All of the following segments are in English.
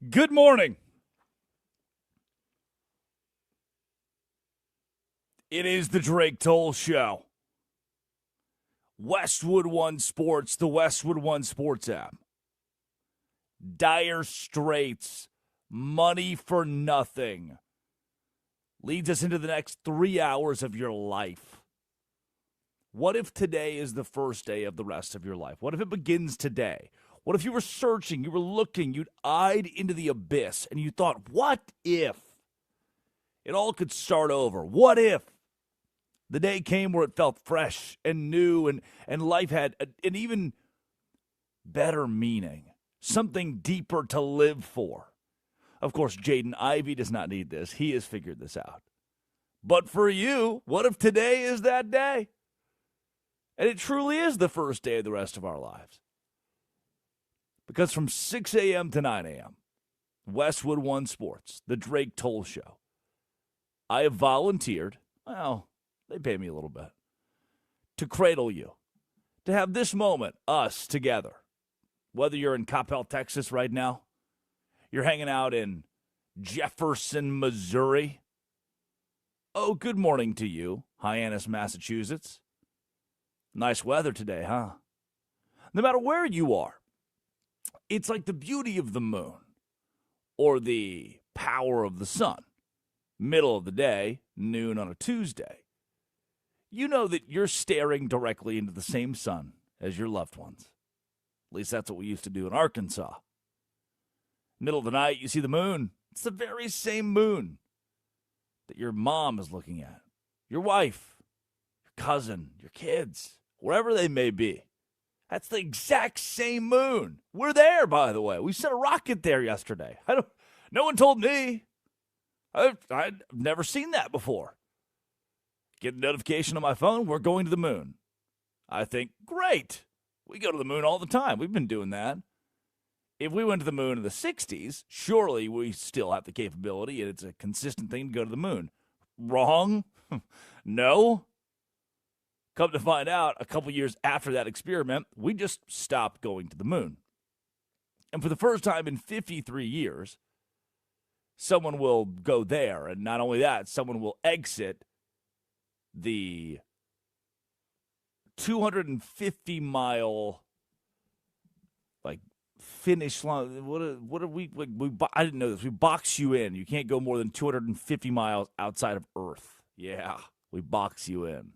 Good morning. It is the Drake Toll Show. Westwood One Sports, the Westwood One Sports app. Dire Straits, money for nothing. Leads us into the next 3 hours of your life. What if today is the first day of the rest of your life? What if it begins today? What if you were searching, you were looking, you'd eyed into the abyss, and you thought, what if it all could start over? What if the day came where it felt fresh and new and life had an even better meaning, something deeper to live for? Of course, Jaden Ivy does not need this. He has figured this out. But for you, what if today is that day? And it truly is the first day of the rest of our lives. Because from 6 a.m. to 9 a.m., Westwood One Sports, the Drake Toll Show, I have volunteered, well, they pay me a little bit, to cradle you, to have this moment, us together. Whether you're in Coppell, Texas right now, you're hanging out in Jefferson, Missouri. Oh, good morning to you, Hyannis, Massachusetts. Nice weather today, huh? No matter where you are, it's like the beauty of the moon or the power of the sun. Middle of the day, noon on a Tuesday. You know that you're staring directly into the same sun as your loved ones. At least that's what we used to do in Arkansas. Middle of the night, you see the moon. It's the very same moon that your mom is looking at. Your wife, your cousin, your kids, wherever they may be. That's the exact same moon. We're there, by the way. We sent a rocket there yesterday. No one told me. I've never seen that before. Get a notification on my phone, we're going to the moon. I think, great. We go to the moon all the time. We've been doing that. If we went to the moon in the 60s, surely we still have the capability, and it's a consistent thing to go to the moon. Wrong? No. Come to find out, a couple years after that experiment, we just stopped going to the moon. And for the first time in 53 years, someone will go there. And not only that, someone will exit the 250-mile finish line. What are we I didn't know this. We box you in. You can't go more than 250 miles outside of Earth. Yeah, we box you in.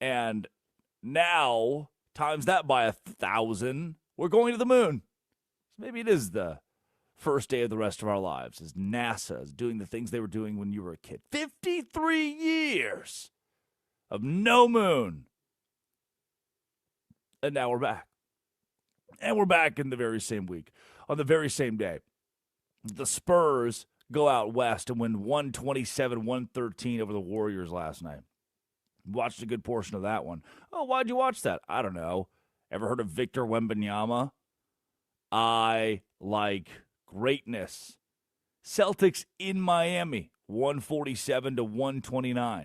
And now, times that by 1,000, we're going to the moon. So maybe it is the first day of the rest of our lives, as NASA is doing the things they were doing when you were a kid. 53 years of no moon. And now we're back. And we're back in the very same week. On the very same day, the Spurs go out west and win 127-113 over the Warriors last night. Watched a good portion of that one. Oh, why'd you watch that? I don't know. Ever heard of Victor Wembanyama? I like greatness. Celtics in Miami, 147-129.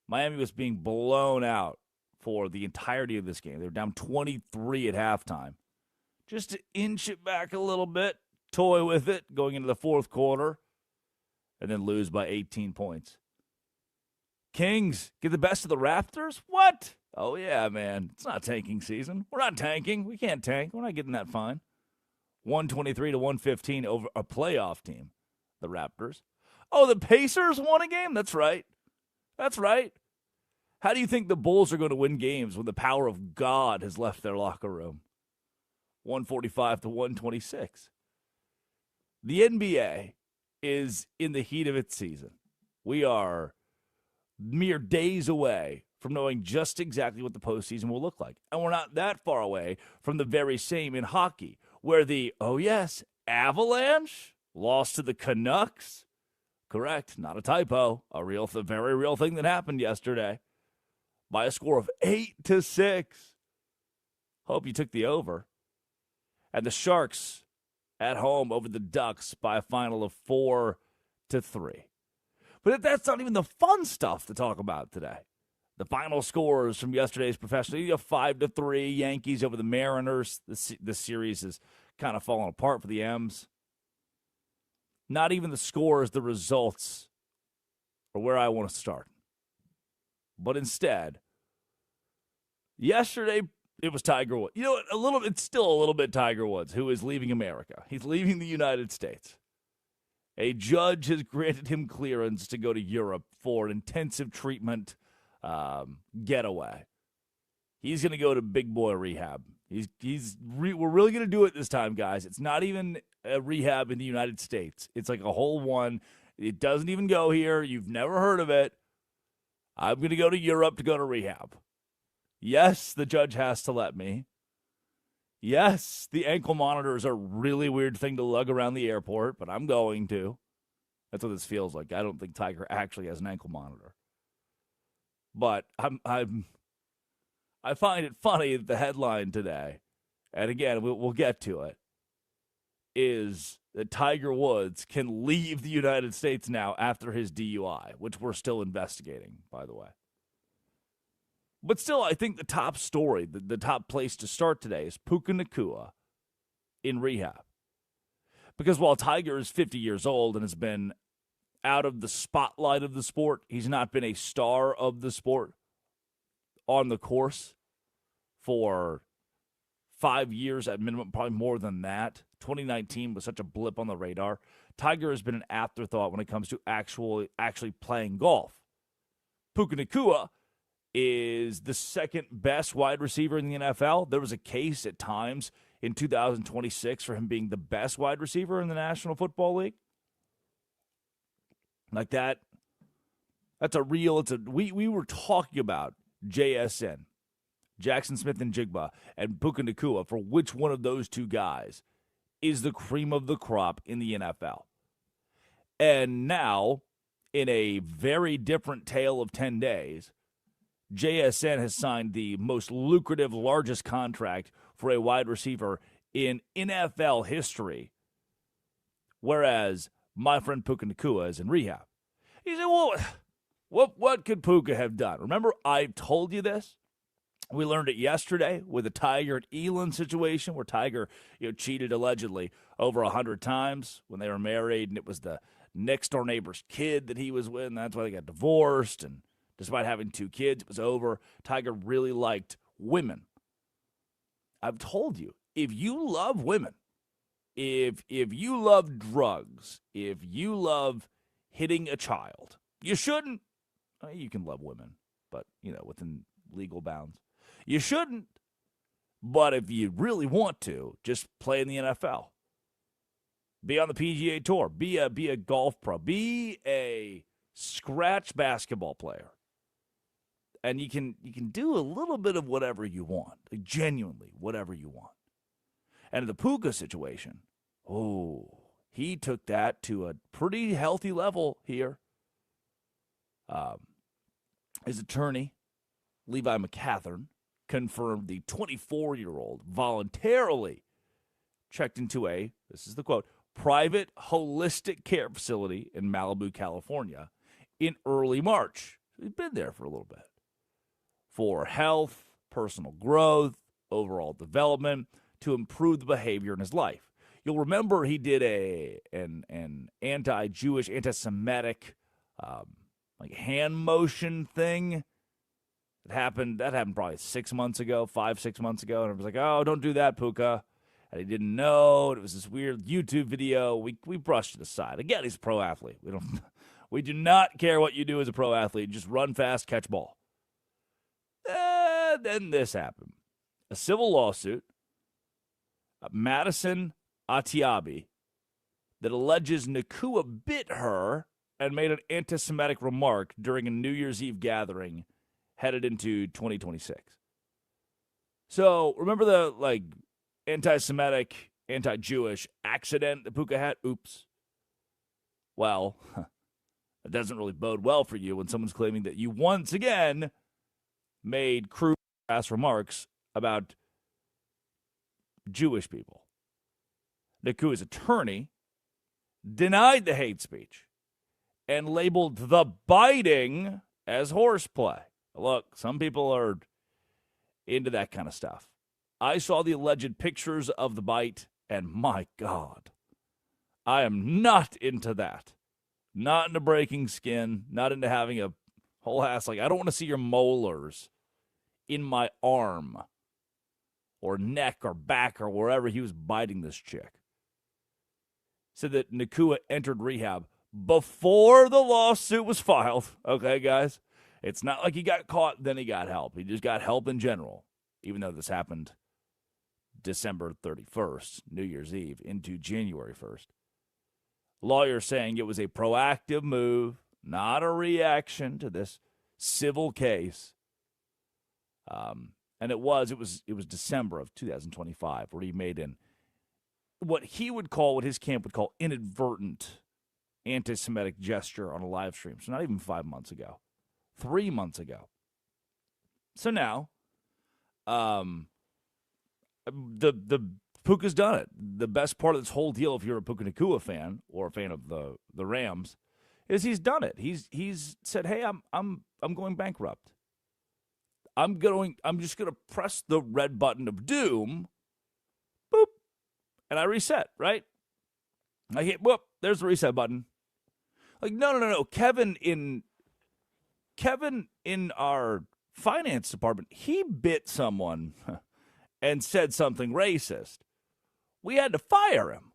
Miami was being blown out for the entirety of this game. They were down 23 at halftime. Just to inch it back a little bit, toy with it, going into the fourth quarter, and then lose by 18 points. Kings get the best of the Raptors? What? Oh, yeah, man. It's not tanking season. We're not tanking. We can't tank. We're not getting that fine. 123-115 over a playoff team, the Raptors. Oh, the Pacers won a game? That's right. That's right. How do you think the Bulls are going to win games when the power of God has left their locker room? 145-126. The NBA is in the heat of its season. We are mere days away from knowing just exactly what the postseason will look like. And we're not that far away from the very same in hockey, where the, oh yes, Avalanche lost to the Canucks. Correct, not a typo. A very real thing that happened yesterday. By a score of 8-6. Hope you took the over. And the Sharks at home over the Ducks by a final of 4-3. But that's not even the fun stuff to talk about today. The final scores from yesterday's professional, 5-3 Yankees over the Mariners. The series has kind of falling apart for the M's. Not even the scores, the results are where I want to start. But instead, yesterday it was Tiger Woods. You know what? It's still a little bit Tiger Woods, who is leaving America. He's leaving the United States. A judge has granted him clearance to go to Europe for an intensive treatment getaway. He's going to go to big boy rehab. We're really going to do it this time, guys. It's not even a rehab in the United States. It's like a whole one. It doesn't even go here. You've never heard of it. I'm going to go to Europe to go to rehab. Yes, the judge has to let me. Yes, the ankle monitors are a really weird thing to lug around the airport, but I'm going to. That's what this feels like. I don't think Tiger actually has an ankle monitor. But I find it funny that the headline today, and again, we'll get to it, is that Tiger Woods can leave the United States now after his DUI, which we're still investigating, by the way. But still, I think the top story, the top place to start today is Puka Nacua in rehab. Because while Tiger is 50 years old and has been out of the spotlight of the sport, he's not been a star of the sport on the course for 5 years at minimum, probably more than that. 2019 was such a blip on the radar. Tiger has been an afterthought when it comes to actually playing golf. Puka Nacua is the second best wide receiver in the NFL. There was a case at times in 2026 for him being the best wide receiver in the National Football League. Like that. That's a real, we were talking about JSN, Jackson Smith and Jigba, and Puka Nacua for which one of those two guys is the cream of the crop in the NFL. And now, in a very different tale of 10 days, JSN has signed the most lucrative, largest contract for a wide receiver in NFL history, whereas my friend Puka Nacua is in rehab. He said, well, what could Puka have done? Remember, I told you this? We learned it yesterday with the Tiger and Elon situation where Tiger cheated allegedly over 100 times when they were married, and it was the next-door neighbor's kid that he was with, and that's why they got divorced, and despite having 2 kids, it was over. Tiger really liked women. I've told you, if you love women, if you love drugs, if you love hitting a child, you shouldn't. You can love women, but, within legal bounds. You shouldn't. But if you really want to, just play in the NFL. Be on the PGA Tour. Be a golf pro. Be a scratch basketball player. And you can do a little bit of whatever you want, like genuinely whatever you want. And in the Puka situation, he took that to a pretty healthy level here. His attorney, Levi McCathern, confirmed the 24-year-old voluntarily checked into this is the quote, private holistic care facility in Malibu, California in early March. He's been there for a little bit. For health, personal growth, overall development, to improve the behavior in his life. You'll remember he did an anti-Jewish, anti-Semitic hand motion thing. That happened probably 6 months ago, 5-6 months ago, and I was like, oh, don't do that, Puka. And he didn't know. It was this weird YouTube video. We brushed it aside. Again, he's a pro athlete. We do not care what you do as a pro athlete. Just run fast, catch ball. Then this happened. A civil lawsuit, Madison Atiabi, that alleges Nakua bit her and made an anti-Semitic remark during a New Year's Eve gathering headed into 2026. So remember the anti-Semitic, anti-Jewish accident that Puka had? Oops. Well, it doesn't really bode well for you when someone's claiming that you once again made crude ass remarks about Jewish people. Nakua's attorney denied the hate speech and labeled the biting as horseplay. Look, some people are into that kind of stuff. I saw the alleged pictures of the bite, And my God, I am not into that. Not into breaking skin, not into having a whole ass. Like, I don't want to see your molars in my arm or neck or back or wherever he was biting this chick. Said that Nakua entered rehab before the lawsuit was filed. Okay, guys? It's not like he got caught, then he got help. He just got help in general, even though this happened December 31st, New Year's Eve, into January 1st. Lawyers saying it was a proactive move, not a reaction to this civil case. And it was December of 2025 where he made what his camp would call inadvertent anti-Semitic gesture on a live stream. So not even 5 months ago. 3 months ago. So now, the Puka's done it. The best part of this whole deal, if you're a Puka Nacua fan or a fan of the Rams, is he's done it. He's said, "Hey, I'm going bankrupt. I'm just gonna press the red button of doom, boop, and I reset. Right? I hit whoop. There's the reset button. Like no. Kevin in our finance department, he bit someone and said something racist. We had to fire him.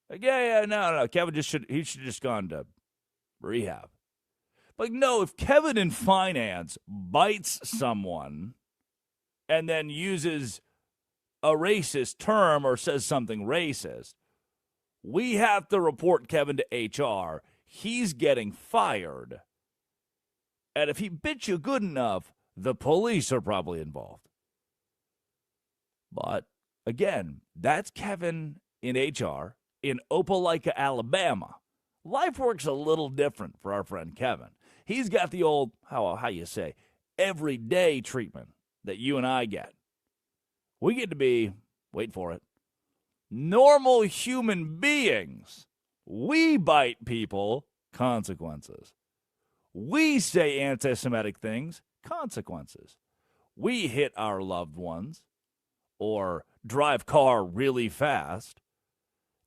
Like, no. Kevin should just gone to rehab. Like, no, if Kevin in finance bites someone and then uses a racist term or says something racist, we have to report Kevin to HR. He's getting fired. And if he bit you good enough, the police are probably involved. But, again, that's Kevin in HR in Opelika, Alabama. Life works a little different for our friend Kevin. He's got the old, how you say, everyday treatment that you and I get. We get to be, wait for it, normal human beings. We bite people, consequences. We say anti-Semitic things, consequences. We hit our loved ones or drive car really fast.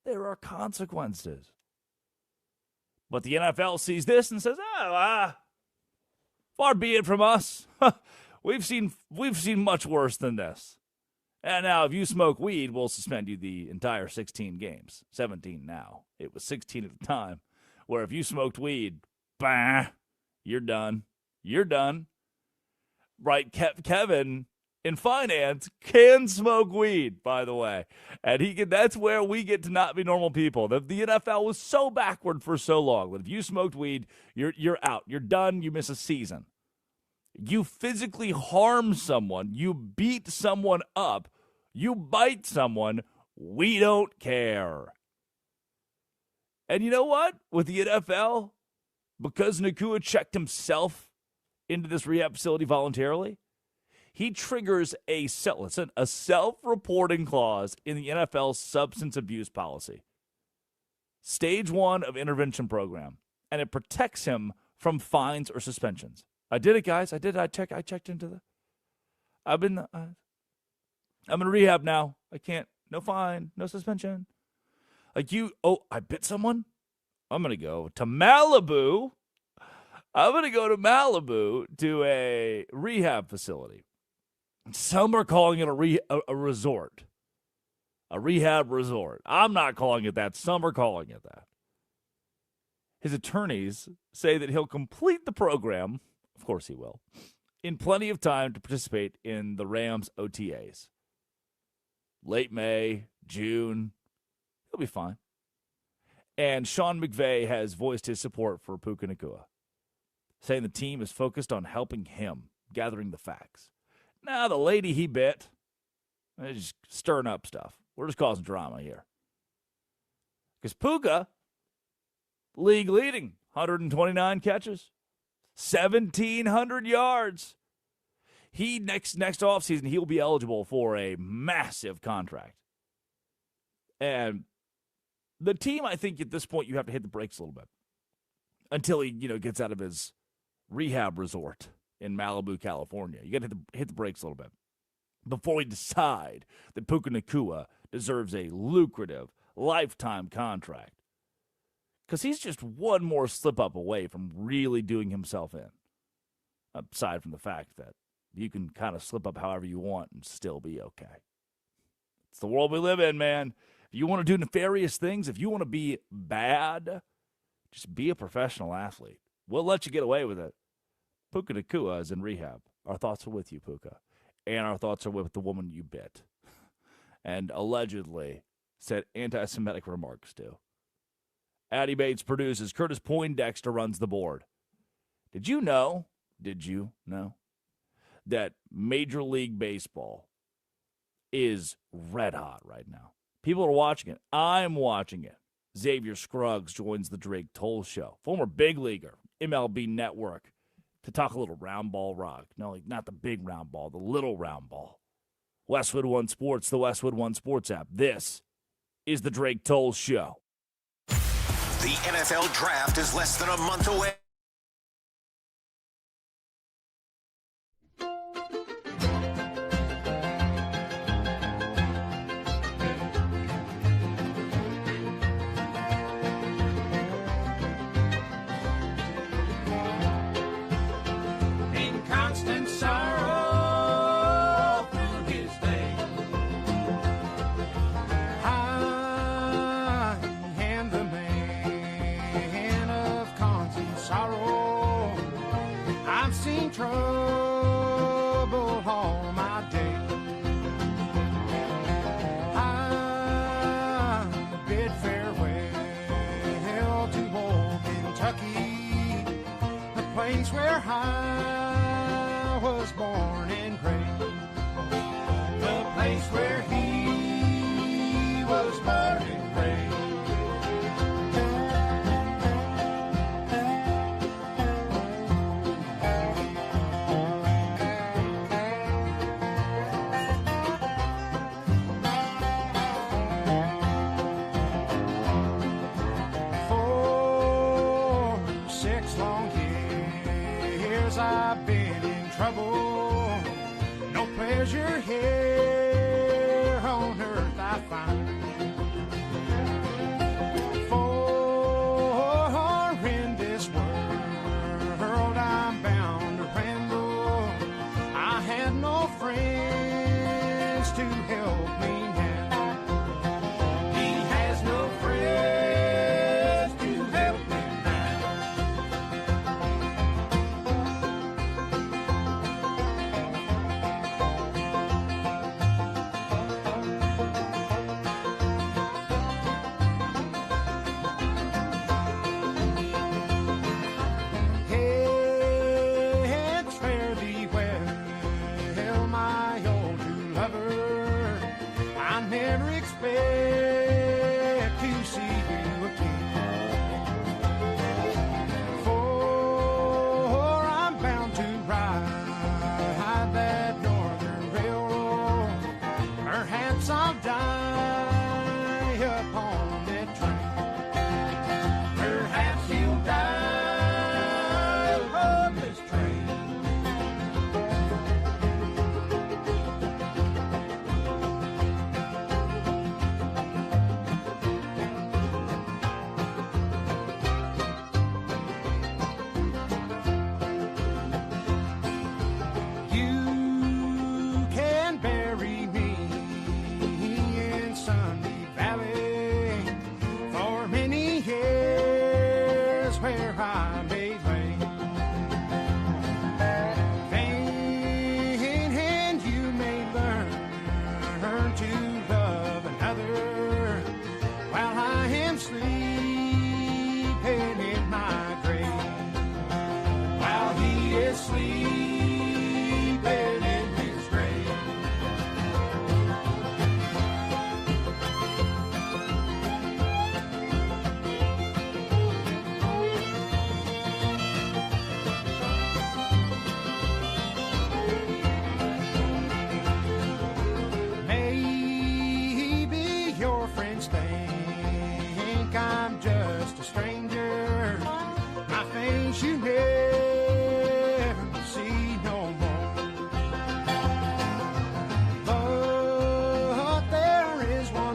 There are consequences. But the NFL sees this and says, far be it from us. We've seen much worse than this. And now if you smoke weed, we'll suspend you the entire 16 games. 17 now. It was 16 at the time. Where if you smoked weed, you're done. You're done. Right, Kevin in finance can smoke weed, by the way. And that's where we get to not be normal people. The NFL was so backward for so long that if you smoked weed, you're out. You're done. You miss a season. You physically harm someone. You beat someone up. You bite someone. We don't care. And you know what? With the NFL, because Nakua checked himself into this rehab facility voluntarily, he triggers a self-reporting clause in the NFL's substance abuse policy. Stage 1 of intervention program. And it protects him from fines or suspensions. I did it, guys. I did it. I checked into the... I'm in rehab now. I can't... No fine. No suspension. I bit someone? I'm going to go to Malibu. I'm going to go to Malibu to a rehab facility. Some are calling it a resort. A rehab resort. I'm not calling it that. Some are calling it that. His attorneys say that he'll complete the program, of course he will, in plenty of time to participate in the Rams OTAs. Late May, June, he'll be fine. And Sean McVay has voiced his support for Puka Nacua, saying the team is focused on helping him, gathering the facts. Now, the lady he bit, they're just stirring up stuff. We're just causing drama here. Because Puka, league leading, 129 catches, 1,700 yards. He, next offseason, he'll be eligible for a massive contract. And the team, I think, at this point, you have to hit the brakes a little bit until he, gets out of his rehab resort in Malibu, California. You got to hit the brakes a little bit before we decide that Puka Nacua deserves a lucrative lifetime contract. Because he's just one more slip-up away from really doing himself in. Aside from the fact that you can kind of slip up however you want and still be okay. It's the world we live in, man. If you want to do nefarious things, if you want to be bad, just be a professional athlete. We'll let you get away with it. Puka Nakua is in rehab. Our thoughts are with you, Puka. And our thoughts are with the woman you bit. And allegedly said anti-Semitic remarks to. Addie Bates produces. Curtis Poindexter runs the board. Did you know that Major League Baseball is red hot right now? People are watching it. I'm watching it. Xavier Scruggs joins the Drake Toll Show, former big leaguer, MLB Network, to talk a little round ball rock. No, not the big round ball, the little round ball. Westwood One Sports, the Westwood One Sports app. This is the Drake Toll Show. The NFL Draft is less than a month away. Trouble all my day. I bid farewell to old Kentucky, the place where I was born and raised, the place where he was born and raised. I've been in trouble. No pleasure here on earth I find. For in this world I'm bound to ramble. I had no friends to help me now. He has no friends to help me now. Expect to see you again, for I'm bound to ride that northern railroad. Perhaps I'll die upon that train. Perhaps you'll die upon this train. But there is one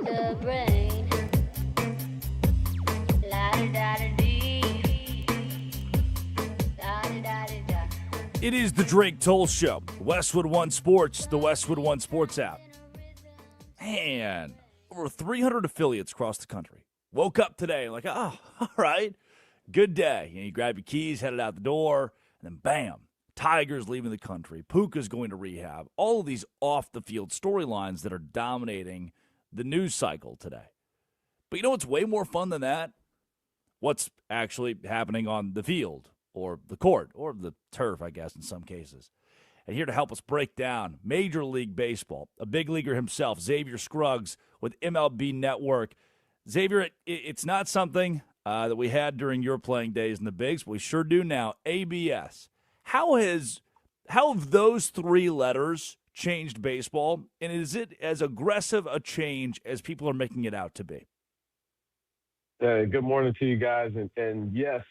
the brain. La-da-da-da-dee. Da-da-da-da-da. It is the Drake Toll Show. Westwood One Sports, the Westwood One Sports app. Man, over 300 affiliates across the country. Woke up today like, oh, all right, good day. And you grab your keys, headed out the door, and then bam, Tigers leaving the country. Puka's going to rehab. All of these off-the-field storylines that are dominating the news cycle today. But you know what's way more fun than that? What's actually happening on the field or the court or the turf, I guess, in some cases. And here to help us break down Major League Baseball, a big leaguer himself, Xavier Scruggs with MLB Network. Xavier, it's not something that we had during your playing days in the bigs, but we sure do now. ABS. How have those three letters changed baseball, and is it as aggressive a change as people are making it out to be? Good morning to you guys. And yes,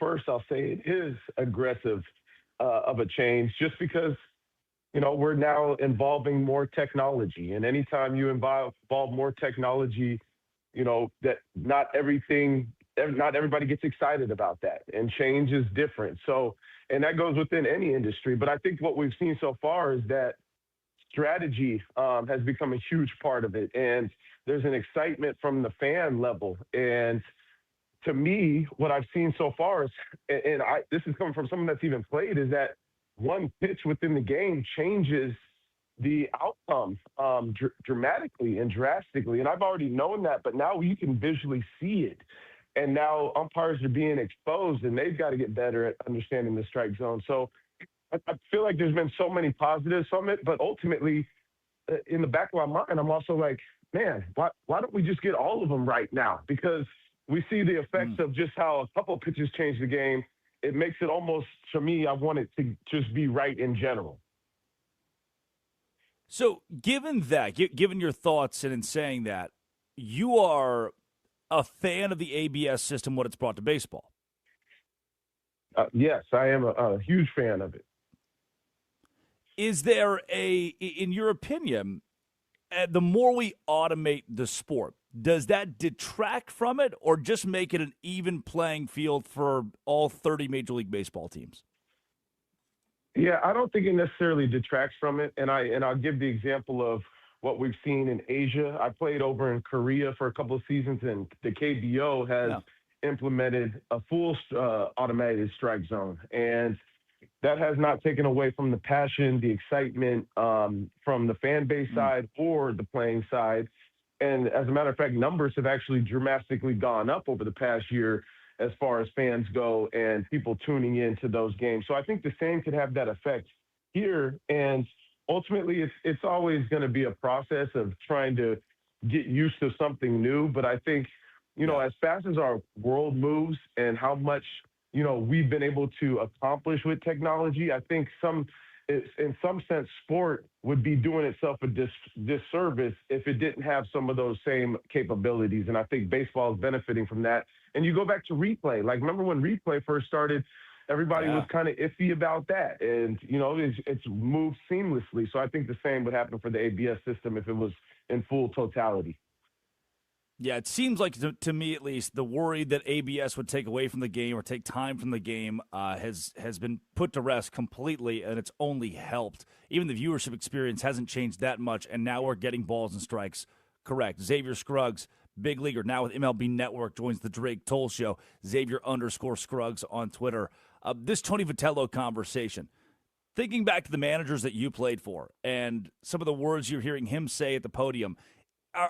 first I'll say it is aggressive of a change just because, we're now involving more technology. And anytime you involve more technology, that not everybody gets excited about that. And change is different. So, and that goes within any industry. But I think what we've seen so far is that strategy has become a huge part of it. And there's an excitement from the fan level. And to me, what I've seen so far is, this is coming from someone that's even played, is that one pitch within the game changes the outcome dramatically and drastically. And I've already known that, but now you can visually see it. And now umpires are being exposed, and they've got to get better at understanding the strike zone. So I feel like there's been so many positives from it, but ultimately, in the back of my mind, I'm also like, man, why don't we just get all of them right now? Because we see the effects of just how a couple of pitches change the game. It makes it almost, to me, I want it to just be right in general. So given that, given your thoughts and in saying that, you are a fan of the ABS system, what it's brought to baseball. Yes, I am a huge fan of it. Is there in your opinion, the more we automate the sport, does that detract from it or just make it an even playing field for all 30 Major League Baseball teams? Yeah, I don't think it necessarily detracts from it. And I'll give the example of what we've seen in Asia. I played over in Korea for a couple of seasons, and the KBO has implemented a full automated strike zone. And that has not taken away from the passion, the excitement from the fan base side or the playing side. And as a matter of fact, numbers have actually dramatically gone up over the past year as far as fans go and people tuning into those games. So I think the same could have that effect here. And ultimately, it's always going to be a process of trying to get used to something new. But I think, as fast as our world moves and how much we've been able to accomplish with technology, I think in some sense, sport would be doing itself a disservice if it didn't have some of those same capabilities. And I think baseball is benefiting from that. And you go back to replay. Like, remember when replay first started, everybody was kind of iffy about that. And, it's moved seamlessly. So I think the same would happen for the ABS system if it was in full totality. Yeah, it seems like, to me at least, the worry that ABS would take away from the game or take time from the game has been put to rest completely, and it's only helped. Even the viewership experience hasn't changed that much, and now we're getting balls and strikes correct. Xavier Scruggs, big leaguer, now with MLB Network, joins the Drake Toll Show. Xavier_Scruggs on Twitter. This Tony Vitello conversation, thinking back to the managers that you played for and some of the words you're hearing him say at the podium,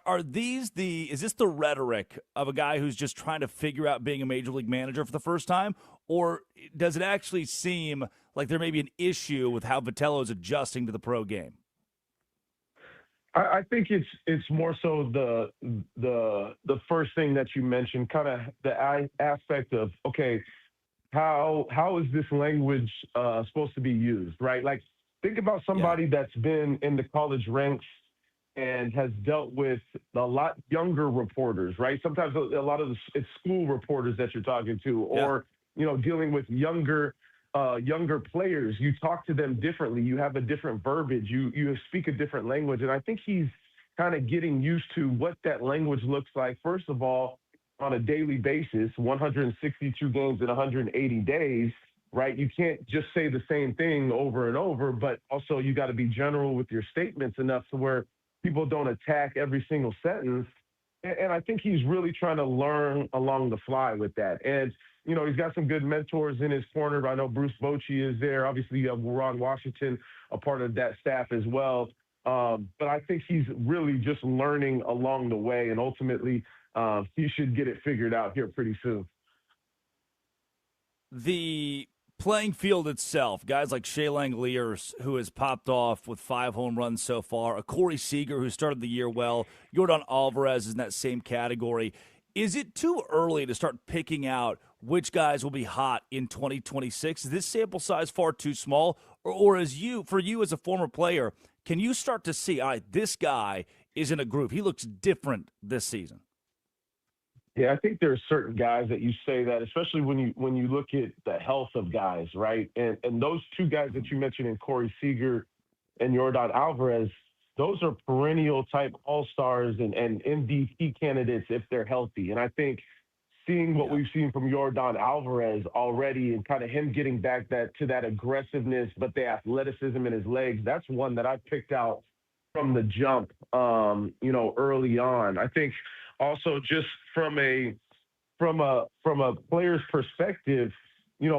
is this the rhetoric of a guy who's just trying to figure out being a major league manager for the first time? Or does it actually seem like there may be an issue with how Vitello is adjusting to the pro game? I think it's more so the first thing that you mentioned, kind of the aspect of, okay, how is this language supposed to be used, right? Like, think about somebody that's been in the college ranks and has dealt with a lot younger reporters, right? Sometimes a lot of it's school reporters that you're talking to, or dealing with younger players. You talk to them differently. You have a different verbiage. You speak a different language, and I think he's kind of getting used to what that language looks like, first of all, on a daily basis, 162 games in 180 days, right? You can't just say the same thing over and over, but also you got to be general with your statements enough to where people don't attack every single sentence. And I think he's really trying to learn along the fly with that. And, you know, he's got some good mentors in his corner. I know Bruce Bochy is there. Obviously, you have Ron Washington, a part of that staff as well. But I think he's really just learning along the way. And ultimately, he should get it figured out here pretty soon. The playing field itself, guys like Shea Langeliers, who has popped off with 5 home runs so far, a Corey Seager, who started the year well, Yordan Alvarez is in that same category. Is it too early to start picking out which guys will be hot in 2026? Is this sample size far too small? Or for you as a former player, can you start to see, all right, this guy is in a groove. He looks different this season. Yeah, I think there are certain guys that you say that, especially when you look at the health of guys, right? And those two guys that you mentioned in Corey Seager and Yordan Alvarez, those are perennial type all-stars and MVP candidates if they're healthy. And I think seeing what we've seen from Yordan Alvarez already and kind of him getting back to that aggressiveness, but the athleticism in his legs, that's one that I picked out from the jump, early on. I think also just from a player's perspective,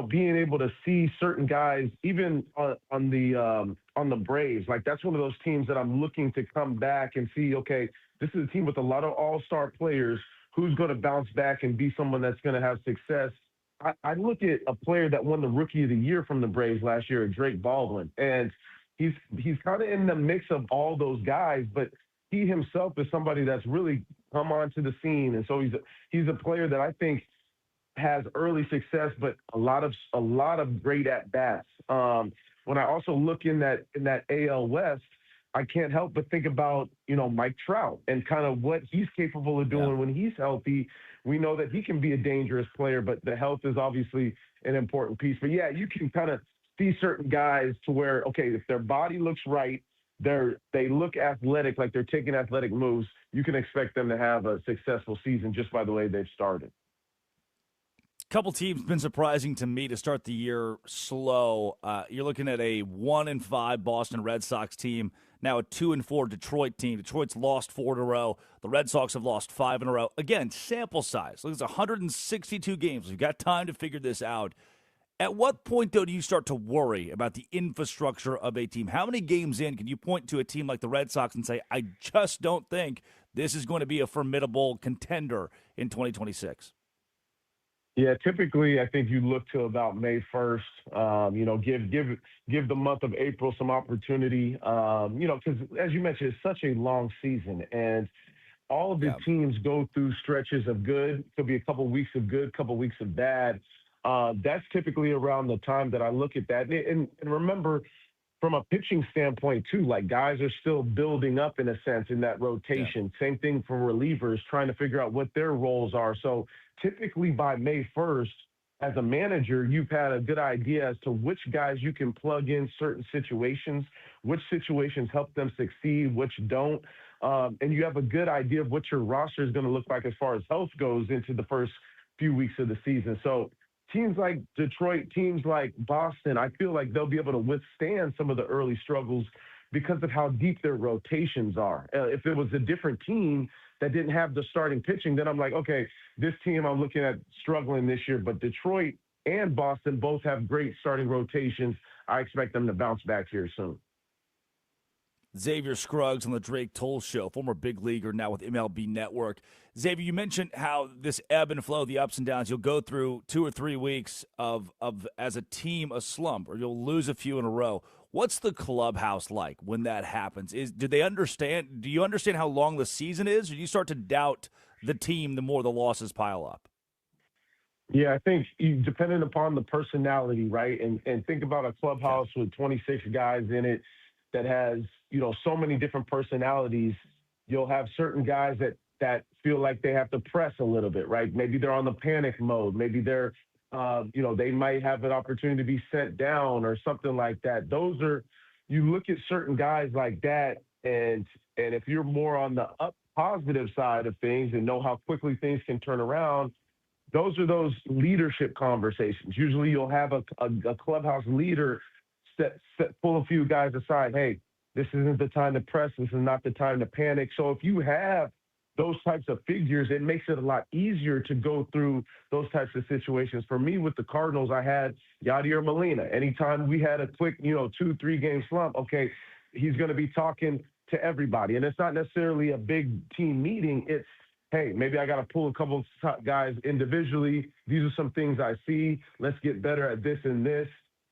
being able to see certain guys, even on the Braves, like that's one of those teams that I'm looking to come back and see, okay, this is a team with a lot of all-star players. Who's going to bounce back and be someone that's going to have success? I look at a player that won the Rookie of the Year from the Braves last year, Drake Baldwin, and he's kind of in the mix of all those guys, but he himself is somebody that's really come onto the scene, and so he's a player that I think has early success, but a lot of great at bats. When I also look in that AL West, I can't help but think about Mike Trout and kind of what he's capable of doing when he's healthy. We know that he can be a dangerous player, but the health is obviously an important piece. But yeah, you can kind of see certain guys to where, okay, if their body looks right, they look athletic, like they're taking athletic moves, you can expect them to have a successful season just by the way they've started. Couple teams been surprising to me to start the year slow. You're looking at a 1-5 Boston Red Sox team, now a 2-4 Detroit team. Detroit's lost 4 in a row. The Red Sox have lost 5 in a row. Again, sample size. Look, it's 162 games. We've got time to figure this out. At what point, though, do you start to worry about the infrastructure of a team? How many games in can you point to a team like the Red Sox and say, I just don't think this is going to be a formidable contender in 2026? Yeah, typically I think you look to about May 1st, give the month of April some opportunity, because as you mentioned, it's such a long season and all of the teams go through stretches of good. Could be a couple weeks of good, couple weeks of bad. That's typically around the time that I look at that. And remember, from a pitching standpoint too, like guys are still building up in a sense in that rotation. Same thing for relievers, trying to figure out what their roles are. So typically by May 1st, as a manager, you've had a good idea as to which guys you can plug in certain situations, which situations help them succeed, which don't. And you have a good idea of what your roster is going to look like as far as health goes into the first few weeks of the season. So teams like Detroit, teams like Boston, I feel like they'll be able to withstand some of the early struggles because of how deep their rotations are. If it was a different team that didn't have the starting pitching, then I'm like, okay, this team I'm looking at struggling this year. But Detroit and Boston both have great starting rotations. I expect them to bounce back here soon. Xavier Scruggs on the Drake Toll Show, former big leaguer now with MLB Network. Xavier, you mentioned how this ebb and flow, the ups and downs, you'll go through 2 or 3 weeks of as a team, a slump, or you'll lose a few in a row. What's the clubhouse like when that happens? Do you understand how long the season is, or do you start to doubt the team the more the losses pile up? Yeah, I think depending upon the personality, right? And think about a clubhouse with 26 guys in it that has, so many different personalities. You'll have certain guys that feel like they have to press a little bit, right? Maybe they're on the panic mode. Maybe they're, they might have an opportunity to be sent down or something like that. You look at certain guys like that And if you're more on the up positive side of things and know how quickly things can turn around, those are those leadership conversations. Usually you'll have a clubhouse leader pull a few guys aside. Hey, this isn't the time to press. This is not the time to panic. So if you have those types of figures, it makes it a lot easier to go through those types of situations. For me, with the Cardinals, I had Yadier Molina. Anytime we had a quick, 2-3 game slump, okay, he's going to be talking to everybody. And it's not necessarily a big team meeting. It's, hey, maybe I got to pull a couple of guys individually. These are some things I see. Let's get better at this and this.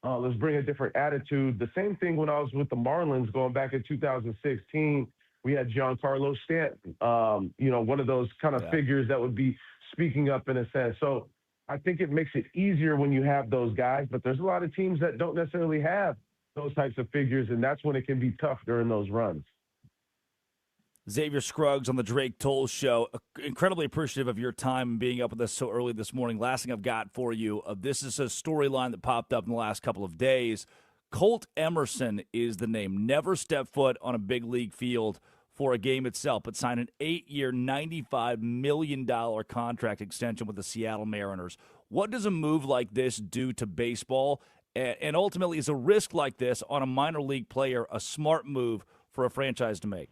Let's bring a different attitude. The same thing when I was with the Marlins going back in 2016. We had Giancarlo Stanton, one of those kind of figures that would be speaking up in a sense. So I think it makes it easier when you have those guys, but there's a lot of teams that don't necessarily have those types of figures, and that's when it can be tough during those runs. Xavier Scruggs on the Drake Toll Show. Incredibly appreciative of your time and being up with us so early this morning. Last thing I've got for you, this is a storyline that popped up in the last couple of days. Colt Emerson is the name. Never stepped foot on a big league field for a game itself, but signed an 8-year, $95 million contract extension with the Seattle Mariners. What does a move like this do to baseball? And ultimately, is a risk like this on a minor league player a smart move for a franchise to make?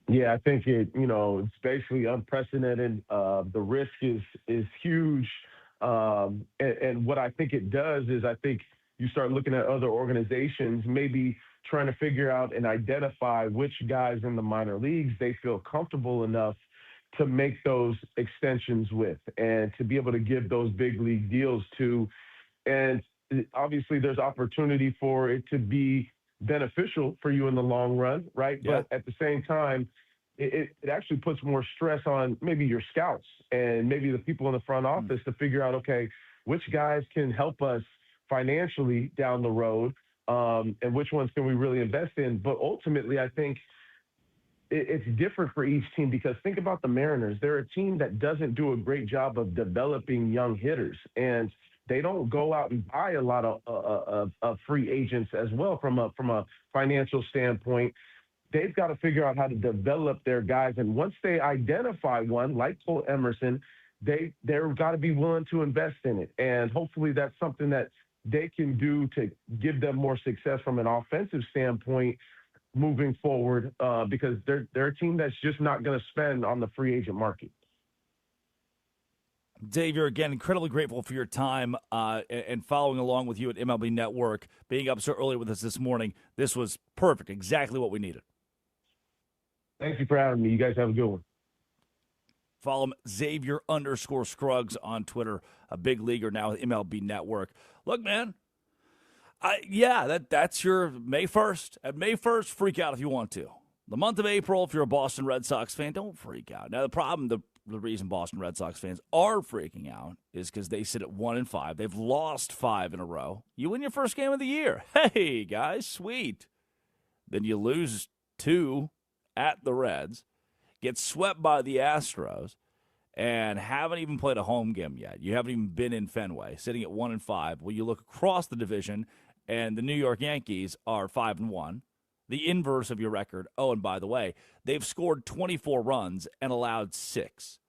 Yeah, I think it's basically unprecedented. The risk is huge. And what I think it does is I think you start looking at other organizations, maybe trying to figure out and identify which guys in the minor leagues they feel comfortable enough to make those extensions with and to be able to give those big league deals to. And obviously there's opportunity for it to be beneficial for you in the long run, right? Yeah. But at the same time, it actually puts more stress on maybe your scouts and maybe the people in the front office to figure out, okay, which guys can help us financially down the road, and which ones can we really invest in. But ultimately, I think it's different for each team because think about the Mariners. They're a team that doesn't do a great job of developing young hitters, and they don't go out and buy a lot of free agents as well from a financial standpoint. They've got to figure out how to develop their guys. And once they identify one, like Cole Emerson, they've got to be willing to invest in it. And hopefully that's something that they can do to give them more success from an offensive standpoint moving forward, because they're a team that's just not going to spend on the free agent market. Xavier, again, incredibly grateful for your time and following along with you at MLB Network, being up so early with us this morning. This was perfect, exactly what we needed. Thank you for having me. You guys have a good one. Follow him, Xavier_Scruggs on Twitter, a big leaguer now with MLB Network. Look, man, that's your May 1st. At May 1st, freak out if you want to. The month of April, if you're a Boston Red Sox fan, don't freak out. Now, the reason Boston Red Sox fans are freaking out is because they sit at 1-5. They've lost 5 in a row. You win your first game of the year. Hey, guys, sweet. Then you lose 2 at the Reds, get swept by the Astros, and haven't even played a home game yet. You haven't even been in Fenway, sitting at 1-5. Well, you look across the division, and the New York Yankees are 5-1, the inverse of your record. Oh, and by the way, they've scored 24 runs and allowed 6.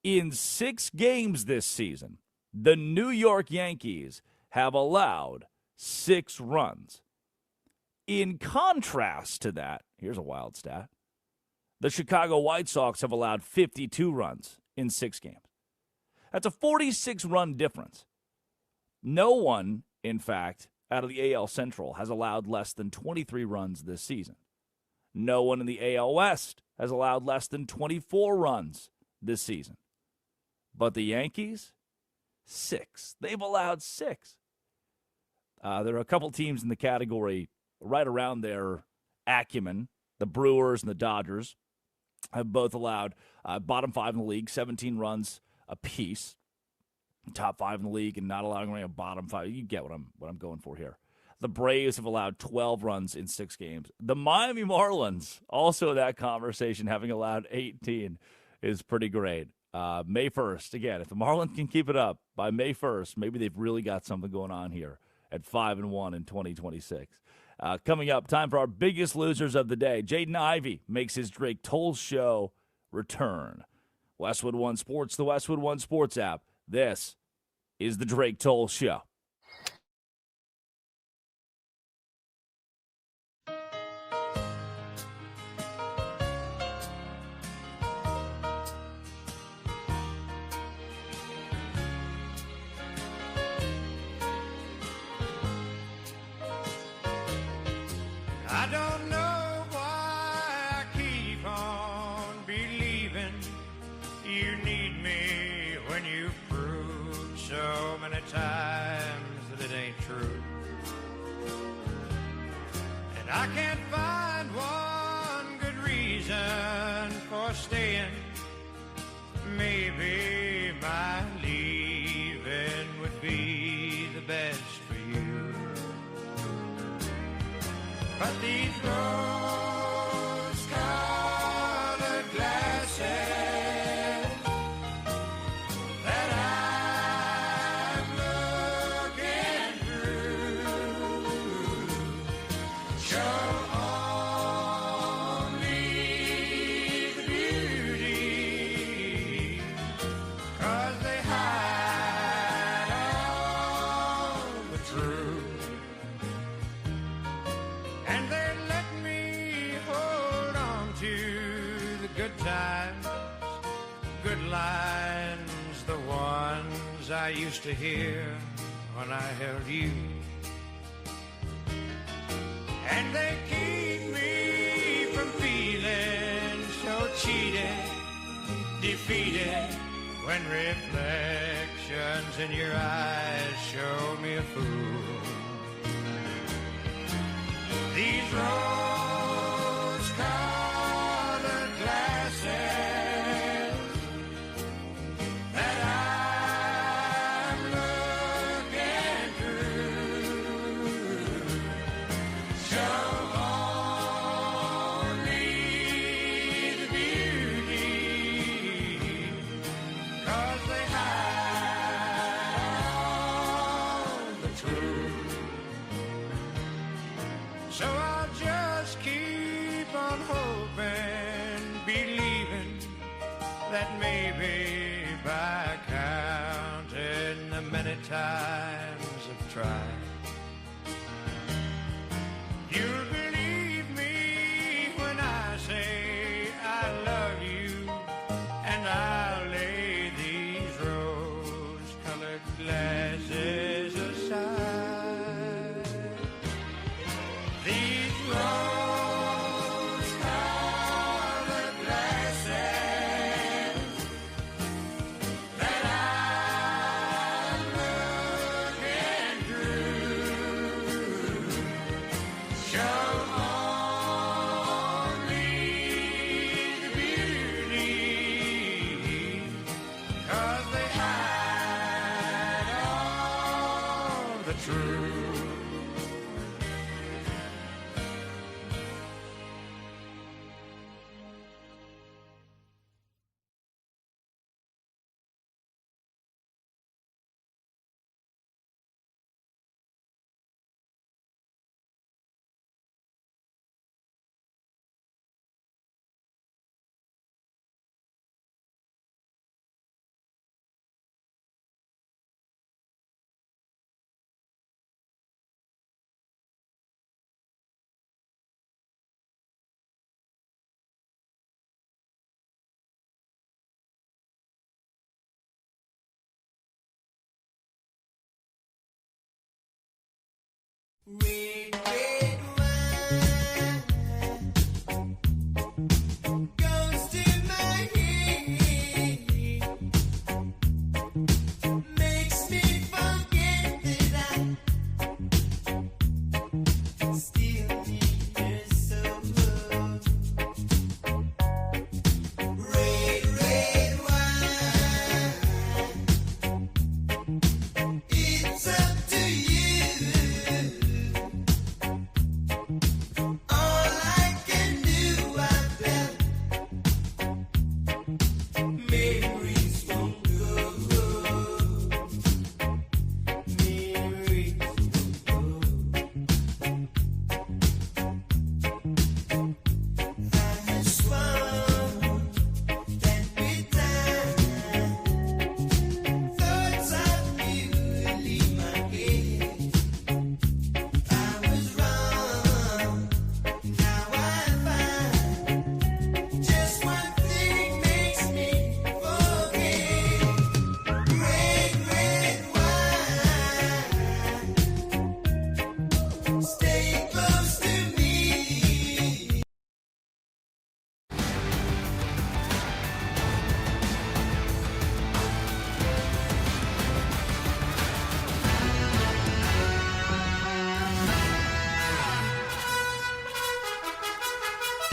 In 6 games this season, the New York Yankees have allowed 6 runs. In contrast to that, here's a wild stat. The Chicago White Sox have allowed 52 runs in 6 games. That's a 46-run difference. No one, in fact, out of the AL Central has allowed less than 23 runs this season. No one in the AL West has allowed less than 24 runs this season. But the Yankees, 6. They've allowed 6. There are a couple teams in the category right around their acumen. The Brewers and the Dodgers have both allowed bottom 5 in the league, 17 runs apiece. Top 5 in the league and not allowing a bottom 5. You get what I'm going for here. The Braves have allowed 12 runs in 6 games. The Miami Marlins, also in that conversation, having allowed 18, is pretty great. May 1st, again, if the Marlins can keep it up by May 1st, maybe they've really got something going on here at 5-1 in 2026. Coming up, time for our biggest losers of the day. Jaden Ivy makes his Drake Toll Show return. Westwood One Sports, the Westwood One Sports app. This is the Drake Toll Show. I don't know why I keep on believing you need me when you proved so many times that it ain't true. And I can't find one good reason for staying. Maybe my leaving would be the best for you. But these rose-colored glasses that I'm looking through show only the beauty, 'cause they hide all the truth. And they let me hold on to the good times, good lines, the ones I used to hear when I held you. And they keep me from feeling so cheated, defeated, when reflections in your eyes show me a fool. These rose-colored glasses that I'm looking through show only the beauty, 'cause they hide all the truth. So I'll just keep on hoping, believing that maybe by counting the many times I've tried, you'll believe me when I say I love you, and I'll lay these rose-colored glasses aside. These rose-colored glasses that I'm looking through show only the beauty, 'cause they hide all the truth. Red, red wine goes to my head, makes me forget that I still need her so. Red, red wine, it's up to you.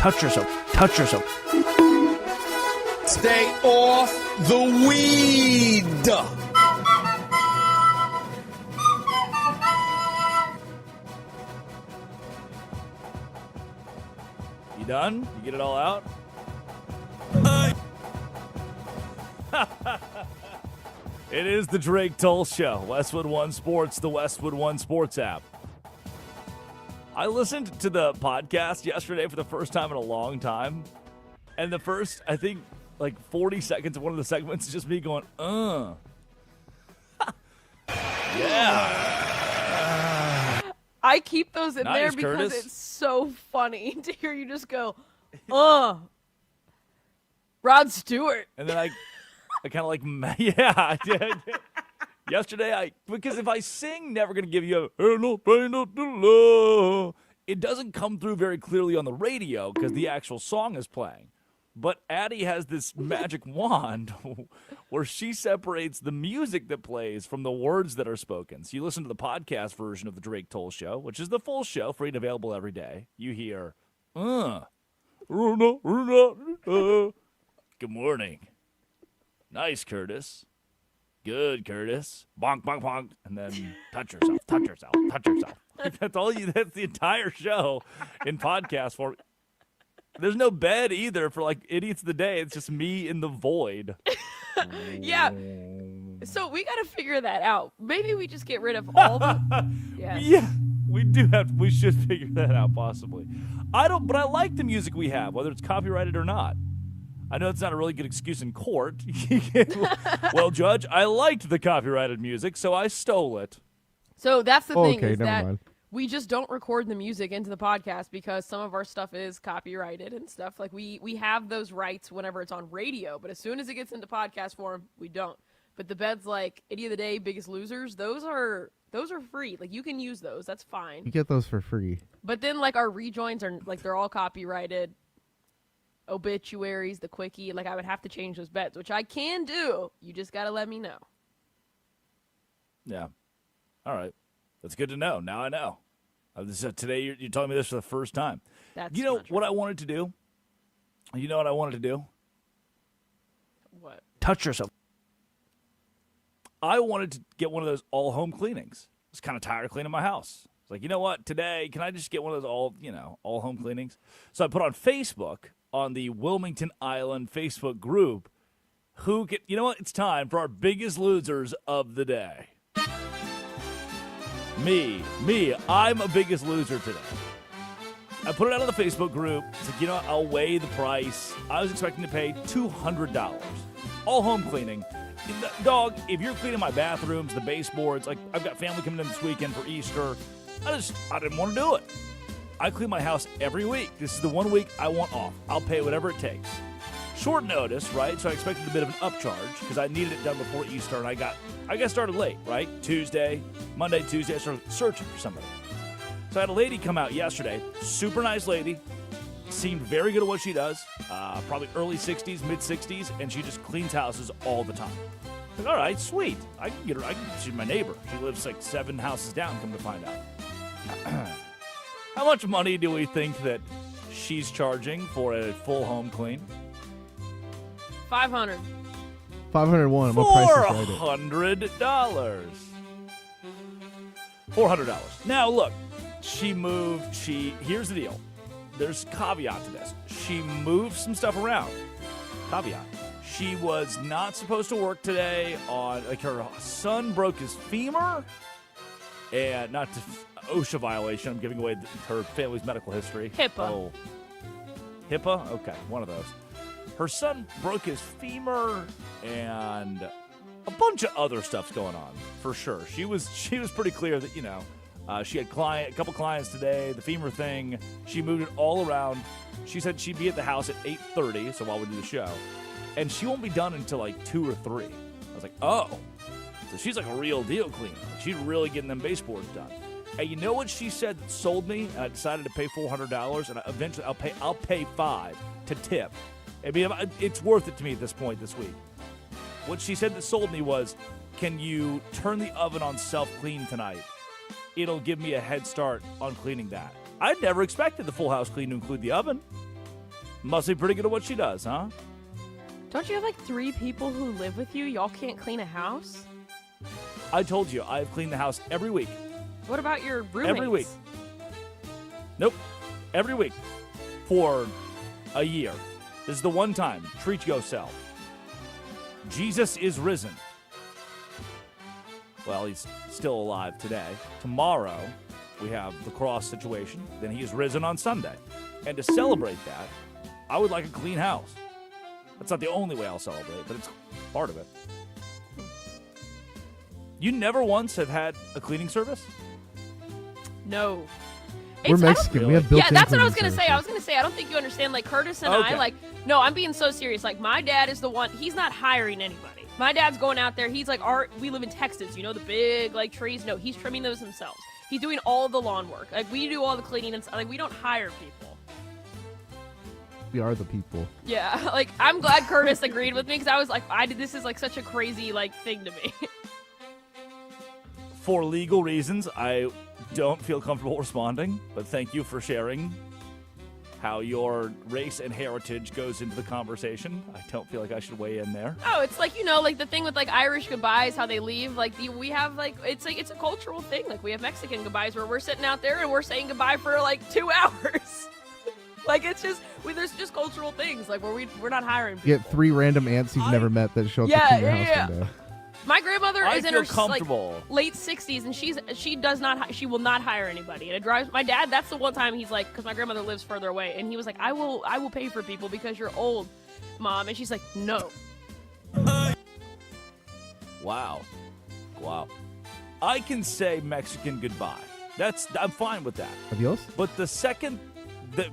Touch yourself. Touch yourself. Stay off the weed. You done? You get it all out? It is the Drake Toll Show. Westwood One Sports, the Westwood One Sports app. I listened to the podcast yesterday for the first time in a long time. And the first, I think, like 40 seconds of one of the segments is just me going, Yeah. I keep those in there Nice, because Curtis. it's so funny to hear you just go, Rod Stewart. And then I kind of like, yeah, I did. Yesterday, because if I sing Never Gonna Give You a no pain, no love, it doesn't come through very clearly on the radio because the actual song is playing. But Addie has this magic wand where she separates the music that plays from the words that are spoken. So you listen to the podcast version of the Drake Toll Show, which is the full show, free and available every day. You hear, Good morning. Nice, Curtis. Good, Curtis. Bonk, bonk, bonk. And then touch yourself, touch yourself, touch yourself. That's all you, that's the entire show in podcast form. There's no bed either for like idiots of the day. It's just me in the void. Yeah. So we got to figure that out. Maybe we just get rid of all the. Yes. Yeah, we should figure that out possibly. But I like the music we have, whether it's copyrighted or not. I know it's not a really good excuse in court. Well, Judge, I liked the copyrighted music, so I stole it. So that's the thing Okay, is never that mind. we just don't record the music into the podcast because some of our stuff is copyrighted and stuff. Like we have those rights whenever it's on radio, but as soon as it gets into podcast form, we don't. But the beds like Idiot of the Day, Biggest Losers, those are free. Like you can use those. That's fine. You get those for free. But then like our rejoins are like they're all copyrighted. Obituaries, the quickie, like I would have to change those bets, which I can do. You just got to let me know. Yeah. All right. That's good to know. Now I know. Today you're telling me this for the first time. That's You know not what true. I wanted to do? You know what I wanted to do? What? Touch yourself. I wanted to get one of those all-home cleanings. I was kind of tired of cleaning my house. It's like, you know what? Today, can I just get one of those all-home cleanings? So I put on Facebook, on the Wilmington Island Facebook group, you know what? It's time for our biggest losers of the day. Me, I'm a biggest loser today. I put it out on the Facebook group. It's like, you know what? I'll weigh the price. I was expecting to pay $200. All home cleaning. Dog, if you're cleaning my bathrooms, the baseboards, like I've got family coming in this weekend for Easter, I didn't want to do it. I clean my house every week. This is the 1 week I want off. I'll pay whatever it takes. Short notice, right? So I expected a bit of an upcharge because I needed it done before Easter, and I got started late, right? Monday, Tuesday, I started searching for somebody. So I had a lady come out yesterday, super nice lady, seemed very good at what she does, probably early 60s, mid 60s, and she just cleans houses all the time. Like, all right, sweet. I can get her. She's my neighbor. She lives like 7 houses down, come to find out. How much money do we think that she's charging for a full home clean? 500. 501. What price is right? $400. $400. Now look, she moved. Here's the deal. There's caveat to this. She moved some stuff around. Caveat. She was not supposed to work today her son broke his femur. And not to OSHA violation. I'm giving away her family's medical history. HIPAA. Oh. HIPAA? Okay, one of those. Her son broke his femur and a bunch of other stuff's going on, for sure. She was pretty clear that, she had a couple clients today, the femur thing. She moved it all around. She said she'd be at the house at 8:30, so while we do the show. And she won't be done until like 2 or 3. I was like, oh. So she's like a real deal cleaner. She's really getting them baseboards done. And you know what she said that sold me? And I decided to pay $400, and eventually I'll pay $5 to tip. I mean, it's worth it to me at this point this week. What she said that sold me was, can you turn the oven on self-clean tonight? It'll give me a head start on cleaning that. I never expected the full house clean to include the oven. Must be pretty good at what she does, huh? Don't you have like 3 people who live with you? Y'all can't clean a house? I told you, I've cleaned the house every week. What about your roommates? Every week. Nope. Every week. For a year. This is the one time. Treat yourself. Jesus is risen. Well, he's still alive today. Tomorrow, we have the cross situation. Then he is risen on Sunday. And to celebrate that, I would like a clean house. That's not the only way I'll celebrate, but it's part of it. You never once have had a cleaning service? No. We're Mexican. We have built-in Yeah, that's what I was cleaning gonna say. I was services. gonna say I don't think you understand. Like Curtis and Okay. I, like, no, I'm being so serious. Like my dad is the one. He's not hiring anybody. My dad's going out there. He's like, we live in Texas. You know the big like trees. No, he's trimming those himself. He's doing all the lawn work. Like we do all the cleaning and stuff. Like we don't hire people. We are the people. Yeah, like I'm glad Curtis agreed with me because I was like, this is like such a crazy like thing to me. For legal reasons, I don't feel comfortable responding, but thank you for sharing how your race and heritage goes into the conversation. I don't feel like I should weigh in there. Oh, it's like, you know, like the thing with like Irish goodbyes, how they leave. Like we have like it's a cultural thing. Like we have Mexican goodbyes where we're sitting out there and we're saying goodbye for like 2 hours. Like it's just there's just cultural things like where we're not hiring people. You get 3 random aunts you've never met that show up Yeah, to clean your yeah, house yeah. one day. My grandmother I is in feel her comfortable. like late 60s and she will not hire anybody. And it drives my dad. That's the one time he's like, because my grandmother lives further away, and he was like, I will pay for people because you're old, Mom. And she's like, no. Wow. I can say Mexican goodbye. I'm fine with that. Adios? But the second that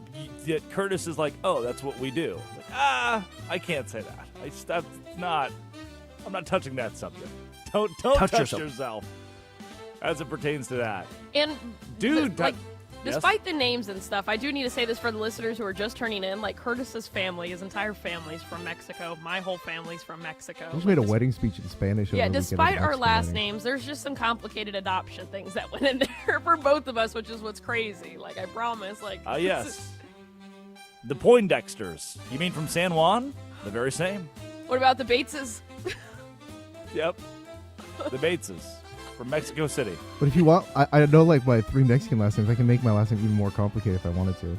Curtis is like, oh, that's what we do. Like, I can't say that. I'm not touching that subject. Don't touch yourself as it pertains to that. And Dude, like, yes? despite the names and stuff, I do need to say this for the listeners who are just turning in. Like Curtis's family, his entire family's from Mexico. My whole family's from Mexico. I just made a wedding speech in Spanish. Yeah, over the weekend despite at a our Mexican last wedding. names, there's just some complicated adoption things that went in there for both of us, which is what's crazy. Like, I promise. Like, Yes. The Poindexters. You mean from San Juan? The very same. What about the Bateses? Yep. The Bateses from Mexico City. But if you want, I know like my 3 Mexican last names. I can make my last name even more complicated if I wanted to.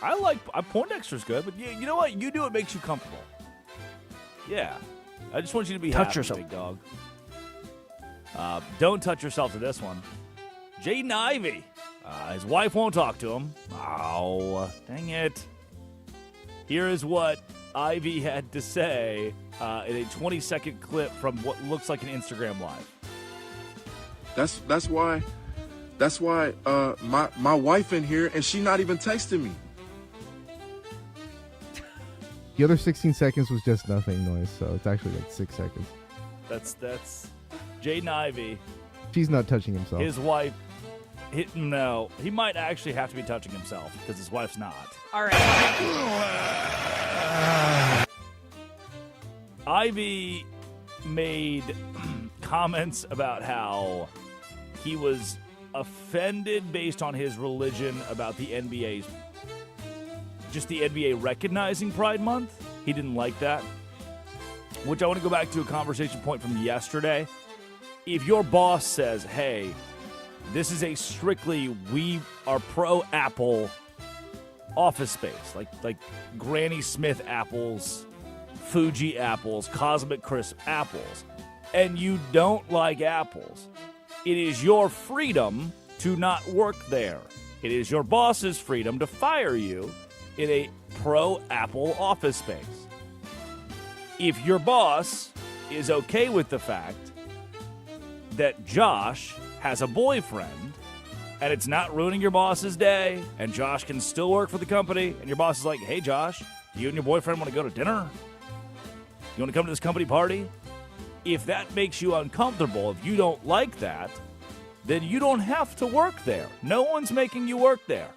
I like Poindexter's good, but you know what? You do what makes you comfortable. Yeah. I just want you to be Touch happy, yourself. big dog. Don't touch yourself to this one. Jaden Ivy. His wife won't talk to him. Oh, dang it. Here is what Ivy had to say in a 20-second clip from what looks like an Instagram Live. That's why my wife in here and she not even texting me. The other 16 seconds was just nothing noise, so it's actually like 6 seconds. That's Jaden Ivy. She's not touching himself. His wife. No, he might actually have to be touching himself because his wife's not. All right. Ivy made comments about how he was offended based on his religion about the NBA's, just the NBA recognizing Pride Month. He didn't like that, which I want to go back to a conversation point from yesterday. If your boss says, hey, this is a strictly we are pro Apple office space, like Granny Smith apples, Fuji apples, Cosmic Crisp apples, and you don't like apples, it is your freedom to not work there. It is your boss's freedom to fire you in a pro Apple office space. If your boss is okay with the fact that Josh has a boyfriend and it's not ruining your boss's day and Josh can still work for the company and your boss is like, hey Josh, do you and your boyfriend want to go to dinner? You want to come to this company party? If that makes you uncomfortable, if you don't like that, then you don't have to work there. No one's making you work there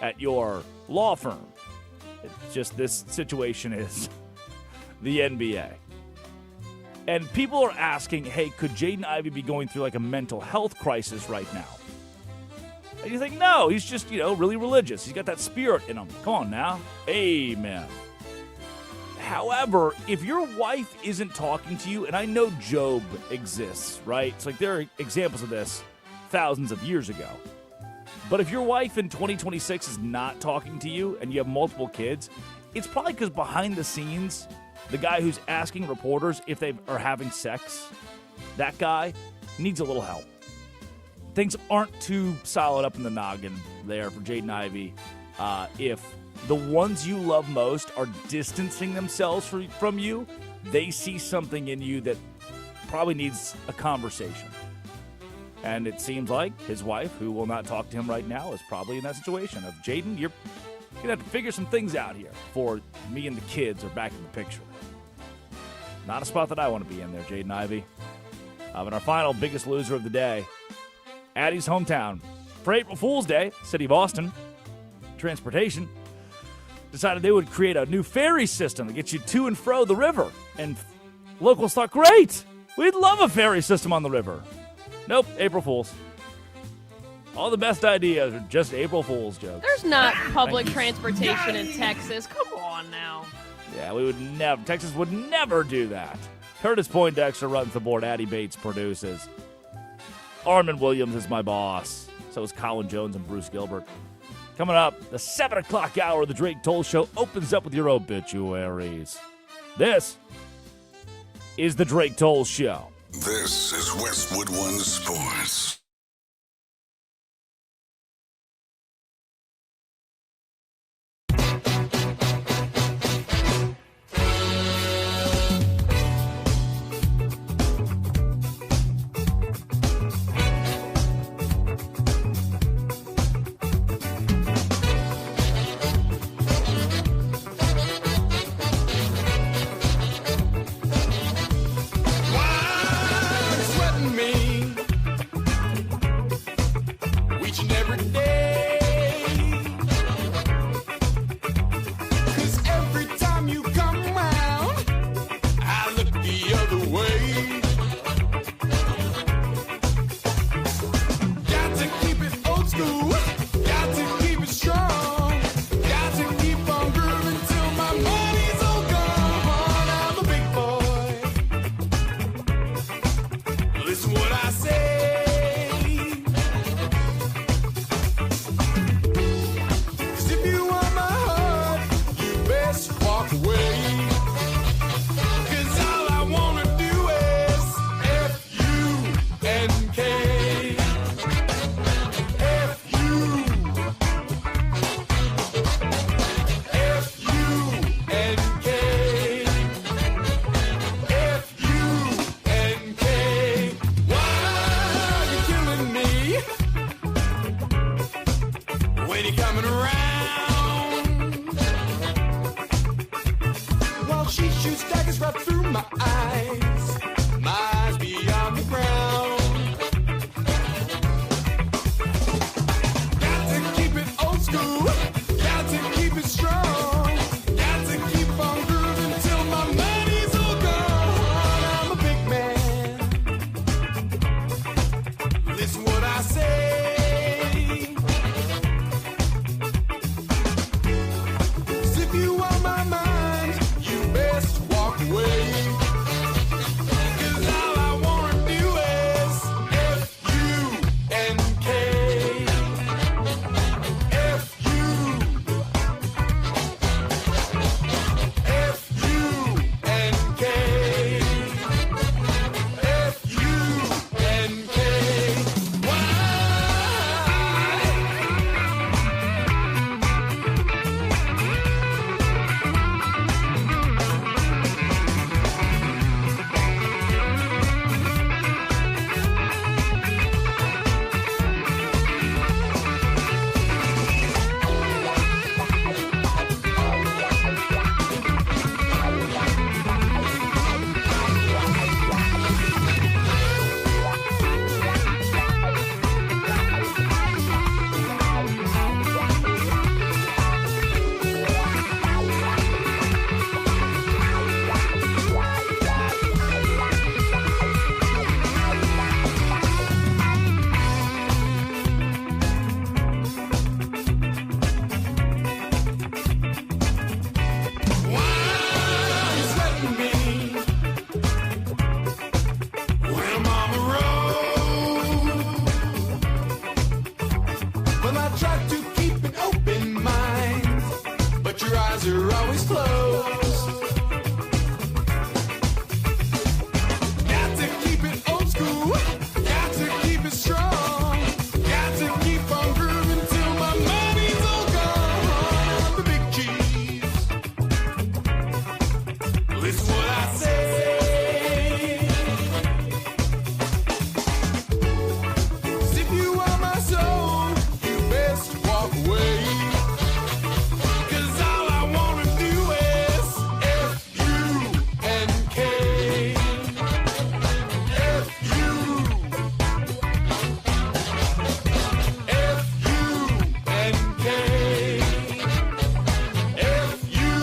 at your law firm. It's just this situation is the NBA. And people are asking, hey, could Jaden Ivey be going through like a mental health crisis right now? And you think, no, he's just, really religious. He's got that spirit in him. Come on now. Amen. However, if your wife isn't talking to you, and I know Job exists, right? It's like there are examples of this thousands of years ago. But if your wife in 2026 is not talking to you and you have multiple kids, it's probably because behind the scenes, the guy who's asking reporters if they are having sex, that guy needs a little help. Things aren't too solid up in the noggin there for Jaden Ivy. If the ones you love most are distancing themselves from you, they see something in you that probably needs a conversation. And it seems like his wife, who will not talk to him right now, is probably in that situation of, Jaden, you're going to have to figure some things out here before me and the kids are back in the picture. Not a spot that I want to be in there, Jaden Ivy. And our final biggest loser of the day, Addie's hometown. For April Fool's Day, city of Austin, transportation decided they would create a new ferry system to get you to and fro the river. And locals thought, great, we'd love a ferry system on the river. Nope, April Fools. All the best ideas are just April Fool's jokes. There's not public transportation in Texas. Come on now. Yeah, we would never. Texas would never do that. Curtis Poindexter runs the board. Addie Bates produces. Armin Williams is my boss. So is Colin Jones and Bruce Gilbert. Coming up, the 7 o'clock hour of the Drake Toll Show opens up with your obituaries. This is the Drake Toll Show. This is Westwood One Sports. are always closed. Got to keep it old school. Got to keep it strong. Got to keep on grooving till my money's all gone. The big keys. Listen what I say. If you are my soul, you best walk away. 'Cause all I wanna do is F-U-N-K. F-U. F-U-N-K. F-U.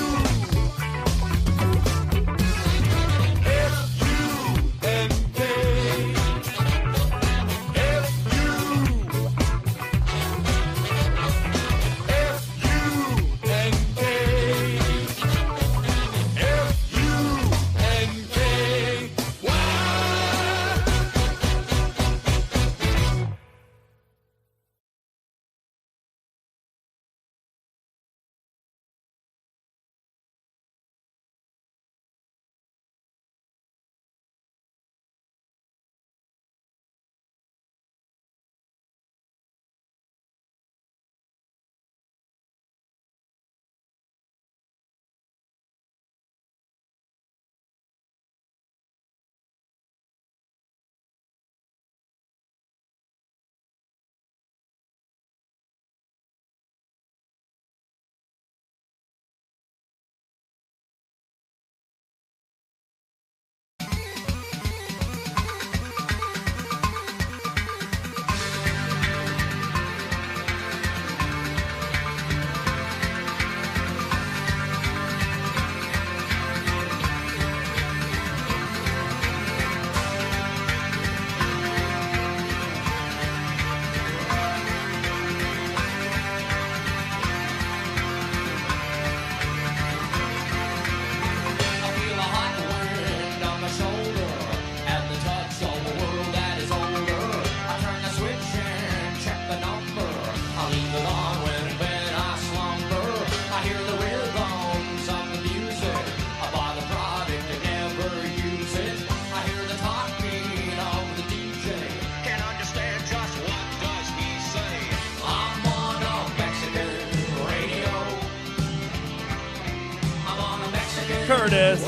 Curtis.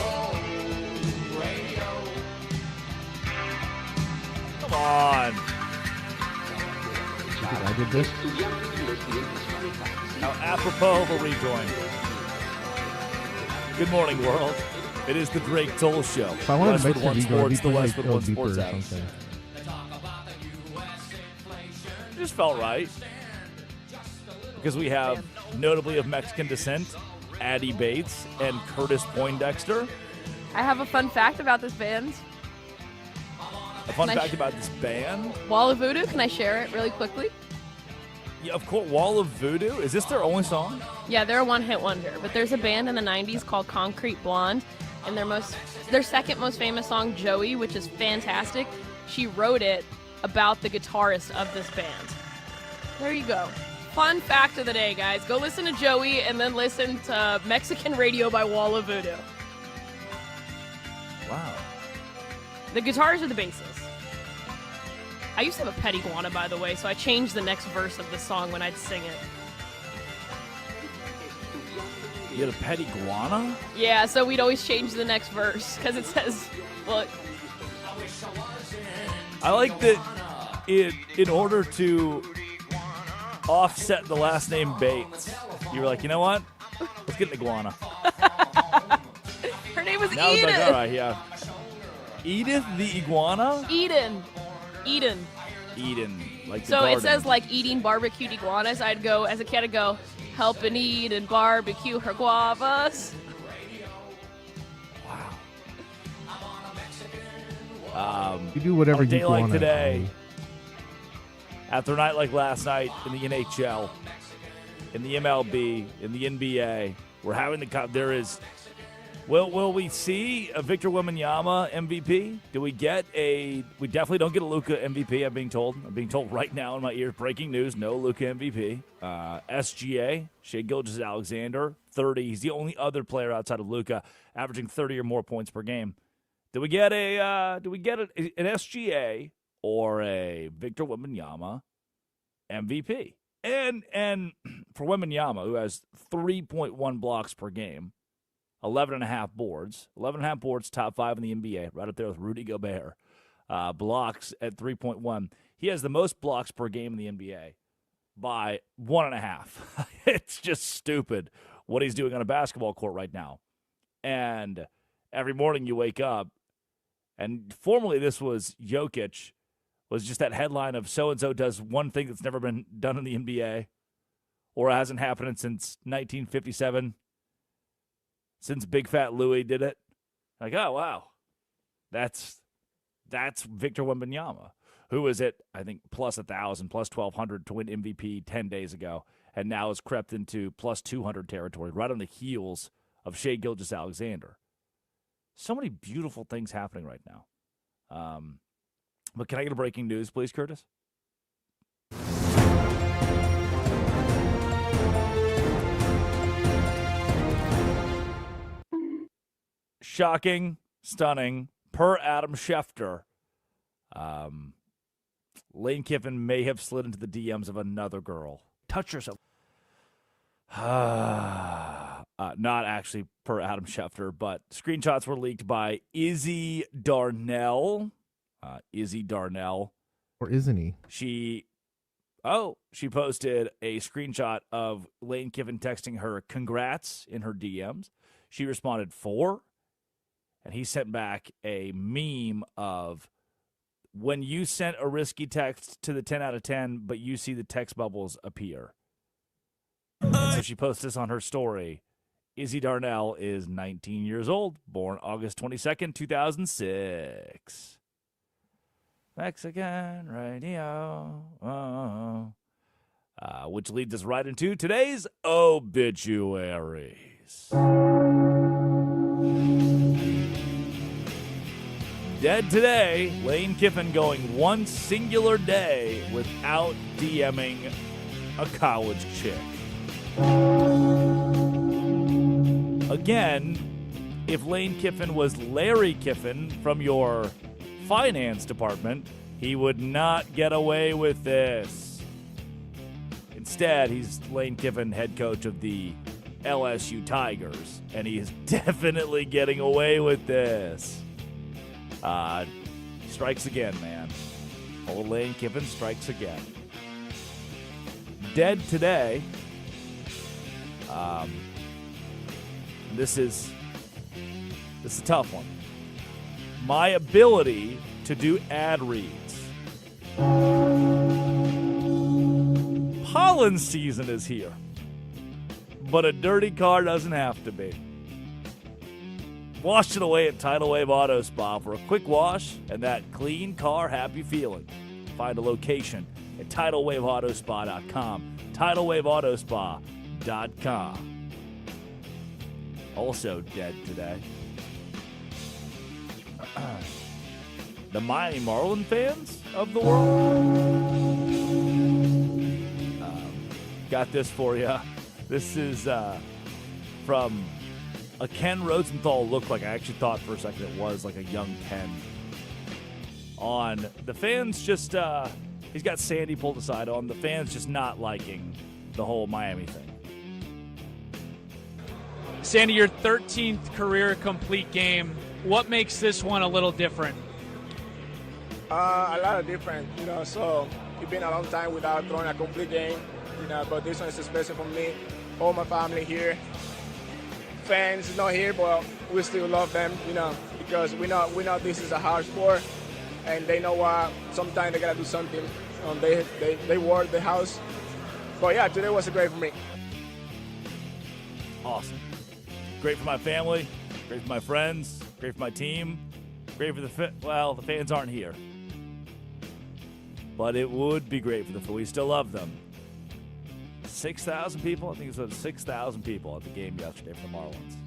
Come on. You think I did this? Now, apropos of a rejoin. Good morning, world. It is the Drake Toll Show. If I wanted to Westwood make One sure you go, Sports, the like, Westwood One deeper Sports or app. something. It just felt right. Because we have, notably of Mexican descent, Addie Bates and Curtis Poindexter. I have a fun fact about this band. A fun Can I fact about this band. Wall of Voodoo, can I share it really quickly? Yeah, of course, Wall of Voodoo. Is this their only song? Yeah, they're a one-hit wonder, but there's a band in the 90s called Concrete Blonde, and their second most famous song, Joey, which is fantastic, she wrote it about the guitarist of this band. There you go. Fun fact of the day, guys. Go listen to Joey and then listen to Mexican Radio by Wall of Voodoo. Wow. The guitars are the basses. I used to have a pet iguana, by the way, so I changed the next verse of the song when I'd sing it. You had a pet iguana? Yeah, so we'd always change the next verse because it says, look. I like that in order to offset the last name Bates, you were like, you know what? Let's get an iguana. Her name was Now it's Edith. like, all right, yeah. Edith the iguana? Eden. Eden, like the So garden. it says like eating barbecued iguanas. I'd go, as a kid, I'd go, helping eat and barbecue her guavas. You do whatever on a you day want. like today, after a night like last night in the NHL, in the MLB, in the NBA, we're having there is Will we see a Victor Wembanyama MVP? We definitely don't get a Luka MVP, I'm being told right now in my ears. Breaking news, no Luka MVP. SGA, Shai Gilgeous-Alexander, 30. He's the only other player outside of Luka averaging 30 or more points per game. Do we get an SGA or a Victor Wembanyama MVP? And for Wembanyama, who has 3.1 blocks per game, 11.5 boards. 11.5 boards, top 5 in the NBA, right up there with Rudy Gobert. Blocks at 3.1. He has the most blocks per game in the NBA by 1.5. It's just stupid what he's doing on a basketball court right now. And every morning you wake up, and formerly this was Jokic, was just that headline of so-and-so does one thing that's never been done in the NBA, or hasn't happened since 1957, since Big Fat Louie did it. Like, oh, wow. That's Victor Wembanyama, who was at, I think, plus 1,000, plus 1,200 to win MVP 10 days ago, and now has crept into plus 200 territory, right on the heels of Shai Gilgeous-Alexander. So many beautiful things happening right now. But can I get a breaking news, please, Curtis? Shocking, stunning, per Adam Schefter. Lane Kiffin may have slid into the DMs of another girl. Touch yourself. Not actually per Adam Schefter, but screenshots were leaked by Izzy Darnell. Izzy Darnell. Or isn't he? She posted a screenshot of Lane Kiffin texting her congrats in her DMs. She responded 4. And he sent back a meme of when you sent a risky text to the 10 out of 10, but you see the text bubbles appear. And so she posts this on her story. Izzy Darnell is 19 years old, born August 22nd, 2006. Mexican radio. Which leads us right into today's obituaries. Dead today, Lane Kiffin going one singular day without DMing a college chick. Again, if Lane Kiffin was Larry Kiffin from your finance department, he would not get away with this. Instead, he's Lane Kiffin, head coach of the LSU Tigers, and he is definitely getting away with this. Strikes again, man. Old Lane Kiffin strikes again. Dead today. This is a tough one. My ability to do ad reads. Pollen season is here, but a dirty car doesn't have to be. Wash it away at Tidal Wave Auto Spa for a quick wash and that clean car happy feeling. Find a location at TidalWaveAutoSpa.com. TidalWaveAutoSpa.com. Also dead today. The Miami Marlin fans of the world. Got this for you. This is from a Ken Rosenthal look like. I actually thought for a second it was like a young Ken. On the fans just, he's got Sandy pulled aside on. The fans just not liking the whole Miami thing. Sandy, your 13th career complete game. What makes this one a little different? A lot of different, so it's been a long time without throwing a complete game, but this one is special for me. All my family here. Fans not here, but we still love them, because we know this is a hard sport, and they know sometimes they gotta do something. They work the house, but yeah, today was great for me. Awesome, great for my family, great for my friends, great for my team, great for the fans aren't here, but it would be great for we still love them. 6,000 people? I think it was 6,000 people at the game yesterday for the Marlins.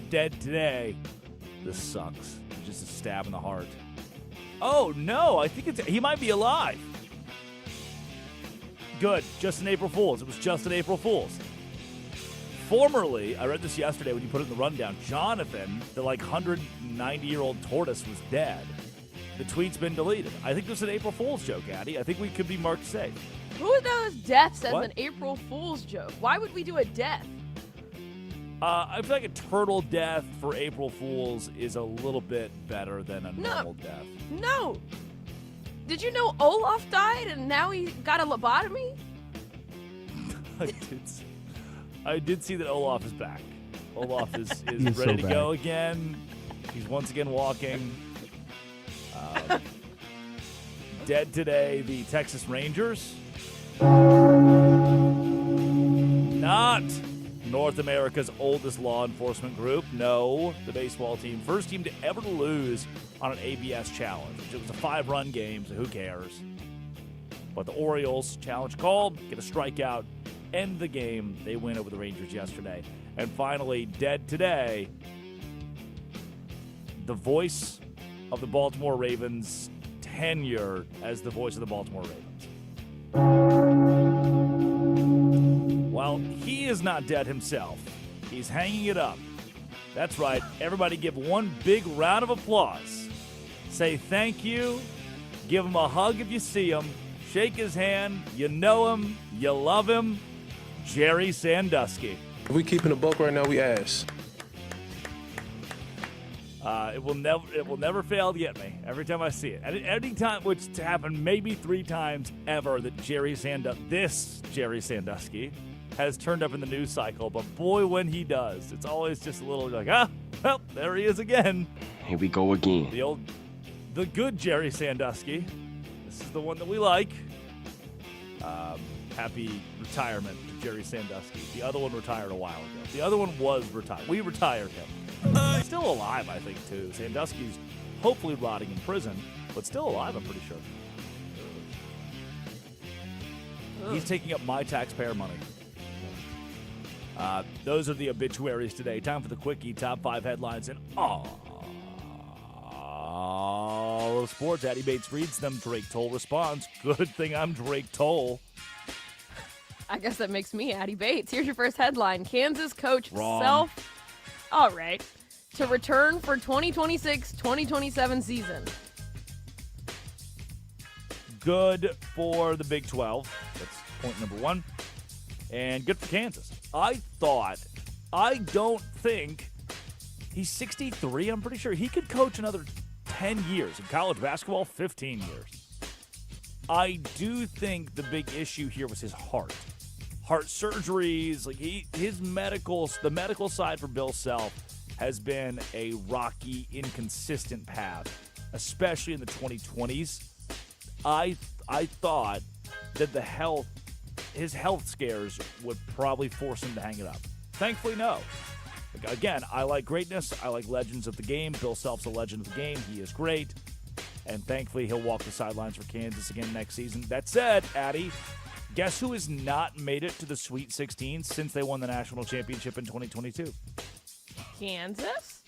Dead today. This sucks. Just a stab in the heart. Oh, no. I think he might be alive. Good. Just an April Fool's. It was just an April Fool's. Formerly, I read this yesterday when you put it in the rundown, Jonathan, the 190-year-old tortoise, was dead. The tweet's been deleted. I think this is an April Fool's joke, Addie. I think we could be marked safe. Who does deaths as What? an April Fool's joke? Why would we do a death? I feel like a turtle death for April Fool's is a little bit better than a normal death. No. Did you know Olaf died and now he got a lobotomy? I did see that Olaf is back. Olaf is He's ready so to go again. He's once again walking. Dead today, the Texas Rangers. Not North America's oldest law enforcement group. No, the baseball team. First team to ever lose on an ABS challenge. It was a 5-run game, so who cares? But the Orioles, challenge called, get a strikeout, end the game. They win over the Rangers yesterday. And finally, dead today, the voice of the Baltimore Ravens' tenure as the voice of the Baltimore Ravens. Well, he is not dead himself. He's hanging it up. That's right. Everybody give one big round of applause. Say thank you. Give him a hug if you see him. Shake his hand. You know him. You love him. Jerry Sandusky. If we keeping a buck right now, we ass. It will never fail to get me every time I see it. And any time, which to happen maybe 3 times ever, that this Jerry Sandusky has turned up in the news cycle. But boy, when he does, it's always just a little like, well, there he is again. Here we go again. The good Jerry Sandusky. This is the one that we like. Happy retirement to Jerry Sandusky. The other one retired a while ago. The other one was retired. We retired him. He's still alive, I think, too. Sandusky's hopefully rotting in prison, but still alive, I'm pretty sure. He's taking up my taxpayer money. Those are the obituaries today. Time for the quickie. Top 5 headlines in all of sports. Addie Bates reads them. Drake Toll responds. Good thing I'm Drake Toll. I guess that makes me Addie Bates. Here's your first headline. Kansas coach Wrong. All right. To return for 2026-2027 season. Good for the Big 12. That's point number 1. And good for Kansas. I don't think he's 63. I'm pretty sure he could coach another 10 years. In college basketball, 15 years. I do think the big issue here was his heart. Heart surgeries, the medical side for Bill Self has been a rocky, inconsistent path, especially in the 2020s. I thought that his health scares would probably force him to hang it up. Thankfully, no. Again, I like greatness. I like legends of the game. Bill Self's a legend of the game. He is great. And thankfully, he'll walk the sidelines for Kansas again next season. That said, Addie, guess who has not made it to the Sweet 16 since they won the national championship in 2022? Kansas?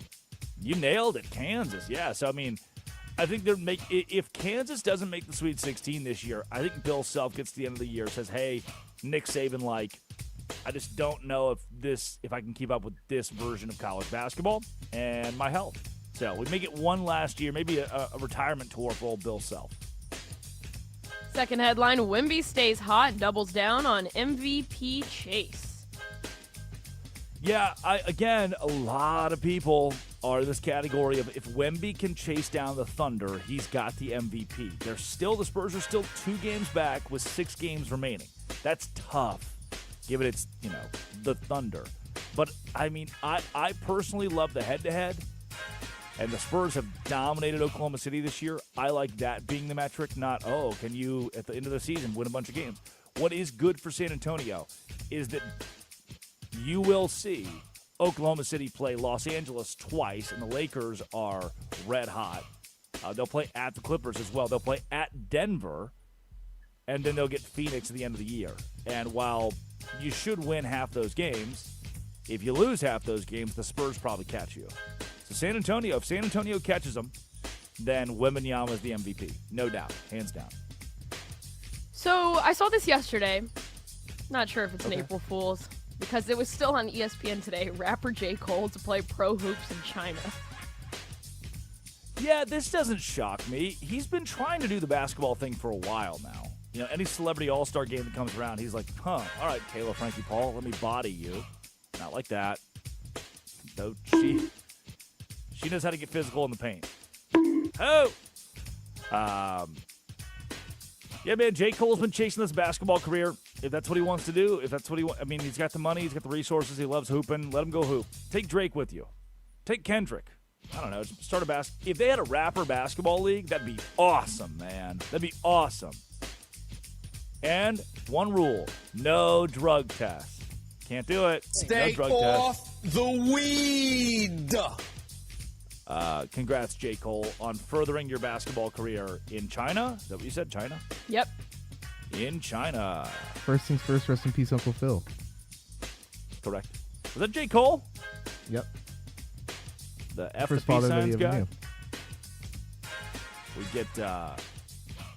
You nailed it, Kansas. Yeah, so, I mean, I think if Kansas doesn't make the Sweet 16 this year, I think Bill Self gets to the end of the year, says, hey, Nick Saban, I just don't know if I can keep up with this version of college basketball and my health. So we make it one last year, maybe a retirement tour for old Bill Self. Second headline, Wemby stays hot, doubles down on MVP chase. Yeah, a lot of people are in this category of if Wemby can chase down the Thunder, he's got the MVP. The Spurs are still 2 games back with 6 games remaining. That's tough, given it's, the Thunder. But, I mean, I personally love the head-to-head. And the Spurs have dominated Oklahoma City this year. I like that being the metric, not, can you, at the end of the season, win a bunch of games? What is good for San Antonio is that you will see Oklahoma City play Los Angeles twice, and the Lakers are red hot. They'll play at the Clippers as well. They'll play at Denver, and then they'll get Phoenix at the end of the year. And while you should win half those games, If you lose half those games, the Spurs probably catch you. So if San Antonio catches them, then Wembanyama is the MVP. No doubt. Hands down. So I saw this yesterday. Not sure if it's an Okay. April Fool's because it was still on ESPN today. Rapper J. Cole to play pro hoops in China. Yeah, this doesn't shock me. He's been trying to do the basketball thing for a while now. You know, any celebrity all-star game that comes around, he's like, all right, Kayla, Frankie, Paul, let me body you. Not like that. Though she knows how to get physical in the paint. Oh! Yeah, man, J. Cole's been chasing this basketball career. If that's what he wants to do, he's got the money, he's got the resources, he loves hooping, let him go hoop. Take Drake with you. Take Kendrick. I don't know, start a if they had a rapper basketball league, that'd be awesome, man. That'd be awesome. And one rule, no drug test. Can't do it. Stay no drug off the weed. Congrats, J. Cole, on furthering your basketball career in China. Is that what you said, China? Yep. In China. First things first, rest in peace, Uncle Phil. Correct. Was that J. Cole? Yep. The F First the P father that he signs ever guy? knew.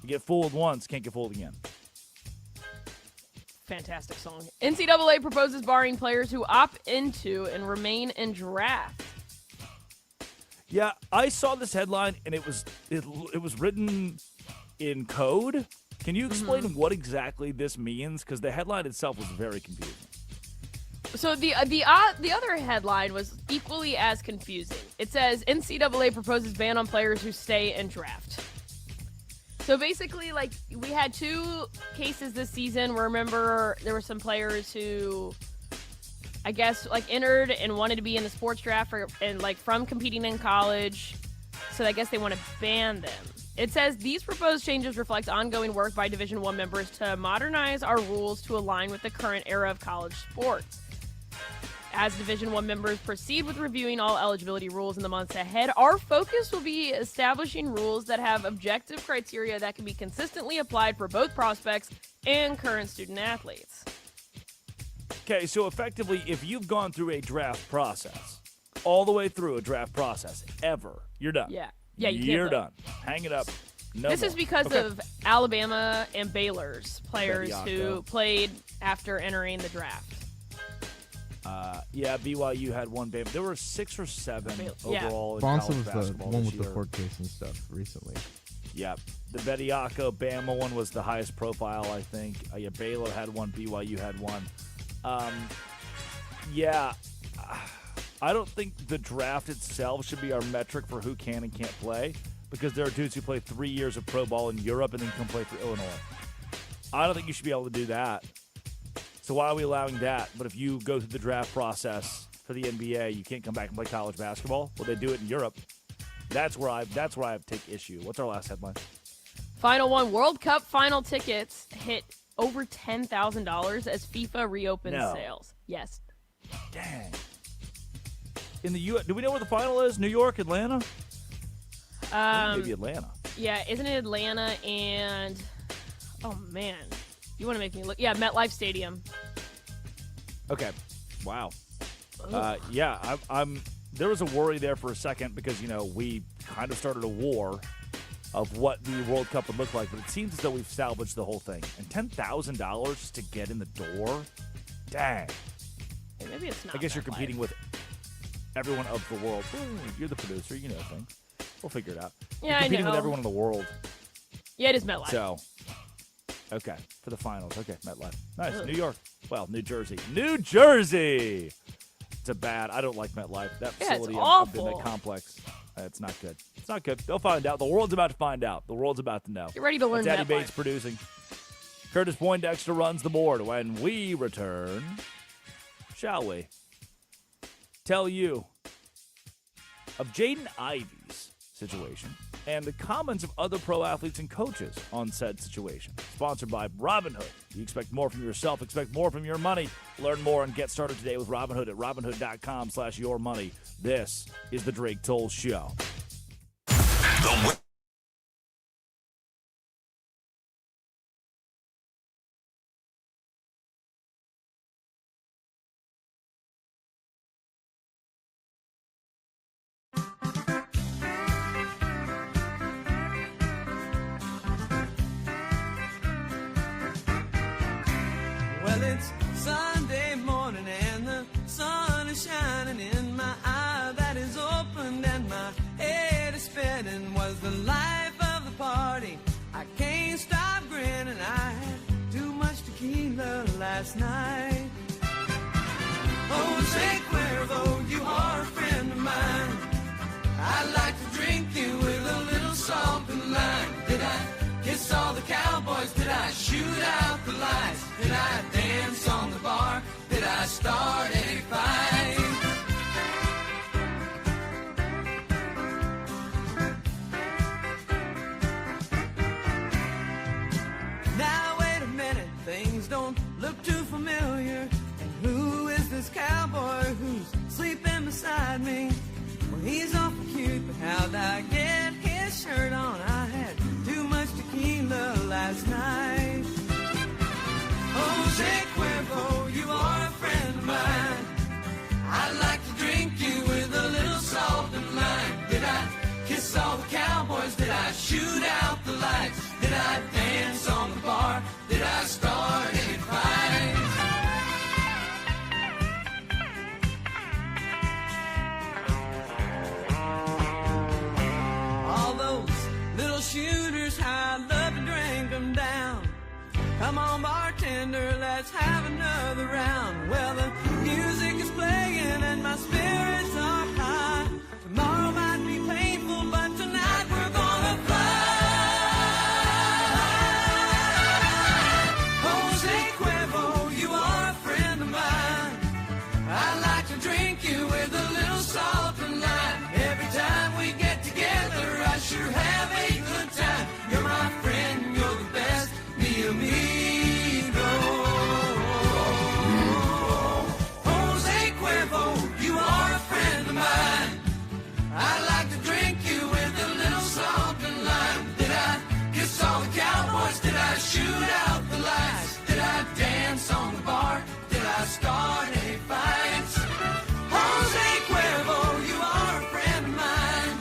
We get fooled once, can't get fooled again. Fantastic song. NCAA proposes barring players who opt into and remain in draft. Yeah, I saw this headline, and it was written in code. Can you explain what exactly this means? Because the headline itself was very confusing. So the other headline was equally as confusing. It says NCAA proposes ban on players who stay in draft. So basically, like, we had two cases this season where, remember, there were some players who, I guess, like, entered and wanted to be in the sports draft from competing in college. So I guess they want to ban them. It says these proposed changes reflect ongoing work by Division I members to modernize our rules to align with the current era of college sports. As Division I members proceed with reviewing all eligibility rules in the months ahead, our focus will be establishing rules that have objective criteria that can be consistently applied for both prospects and current student athletes. Okay, so effectively, if you've gone through a draft process, all the way through a draft process, ever, you're done. Yeah, you can't You're vote. done. Hang it up. No This more. is because Okay. of Alabama and Baylor's players Bediako. who played after entering the draft. Yeah, BYU had one. There were 6 or 7 Yeah. overall in Bonson college was the basketball one this with the year. court case and stuff recently. Yeah, the Bediako Bama one was the highest profile, I think. Yeah, Baylor had one. BYU had one. Yeah, I don't think the draft itself should be our metric for who can and can't play, because there are dudes who play 3 years of pro ball in Europe and then come play for Illinois. I don't think you should be able to do that. So why are we allowing that? But if you go through the draft process for the NBA, you can't come back and play college basketball. Well, they do it in Europe. That's where I take issue. What's our last headline? Final one, World Cup final tickets hit over $10,000 as FIFA reopens No. sales. Yes. Dang. In the U.S., do we know where the final is? New York, Atlanta? Maybe Atlanta. Yeah, isn't it Atlanta and, oh man, you want to make me look. Yeah, MetLife Stadium. Okay. Wow. Yeah, I'm. There was a worry there for a second because, we kind of started a war of what the World Cup would look like, but it seems as though we've salvaged the whole thing. And $10,000 just to get in the door? Dang. Hey, maybe it's not. I guess you're MetLife. competing with everyone of the world. Ooh, you're the producer. You know things. We'll figure it out. Yeah, You're I competing know. with everyone in the world. Yeah, it is MetLife. So, okay, for the finals. Okay, MetLife. Nice. Ugh. New York. Well, New Jersey. New Jersey! It's a bad. I don't like MetLife. That Yeah, it's facility, I've been awful. that complex. It's not good. It's not good. They'll find out. The world's about to find out. The world's about to know. Get ready to learn Daddy MetLife. Bates producing. Curtis Poindexter runs the board. When we return, shall we tell you of Jaden Ivy's situation and the comments of other pro athletes and coaches on said situation. Sponsored by Robinhood. You expect more from yourself, expect more from your money. Learn more and get started today with Robinhood at Robinhood.com/yourmoney. This is the Drake Toll Show. The It's Sunday morning and the sun is shining in my eye that is opened and my head is spinning. Was the life of the party. I can't stop grinning. I had too much tequila last night. Jose Cuervo, you are a friend of mine. I'd like to drink you with a little salt and lime. Did I kiss all the cowboys? Did I shoot out the lights? Did I dance on the bar? Did I start a fight? Now wait a minute, things don't look too familiar. And who is this cowboy who's sleeping beside me? Well, he's awful cute, but how'd I get his shirt on? I had too much tequila last night. Jose Cuervo, you are a friend of mine. I'd like to drink you with a little salt and lime. Did I kiss all the cowboys? Did I shoot out the lights? Did I dance on the bar? Did I start a fight? All those little shooters, I'd love to drink them down. Come on, bartender, let's have another round. Well, the music is playing and my spirits are high. Tomorrow might be painful, but tonight we're gonna fly. Jose Cuervo, you are a friend of mine. I'd like to drink you with a little salt and lime. Every time we get together, I sure have a good time. You're my friend, you're the best, mi amigo. Jose Cuervo, you are a friend of mine. I'd like to drink you with a little salt and lime. Did I kiss all the cowboys? Did I shoot out the lights? Did I dance on the bar? Did I start a fight? Jose Cuervo, you are a friend of mine.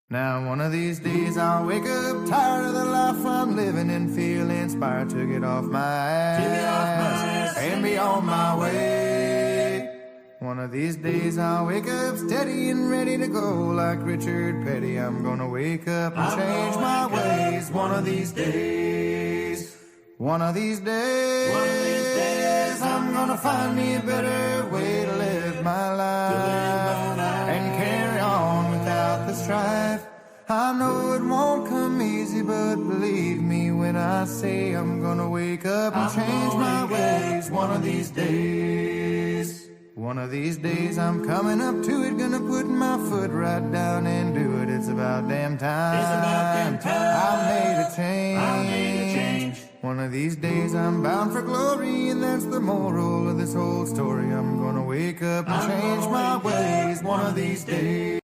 Now one of these days I'll wake up tired of the life I'm living and feel inspired to get off my ass and be on my way. One of these days I'll wake up steady and ready to go like Richard Petty. I'm gonna wake up and change my ways. One of these days, one of these days, I'm gonna find me a better way to live my life and carry on without the strife. I know it won't come easy, but believe me when I say I'm gonna wake up and change my ways. One of these days, one of these days I'm coming up to it, gonna put my foot right down and do it. It's about damn time. I made a change. One of these days I'm bound for glory, and that's the moral of this whole story. I'm gonna wake up and change my ways one of these days.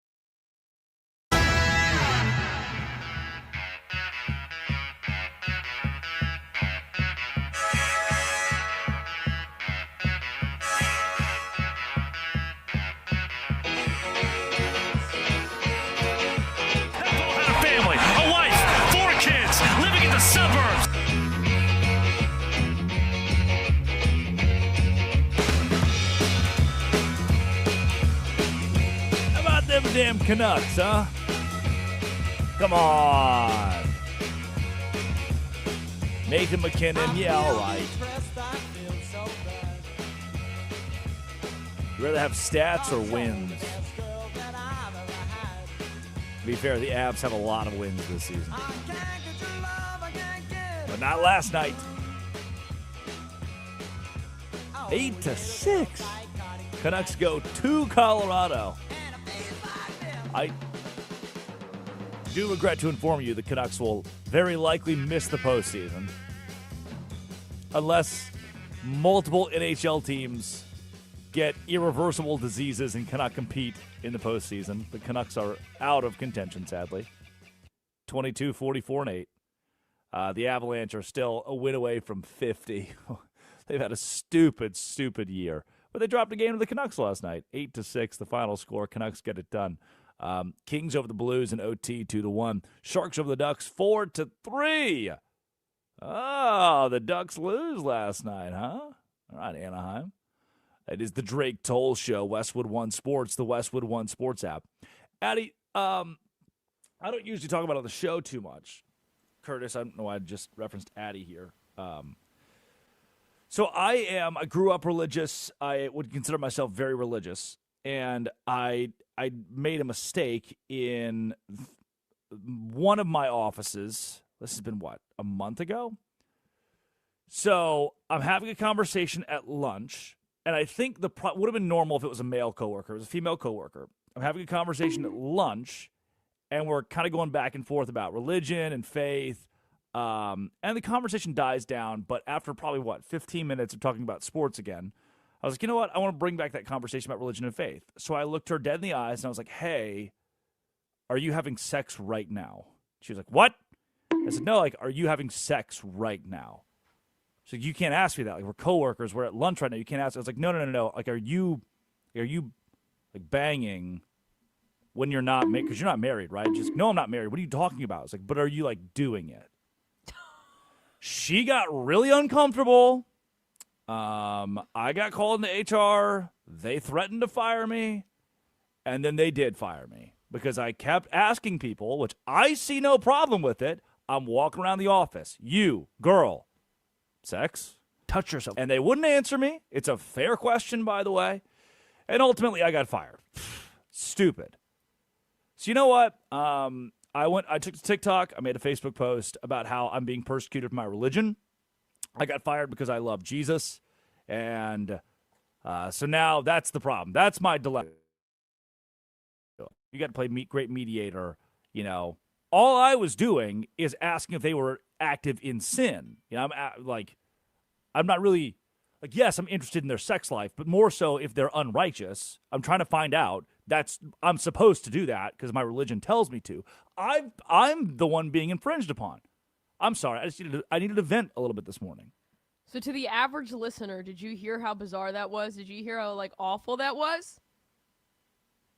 Damn Canucks, huh? Come on. Nathan McKinnon, yeah, all right. You rather have stats or wins? To be fair, the Avs have a lot of wins this season. But not last night. 8-6. Canucks go to Colorado. I do regret to inform you the Canucks will very likely miss the postseason unless multiple NHL teams get irreversible diseases and cannot compete in the postseason. The Canucks are out of contention, sadly. 22-44-8. The Avalanche are still a win away from 50. They've had a stupid, stupid year. But they dropped a game to the Canucks last night. 8-6, the final score. Canucks get it done. Kings over the Blues in OT 2-1. Sharks over the Ducks 4-3. Oh, the Ducks lose last night, huh? All right, Anaheim. It is the Drake Toll Show, Westwood One Sports, the Westwood One Sports app. Addie, I don't usually talk about it on the show too much. Curtis, I don't know why I just referenced Addie here. So I grew up religious. I would consider myself very religious. And I made a mistake in one of my offices. This has been, a month ago? So I'm having a conversation at lunch, and I think would have been normal if it was a male coworker. It was a female coworker. I'm having a conversation at lunch, and we're kind of going back and forth about religion and faith. And the conversation dies down, but after probably, 15 minutes of talking about sports again, I was like, you know what? I want to bring back that conversation about religion and faith. So I looked her dead in the eyes, and I was like, hey, are you having sex right now? She was like, what? I said, no, are you having sex right now? She's like, you can't ask me that. We're coworkers. We're at lunch right now. You can't ask. I was like, no. Are you banging when you're not married? Because you're not married, right? She's like, no, I'm not married. What are you talking about? I was like, but are you, doing it? She got really uncomfortable. I got called into HR. They threatened to fire me, and then they did fire me because I kept asking people, which I see no problem with it. I'm walking around the office. You, girl, sex? Touch yourself. And they wouldn't answer me. It's a fair question, by the way. And ultimately, I got fired. Stupid. So you know what? I took to TikTok. I made a Facebook post about how I'm being persecuted for my religion. I got fired because I love Jesus, and so now that's the problem. That's my dilemma. You got to play great mediator, All I was doing is asking if they were active in sin. I'm not really, yes, I'm interested in their sex life, but more so if they're unrighteous. I'm trying to find out. I'm supposed to do that because my religion tells me to. I'm the one being infringed upon. I'm sorry. I needed to vent a little bit this morning. So to the average listener, did you hear how bizarre that was? Did you hear how awful that was?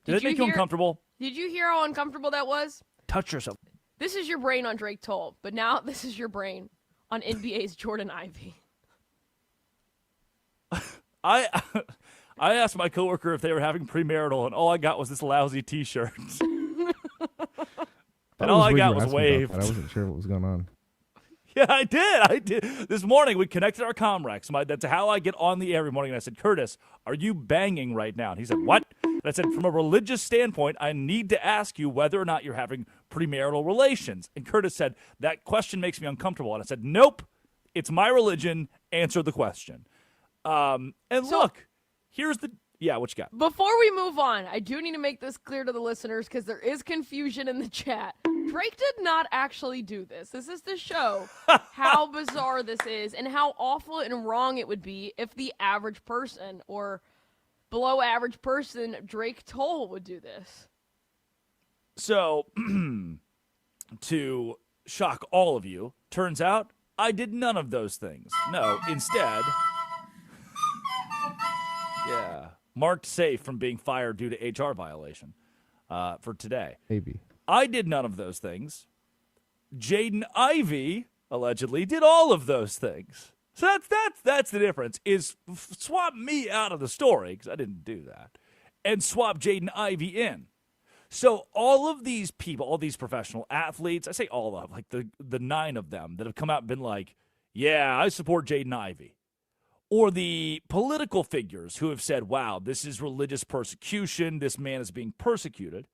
Did it make you uncomfortable? Did you hear how uncomfortable that was? Touch yourself. This is your brain on Drake Toll, but now this is your brain on NBA's Jaden Ivy. I asked my coworker if they were having premarital, and all I got was this lousy T-shirt. And all I got was waved. I wasn't sure what was going on. Yeah, I did. This morning, we connected our Comrex. That's how I get on the air every morning. And I said, Curtis, are you banging right now? And he said, what? And I said, from a religious standpoint, I need to ask you whether or not you're having premarital relations. And Curtis said, that question makes me uncomfortable. And I said, nope, it's my religion. Answer the question. Look, here's the... Yeah, what you got? Before we move on, I do need to make this clear to the listeners because there is confusion in the chat. Drake did not actually do this. This is to show how bizarre this is and how awful and wrong it would be if the average person or below average person Drake told would do this. So, to shock all of you, turns out I did none of those things. No, instead, marked safe from being fired due to HR violation for today. Maybe. I did none of those things. Jaden Ivy allegedly did all of those things. So that's the difference. Is swap me out of the story because I didn't do that, and swap Jaden Ivy in. So all of these people, all these professional athletes, I say all of, like the 9 of them that have come out and been like, yeah, I support Jaden Ivy. Or the political figures who have said, wow, this is religious persecution. This man is being persecuted.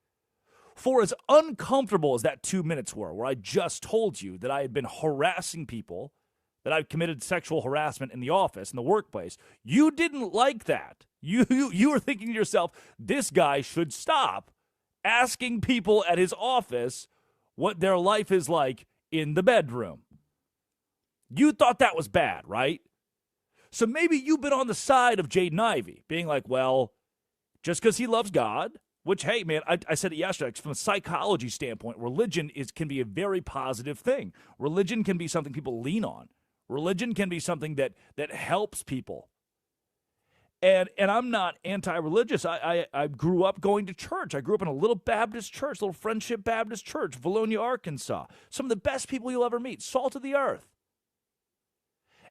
For as uncomfortable as that 2 minutes were, where I just told you that I had been harassing people, that I've committed sexual harassment in the office, in the workplace, you didn't like that. You were thinking to yourself, this guy should stop asking people at his office what their life is like in the bedroom. You thought that was bad, right? So maybe you've been on the side of Jaden Ivy, being like, well, just because he loves God, which, hey, man, I said it yesterday, from a psychology standpoint, religion can be a very positive thing. Religion can be something people lean on. Religion can be something that helps people. And I'm not anti-religious. I grew up going to church. I grew up in a little Baptist church, little Friendship Baptist Church, Valonia, Arkansas. Some of the best people you'll ever meet, salt of the earth.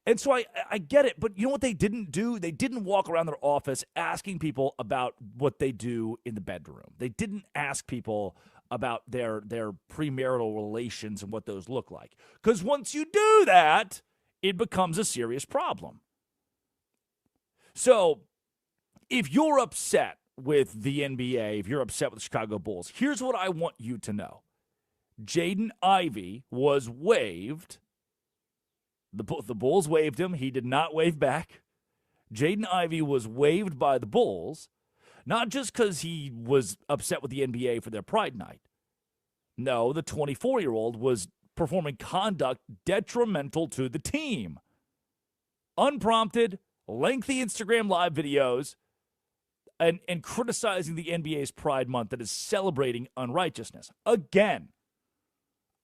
And so I get it, but you know what they didn't do? They didn't walk around their office asking people about what they do in the bedroom. They didn't ask people about their premarital relations and what those look like. Because once you do that, it becomes a serious problem. So, if you're upset with the NBA, if you're upset with the Chicago Bulls, here's what I want you to know. Jaden Ivy was waived. The Bulls waived him. He did not wave back. Jaden Ivy was waived by the Bulls, not just because he was upset with the NBA for their Pride Night. No, the 24-year-old was performing conduct detrimental to the team. Unprompted, lengthy Instagram live videos, and criticizing the NBA's Pride Month that is celebrating unrighteousness. Again,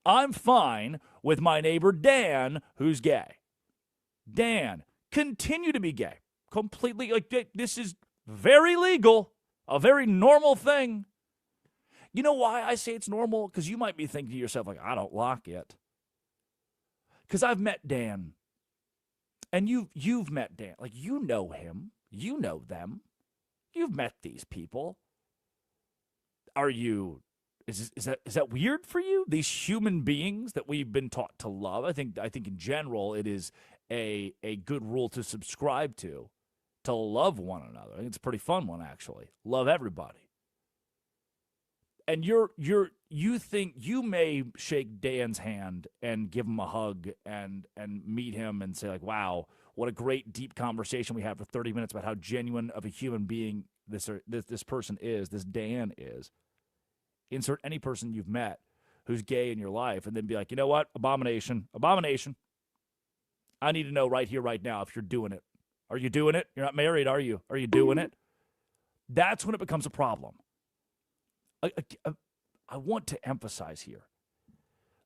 I'm fine with my neighbor Dan, who's gay. Dan, continue to be gay. Completely, this is very legal, a very normal thing. You know why I say it's normal? Because you might be thinking to yourself, like, I don't like it. Because I've met Dan. And you've met Dan. Like, you know him. You know them. You've met these people. Is that weird for you? These human beings that we've been taught to love. I think in general it is a good rule to subscribe to love one another. I think it's a pretty fun one, actually. Love everybody. And you think you may shake Dan's hand and give him a hug and meet him and say, like, wow, what a great deep conversation we had for 30 minutes about how genuine of a human being this person is, this Dan is. Insert any person you've met who's gay in your life and then be like, you know what? Abomination. I need to know right here, right now if you're doing it. Are you doing it? You're not married, are you? Are you doing it? That's when it becomes a problem. I want to emphasize here,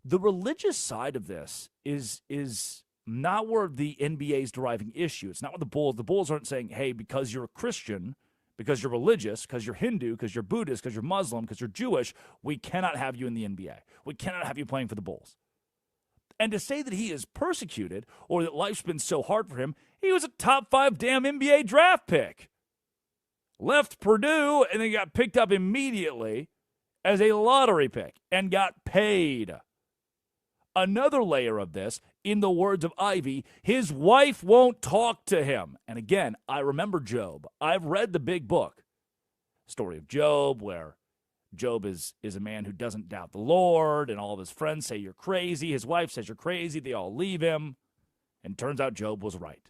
the religious side of this is not where the NBA is deriving issue. It's not where the Bulls aren't saying, hey, because you're a Christian, because you're religious, because you're Hindu, because you're Buddhist, because you're Muslim, because you're Jewish, we cannot have you in the NBA. We cannot have you playing for the Bulls. And to say that he is persecuted or that life's been so hard for him, he was a top 5 damn NBA draft pick. Left Purdue and then got picked up immediately as a lottery pick and got paid. Another layer of this, in the words of Ivy, his wife won't talk to him. And again, I remember Job. I've read the big book, Story of Job, where Job is a man who doesn't doubt the Lord, and all of his friends say you're crazy. His wife says you're crazy. They all leave him. And turns out Job was right.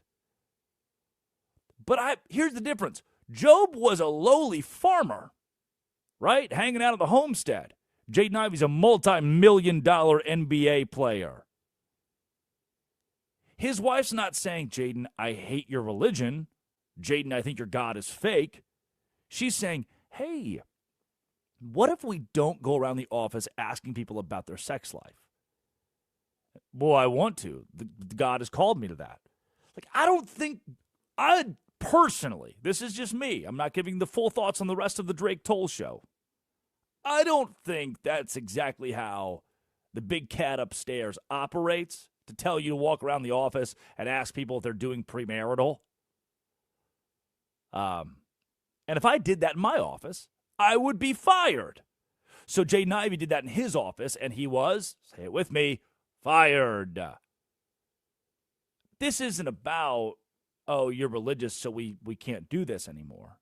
But here's the difference. Job was a lowly farmer, right? Hanging out at the homestead. Jaden Ivey's a multi-million-dollar NBA player. His wife's not saying, Jaden, I hate your religion. Jaden, I think your God is fake. She's saying, hey, what if we don't go around the office asking people about their sex life? Well, I want to. God has called me to that. Like, I personally, this is just me. I'm not giving the full thoughts on the rest of the Drake Toll show. I don't think that's exactly how the big cat upstairs operates, to tell you to walk around the office and ask people if they're doing premarital. And if I did that in my office, I would be fired. So Jaden Ivey did that in his office, and he was, say it with me, fired. This isn't about, oh, you're religious, so we can't do this anymore.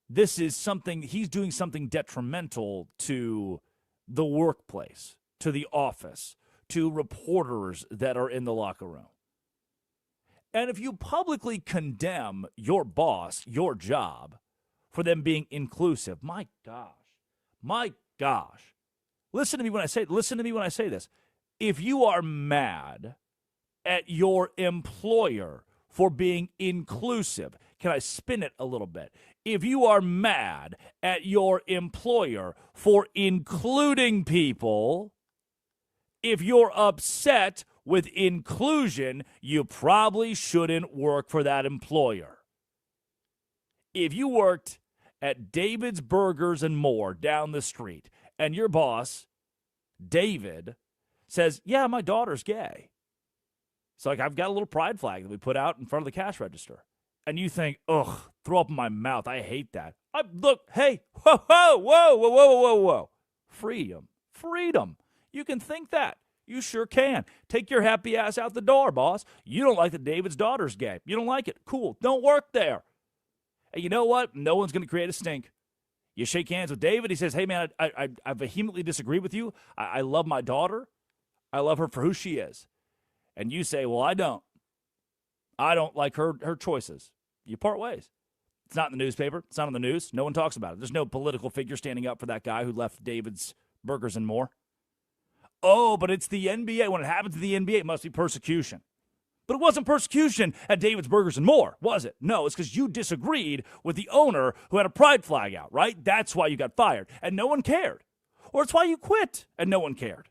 This is something, he's doing something detrimental to the workplace, to the office, to reporters that are in the locker room. And if you publicly condemn your boss, your job, for them being inclusive, my gosh. Listen to me when I say this. If you are mad at your employer for being inclusive, can I spin it a little bit? If you are mad at your employer for including people, if you're upset with inclusion, you probably shouldn't work for that employer. If you worked at David's Burgers and More down the street, and your boss, David, says, yeah, my daughter's gay. So, like, I've got a little pride flag that we put out in front of the cash register. And you think, ugh, throw up in my mouth. I hate that. Look, hey, whoa. Freedom. You can think that. You sure can. Take your happy ass out the door, boss. You don't like that David's daughter's gay. You don't like it. Cool. Don't work there. And you know what? No one's going to create a stink. You shake hands with David. He says, hey, man, I vehemently disagree with you. I love my daughter. I love her for who she is. And you say, well, I don't. I don't like her choices. You part ways. It's not in the newspaper. It's not on the news. No one talks about it. There's no political figure standing up for that guy who left David's Burgers and More. Oh, but it's the NBA. When it happens to the NBA, it must be persecution. But it wasn't persecution at David's Burgers and More, was it? No, it's because you disagreed with the owner who had a pride flag out, right? That's why you got fired, and no one cared. Or it's why you quit, and no one cared.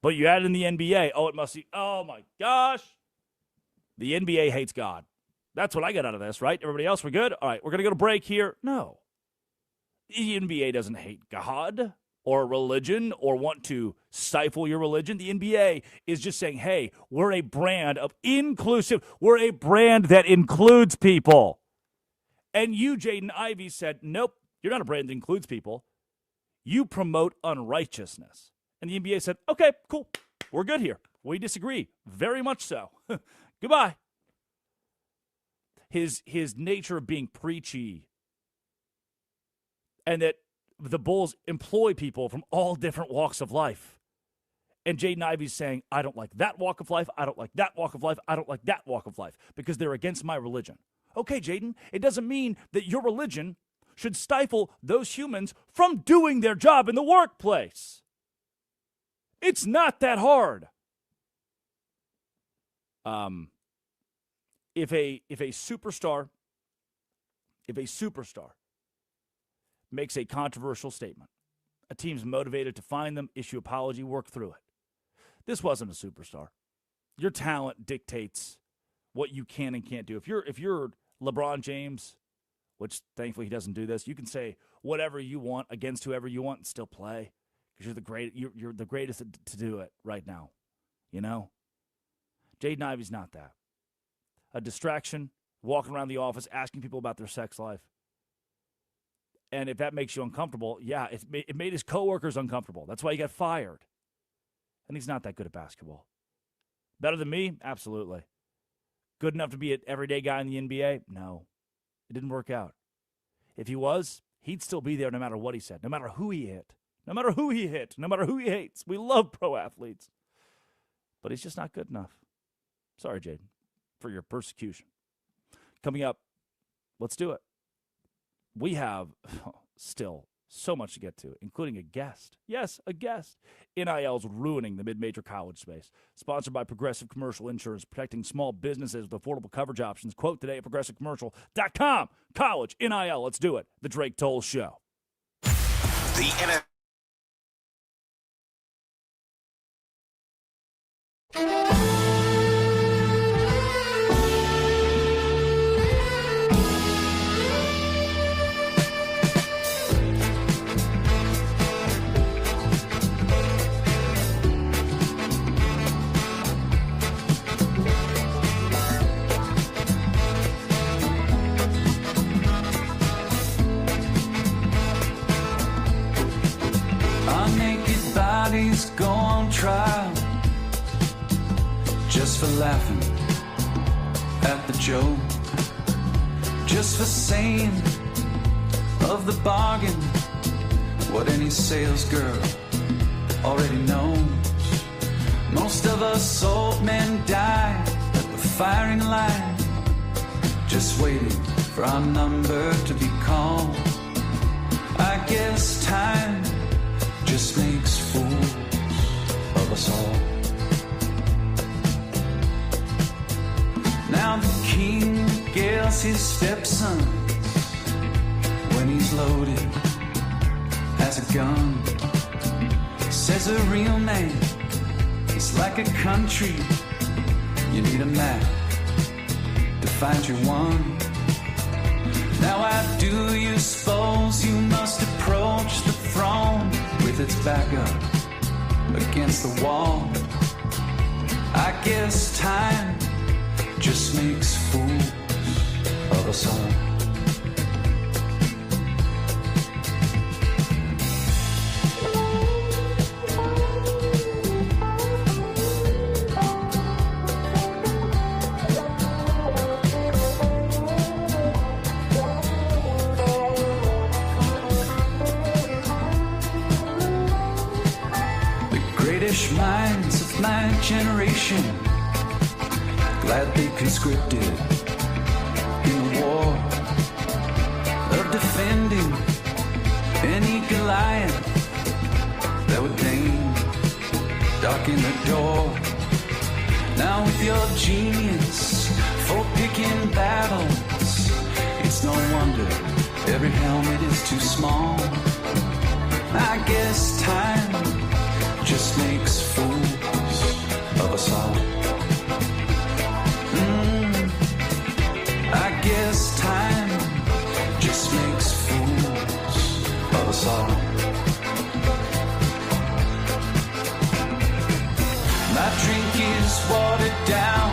But you had it in the NBA. Oh, it must be, oh my gosh. The NBA hates God. That's what I got out of this, right? Everybody else, we're good? All right, we're going to go to break here. No. The NBA doesn't hate God or religion or want to stifle your religion. The NBA is just saying, hey, we're a brand of inclusive. We're a brand that includes people. And you, Jaden Ivey, said, nope, you're not a brand that includes people. You promote unrighteousness. And the NBA said, okay, cool. We're good here. We disagree. Very much so. Goodbye. His nature of being preachy and that the Bulls employ people from all different walks of life. And Jaden Ivey's saying, I don't like that walk of life. I don't like that walk of life. I don't like that walk of life because they're against my religion. Okay, Jaden, it doesn't mean that your religion should stifle those humans from doing their job in the workplace. It's not that hard. If a superstar makes a controversial statement, a team's motivated to find them, issue apology, work through it. This wasn't a superstar. Your talent dictates what you can and can't do. If you're LeBron James, which thankfully he doesn't do this, you can say whatever you want against whoever you want and still play because you're the greatest to do it right now. You know? Jaden Ivey's not that. A distraction, walking around the office, asking people about their sex life. And if that makes you uncomfortable, yeah, it made his coworkers uncomfortable. That's why he got fired. And he's not that good at basketball. Better than me? Absolutely. Good enough to be an everyday guy in the NBA? No. It didn't work out. If he was, he'd still be there no matter what he said, no matter who he hit, no matter who he hates. We love pro athletes. But he's just not good enough. Sorry, Jaden, for your persecution. Coming up, let's do it. We have still So much to get to, including a guest. Yes, a guest. NIL's ruining the mid-major college space. Sponsored by Progressive Commercial Insurance, protecting small businesses with affordable coverage options. Quote today at progressivecommercial.com. College, NIL, let's do it. The Drake Toll Show. The NFL. Our naked bodies go on trial just for laughing at the joke, just for saying of the bargain what any sales girl already knows. Most of us old men die at the firing line, just waiting for our number to be called. I guess time just makes fools of us all. Now the king gets his stepson when he's loaded as a gun. Says a real man is like a country. You need a map to find your one. Now I do you suppose you must approach the throne with its back up against the wall. I guess time just makes fools of us all. Minds of my generation, glad they conscripted in the war of defending any Goliath that would deign darken the door. Now with your genius for picking battles, it's no wonder every helmet is too small. I guess time just makes fools of us all. I guess time just makes fools of us all. My drink is watered down.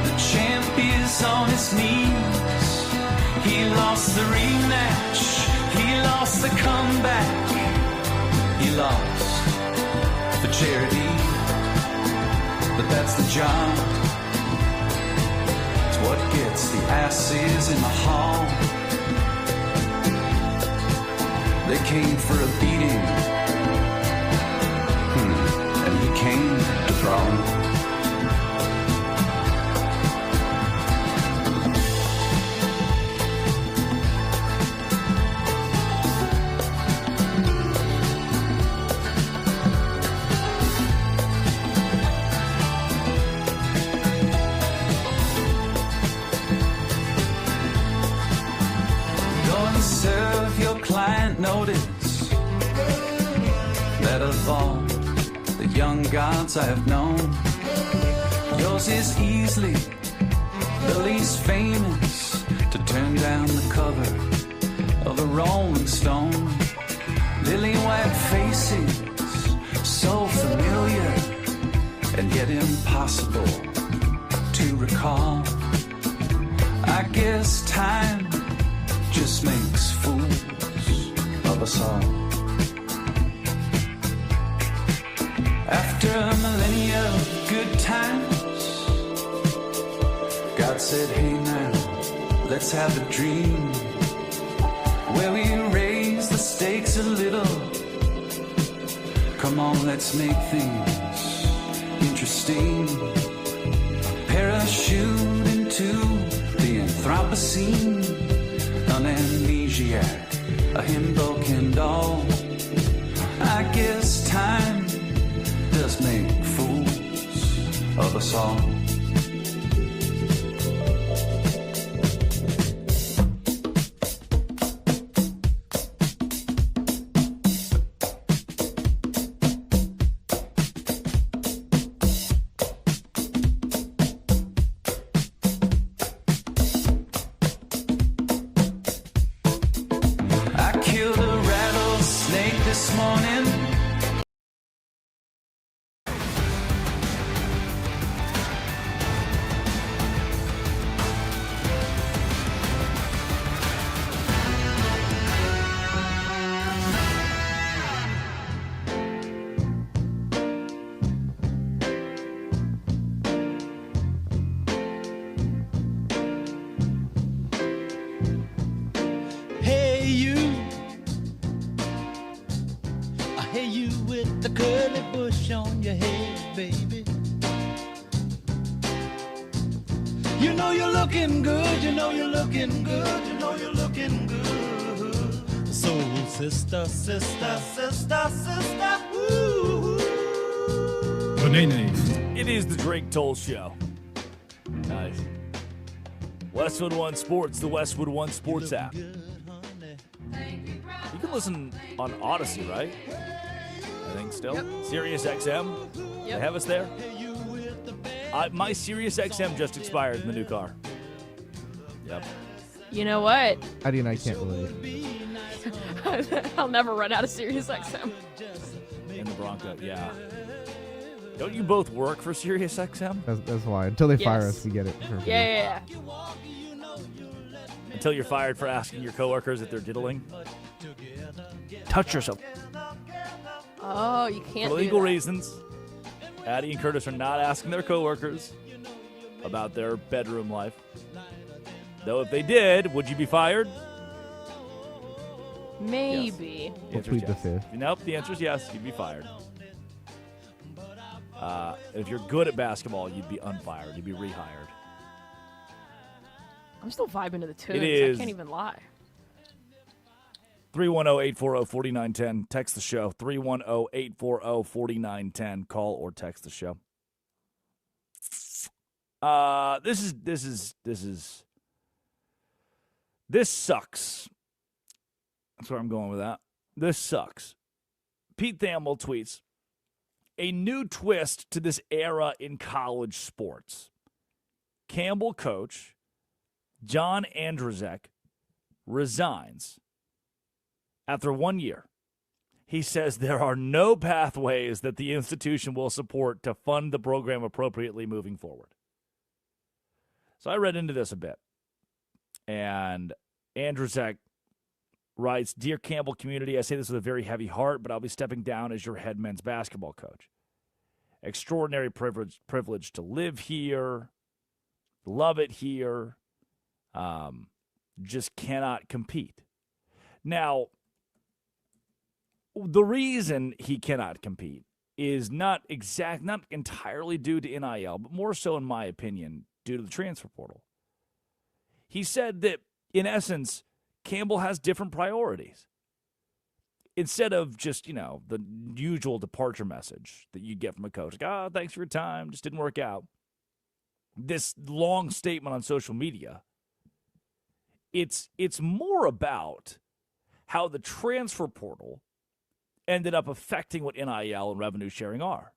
The champ is on his knees. He lost the rematch. He lost the comeback. He lost for charity, but that's the job. It's what gets the asses in the hall. They came for a beating, and he came to throw. Notice that of all the young gods I have known, yours is easily the least famous to turn down the cover of a Rolling Stone. Lily white faces, so familiar and yet impossible to recall. I guess time just makes fools of us all. After a millennia of good times, God said, hey now, let's have a dream where we raise the stakes a little. Come on, let's make things interesting. Parachute into the Anthropocene, an amnesiac a hymn-broken doll. I guess time does make fools of us all. It is the Drake Toll Show. Nice. Westwood One Sports, the Westwood One Sports app. You can listen on Odyssey, right? I think still. Yep. Sirius XM. Yep. They have us there. My Sirius XM just expired in the new car. Yep. You know what? Heidi and I can't relate. I'll never run out of Sirius XM. In the Bronco, yeah. Don't you both work for Sirius XM? That's why. Until they fire us, we get it. Yeah. Until you're fired for asking your coworkers if they're diddling. Touch yourself. Oh, you can't. For legal reasons, Addie and Curtis are not asking their coworkers about their bedroom life. Though if they did, would you be fired? Maybe. We'll plead the fifth. Nope, the answer is yes. You'd be fired. If you're good at basketball, you'd be unfired. You'd be rehired. I'm still vibing to the tunes. It is. I can't even lie. 310-840-4910. Text the show. 310-840-4910. Call or text the show. This sucks. That's where I'm going with that. This sucks. Pete Thamel tweets, a new twist to this era in college sports. Campbell coach John Andrzejczyk resigns after 1 year. He says there are no pathways that the institution will support to fund the program appropriately moving forward. So I read into this a bit. And Andrzejczyk writes, Dear Campbell community, I say this with a very heavy heart, but I'll be stepping down as your head men's basketball coach. Extraordinary privilege to live here. Love it here. Just cannot compete. Now, the reason he cannot compete is not entirely due to NIL, but more so, in my opinion, due to the transfer portal. He said that, in essence, Campbell has different priorities. Instead of just, the usual departure message that you get from a coach, like, thanks for your time, just didn't work out. This long statement on social media, it's more about how the transfer portal ended up affecting what NIL and revenue sharing are.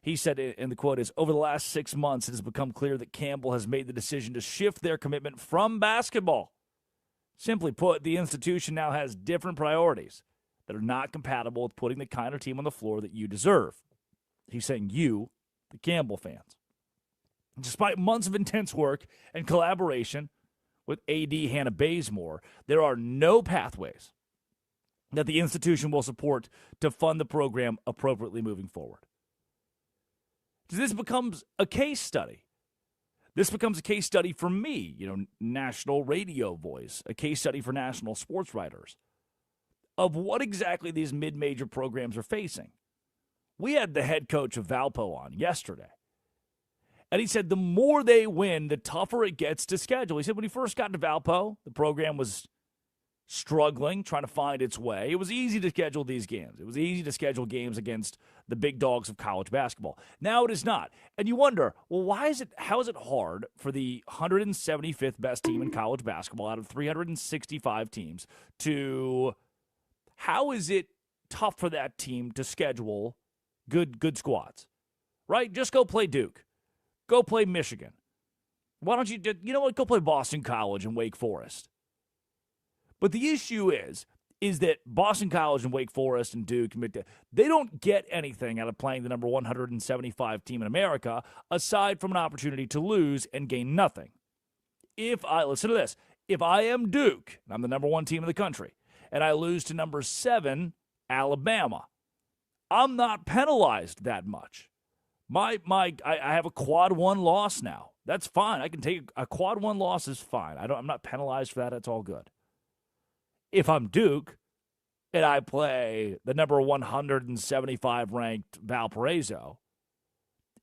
He said, and the quote is, over the last 6 months, it has become clear that Campbell has made the decision to shift their commitment from basketball. Simply put, the institution now has different priorities that are not compatible with putting the kind of team on the floor that you deserve. He's saying you, the Campbell fans. Despite months of intense work and collaboration with AD Hannah Bazemore, there are no pathways that the institution will support to fund the program appropriately moving forward. This becomes a case study. This becomes a case study for me, national radio voice, a case study for national sports writers, of what exactly these mid-major programs are facing. We had the head coach of Valpo on yesterday, and he said the more they win, the tougher it gets to schedule. He said when he first got to Valpo, the program was struggling, trying to find its way. It was easy to schedule these games. It was easy to schedule games against the big dogs of college basketball. Now it is not. And you wonder, well, how is it hard for the 175th best team in college basketball out of 365 teams how is it tough for that team to schedule good squads? Right? Just go play Duke. Go play Michigan. Why don't you know what? Go play Boston College and Wake Forest. But the issue is that Boston College and Wake Forest and Duke, they don't get anything out of playing the number 175 team in America aside from an opportunity to lose and gain nothing. Listen to this, if I am Duke, and I'm the number 1 team in the country, and I lose to number 7, Alabama, I'm not penalized that much. I have a quad 1 loss now. That's fine. I can take a quad 1 loss is fine. I'm not penalized for that. It's all good. If I'm Duke and I play the number 175 ranked Valparaiso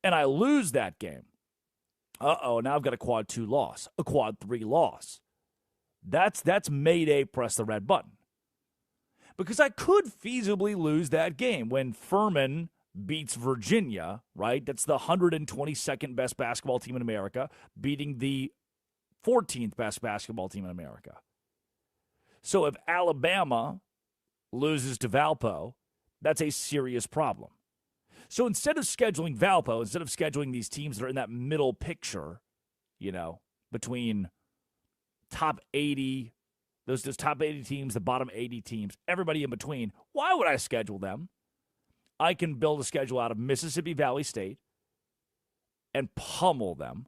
and I lose that game, now I've got a quad 2 loss, a quad 3 loss. That's Mayday, press the red button. Because I could feasibly lose that game when Furman beats Virginia, right? That's the 122nd best basketball team in America, beating the 14th best basketball team in America. So if Alabama loses to Valpo, that's a serious problem. So instead of scheduling Valpo, instead of scheduling these teams that are in that middle picture, between top 80, those top 80 teams, the bottom 80 teams, everybody in between, why would I schedule them? I can build a schedule out of Mississippi Valley State and pummel them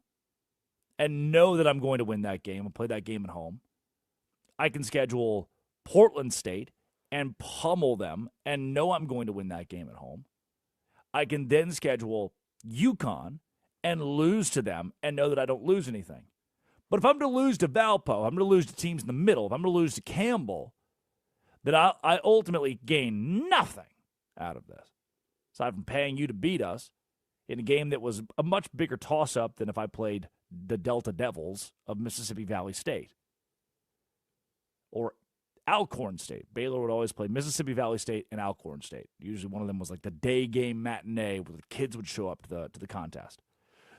and know that I'm going to win that game and play that game at home. I can schedule Portland State and pummel them and know I'm going to win that game at home. I can then schedule UConn and lose to them and know that I don't lose anything. But if I'm going to lose to Valpo, I'm going to lose to teams in the middle, if I'm going to lose to Campbell, then I ultimately gain nothing out of this, aside from paying you to beat us in a game that was a much bigger toss-up than if I played the Delta Devils of Mississippi Valley State. Or Alcorn State. Baylor would always play Mississippi Valley State and Alcorn State. Usually one of them was like the day game matinee where the kids would show up to the contest.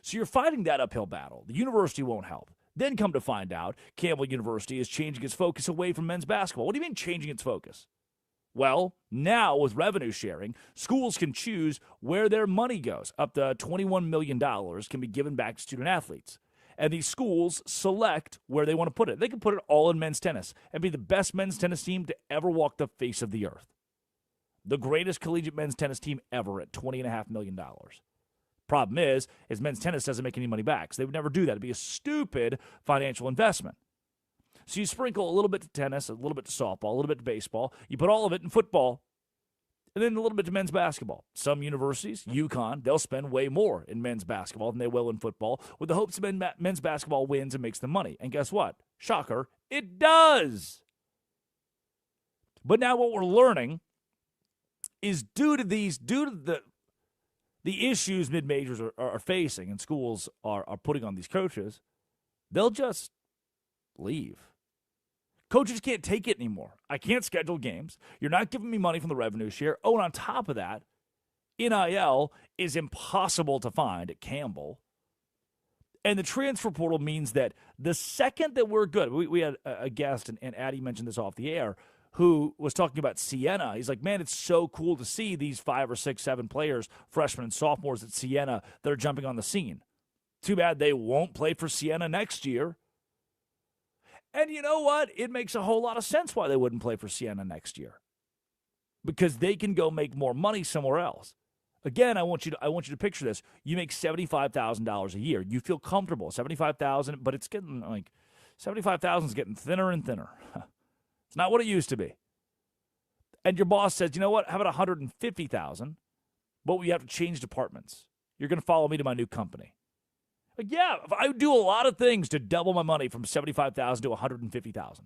So you're fighting that uphill battle. The university won't help. Then come to find out, Campbell University is changing its focus away from men's basketball. What do you mean changing its focus? Well, now with revenue sharing, schools can choose where their money goes. Up to $21 million can be given back to student athletes. And these schools select where they want to put it. They can put it all in men's tennis and be the best men's tennis team to ever walk the face of the earth. The greatest collegiate men's tennis team ever at $20.5 million. Problem is men's tennis doesn't make any money back, so they would never do that. It'd be a stupid financial investment. So you sprinkle a little bit to tennis, a little bit to softball, a little bit to baseball. You put all of it in football, and then a little bit to men's basketball. Some universities, UConn, they'll spend way more in men's basketball than they will in football with the hopes that men's basketball wins and makes them money. And guess what? Shocker, it does. But now what we're learning is due to the issues mid-majors are facing and schools are putting on these coaches, they'll just leave. Coaches can't take it anymore. I can't schedule games. You're not giving me money from the revenue share. Oh, and on top of that, NIL is impossible to find at Campbell. And the transfer portal means that the second that we're good, we had a guest, and Addie mentioned this off the air, who was talking about Siena. He's like, man, it's so cool to see these 5 or 6, 7 players, freshmen and sophomores at Siena, that are jumping on the scene. Too bad they won't play for Siena next year. And you know what? It makes a whole lot of sense why they wouldn't play for Siena next year. Because they can go make more money somewhere else. Again, I want you to picture this. You make $75,000 a year. You feel comfortable. $75,000, but it's getting like $75,000 is getting thinner and thinner. It's not what it used to be. And your boss says, you know what? How about $150,000? But we have to change departments. You're going to follow me to my new company. Like, yeah, I do a lot of things to double my money from $75,000 to $150,000.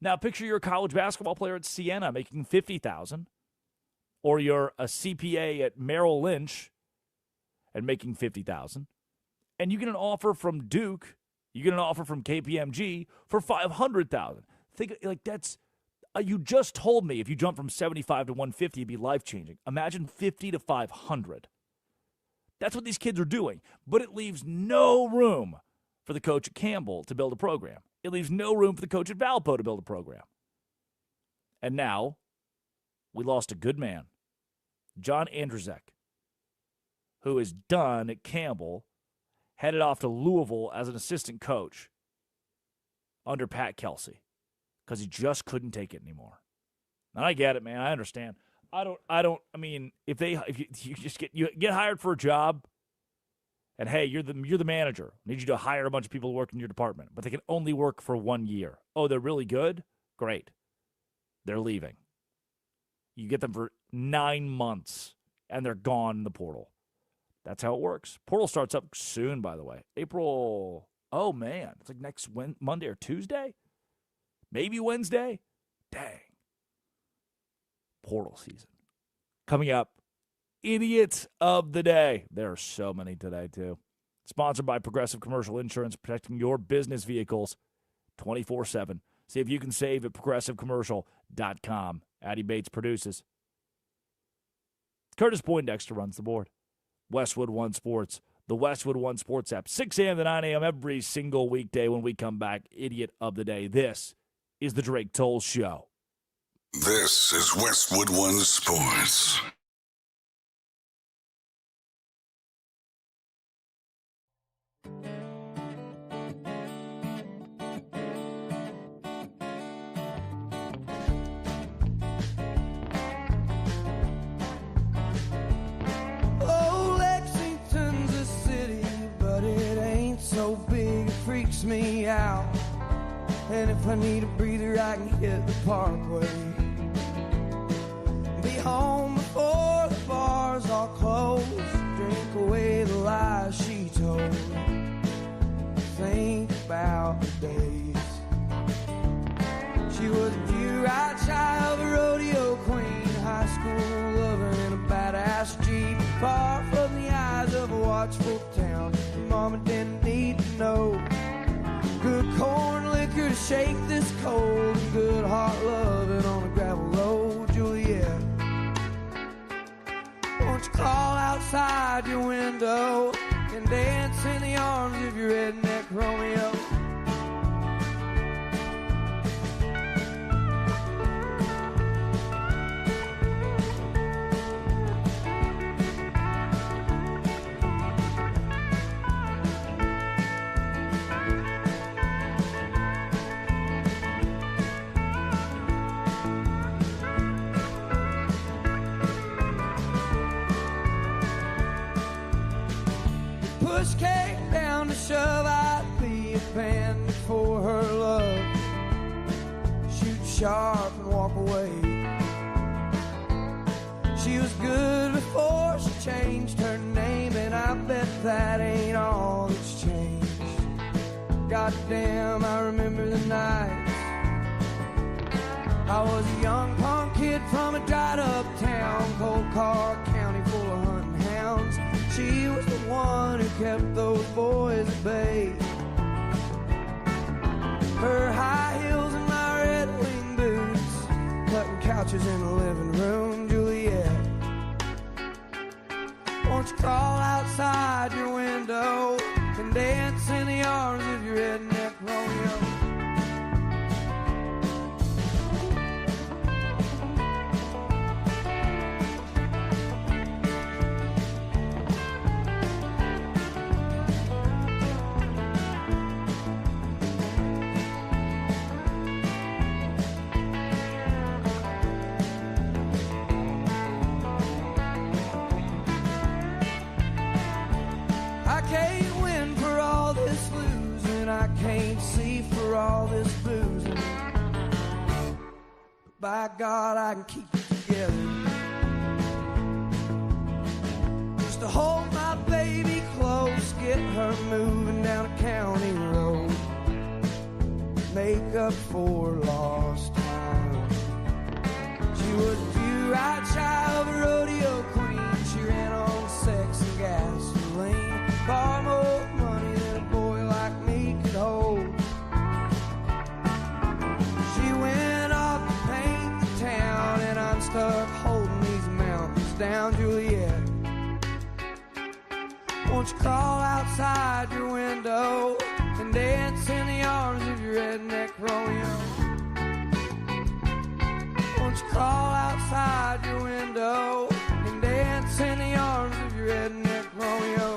Now, picture you're a college basketball player at Siena making $50,000, or you're a CPA at Merrill Lynch and making $50,000, and you get an offer from Duke, you get an offer from KPMG for $500,000. Think like that's You just told me if you jump from 75 to 150, it'd be life-changing. Imagine 50 to 500. That's what these kids are doing. But it leaves no room for the coach at Campbell to build a program. It leaves no room for the coach at Valpo to build a program. And now, we lost a good man, John Andrzejczyk, who is done at Campbell, headed off to Louisville as an assistant coach under Pat Kelsey because he just couldn't take it anymore. And I get it, man. I understand. I mean, if you just get hired for a job, and hey, you're the manager. I need you to hire a bunch of people to work in your department, but they can only work for 1 year. Oh, they're really good? Great. They're leaving. You get them for 9 months, and they're gone in the portal. That's how it works. Portal starts up soon, by the way. April. Oh, man. It's like next Monday or Tuesday? Maybe Wednesday? Dang. Portal season. Coming up, Idiots of the Day. There are so many today, too. Sponsored by Progressive Commercial Insurance, protecting your business vehicles 24/7. See if you can save at progressivecommercial.com. Addie Bates produces. Curtis Poindexter runs the board. Westwood One Sports, the Westwood One Sports app, 6 a.m. to 9 a.m. every single weekday. When we come back, Idiot of the Day. This is the Drake Toll Show. This is Westwood One Sports. Oh, Lexington's a city, but it ain't so big, it freaks me out. And if I need a breather, I can hit the parkway. Be home before the bars all close. Drink away the lies she told. Think about the days. She was a pure-eyed child, a rodeo queen, high school lover in a badass Jeep. Far from the eyes of a watchful town. Mama didn't need to know. Good corn liquor to shake this cold. Good heart loving on a gravel road, Juliet. Won't you crawl outside your window and dance in the arms of your redneck Romeo? Push came down to shove, I'd be a band for her love. Shoot sharp and walk away. She was good before she changed her name, and I bet that ain't all that's changed. Goddamn, I remember the nights. I was a young punk kid from a dried up town, Cold Car County full of hunting hounds. She was the one who kept those boys at bay. Her high heels and my red wing boots, cutting couches in the living room, Juliet. Won't you crawl outside your window and dance in the arms of your redneck Romeo? Can't see for all this boozing, but by God I can keep it together. Just to hold my baby close, get her moving down a county road, make up for lost time. She was a pure-eyed child, a rodeo queen. She ran on sex and gasoline, far more money than a boy like me could hold. She went off to paint outside your window and dance in the arms of your redneck Romeo. Won't you crawl outside your window and dance in the arms of your redneck Romeo?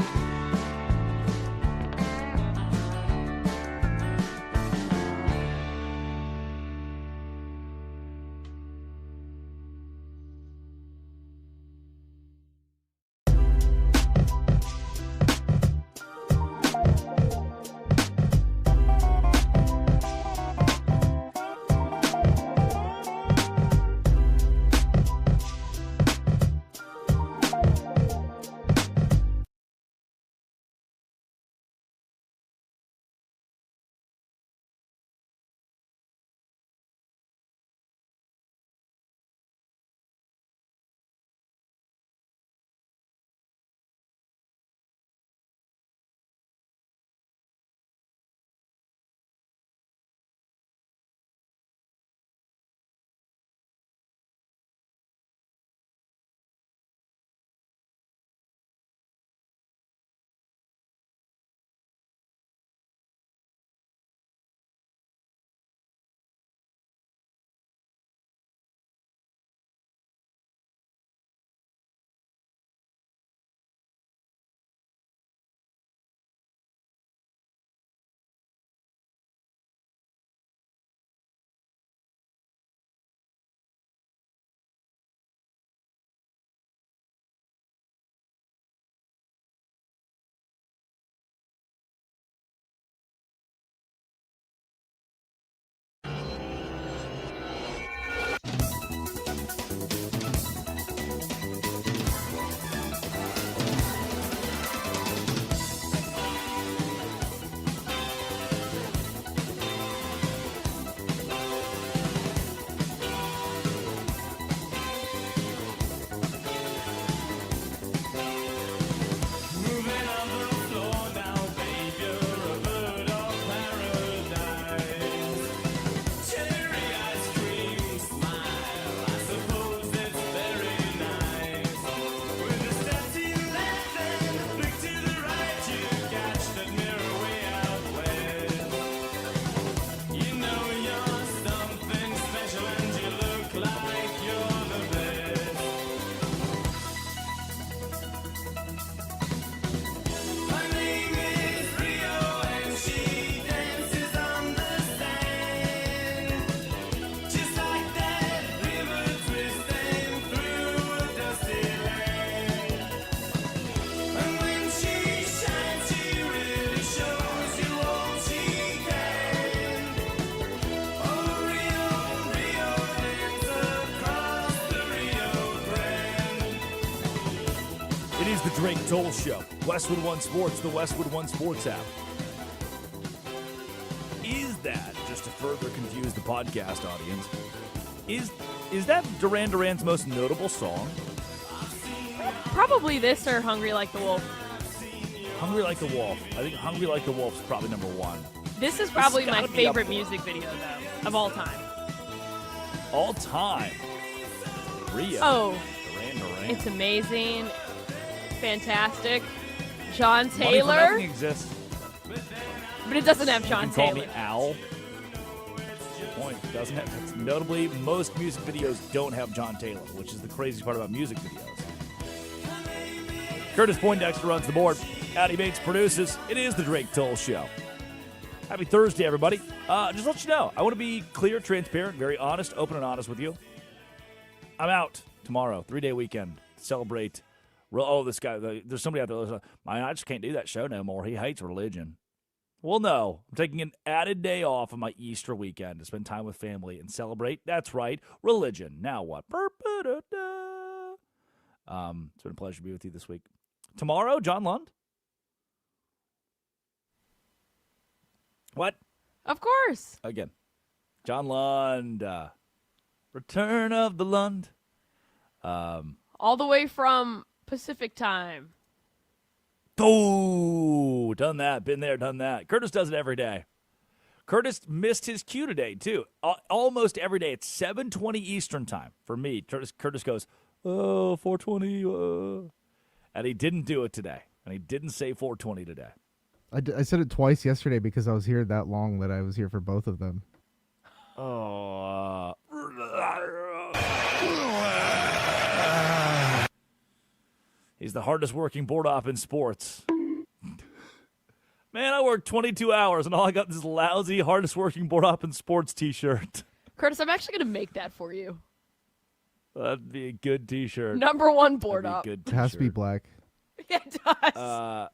The Drake Toll Show. Westwood One Sports, the Westwood One Sports app. Is that, just to further confuse the podcast audience, is that Duran Duran's most notable song? Probably this or Hungry Like the Wolf. Hungry Like the Wolf. I think Hungry Like the Wolf is probably number one. This is probably my favorite music video, though, of all time. All time? Rio. Oh. Duran Duran. It's amazing. Fantastic. John Money for Taylor. Nothing exists. But it doesn't have John You can Taylor. call me Al. Point. It doesn't have. Notably, most music videos don't have John Taylor, which is the crazy part about music videos. Curtis Poindexter runs the board. Addie Bates produces. It is the Drake Toll Show. Happy Thursday, everybody. Just let you know, I want to be clear, transparent, very honest, open and honest with you. I'm out tomorrow, 3-day weekend. Celebrate. Oh, this guy, there's somebody out there that's like, I just can't do that show no more. He hates religion. Well, no. I'm taking an added day off of my Easter weekend to spend time with family and celebrate. That's right, religion. Now what? It's been a pleasure to be with you this week. Tomorrow, John Lund. What? Of course. Again. John Lund. Return of the Lund. All the way from Pacific time. Oh, done that. Been there, done that. Curtis does it every day. Curtis missed his cue today, too. Almost every day. It's 7:20 Eastern time for me. Curtis goes, 4:20. And he didn't do it today. And he didn't say 4:20 today. I said it twice yesterday because I was here that long that I was here for both of them. Oh. He's the hardest working board op in sports. Man, I worked 22 hours and all I got is this lousy, hardest working board op in sports t-shirt. Curtis, I'm actually going to make that for you. That'd be a good t-shirt. Number one board op. It has to be black. It does.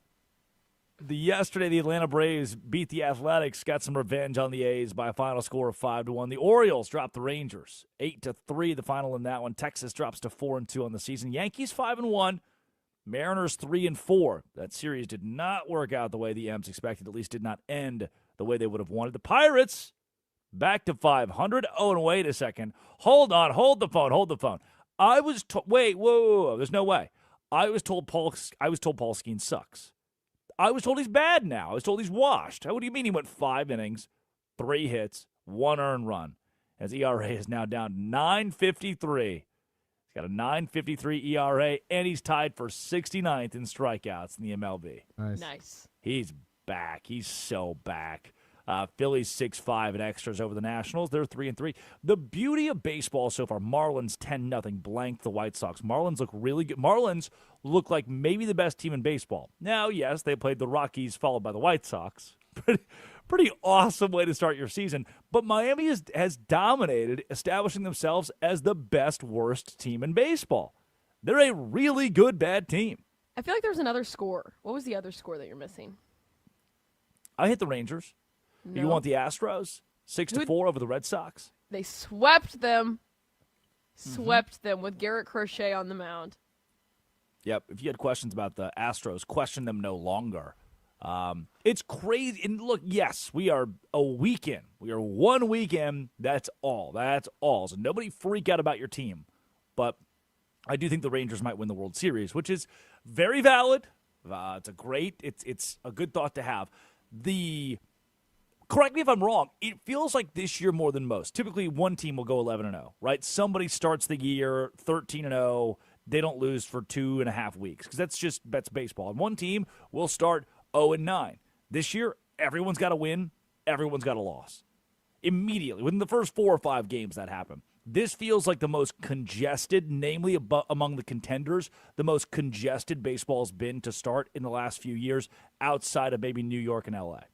Yesterday, the Atlanta Braves beat the Athletics, got some revenge on the A's by a final score of 5-1. The Orioles dropped the Rangers 8-3, the final in that one. Texas drops to 4-2 on the season. Yankees 5-1. Mariners 3-4. That series did not work out the way the M's expected, at least did not end the way they would have wanted. The Pirates back to 500. Oh, and wait a second. Hold on. Hold the phone. I was told. Wait. Whoa. There's no way. I was told Paul Skeens sucks. I was told he's bad now. I was told he's washed. What do you mean he went 5 innings, 3 hits, 1 earned run? His ERA is now down 9.53. He's got a 9.53 ERA, and he's tied for 69th in strikeouts in the MLB. Nice. He's back. He's so back. Phillies 6-5 in extras over the Nationals. They're 3-3. The beauty of baseball so far, Marlins 10-0 blanked the White Sox. Marlins look really good. Marlins look like maybe the best team in baseball. Now, yes, they played the Rockies followed by the White Sox. Pretty awesome way to start your season. But Miami has dominated, establishing themselves as the best, worst team in baseball. They're a really good, bad team. I feel like there's another score. What was the other score that you're missing? I hit the Rangers. No. You want the Astros? 6-4 over the Red Sox? They swept them. Swept them with Garrett Crochet on the mound. Yep. If you had questions about the Astros, question them no longer. It's crazy. And look, yes, we are a weekend. We are 1 weekend. That's all. So nobody freak out about your team. But I do think the Rangers might win the World Series, which is very valid. It's a good thought to have. Correct me if I'm wrong, it feels like this year more than most. Typically, one team will go 11-0, right? Somebody starts the year 13-0. They don't lose for 2.5 weeks because that's baseball. And one team will start 0-9. This year, everyone's got to win. Everyone's got a loss. Immediately, within the first 4 or 5 games that happen. This feels like the most congested, namely among the contenders, the most congested baseball's been to start in the last few years outside of maybe New York and L.A.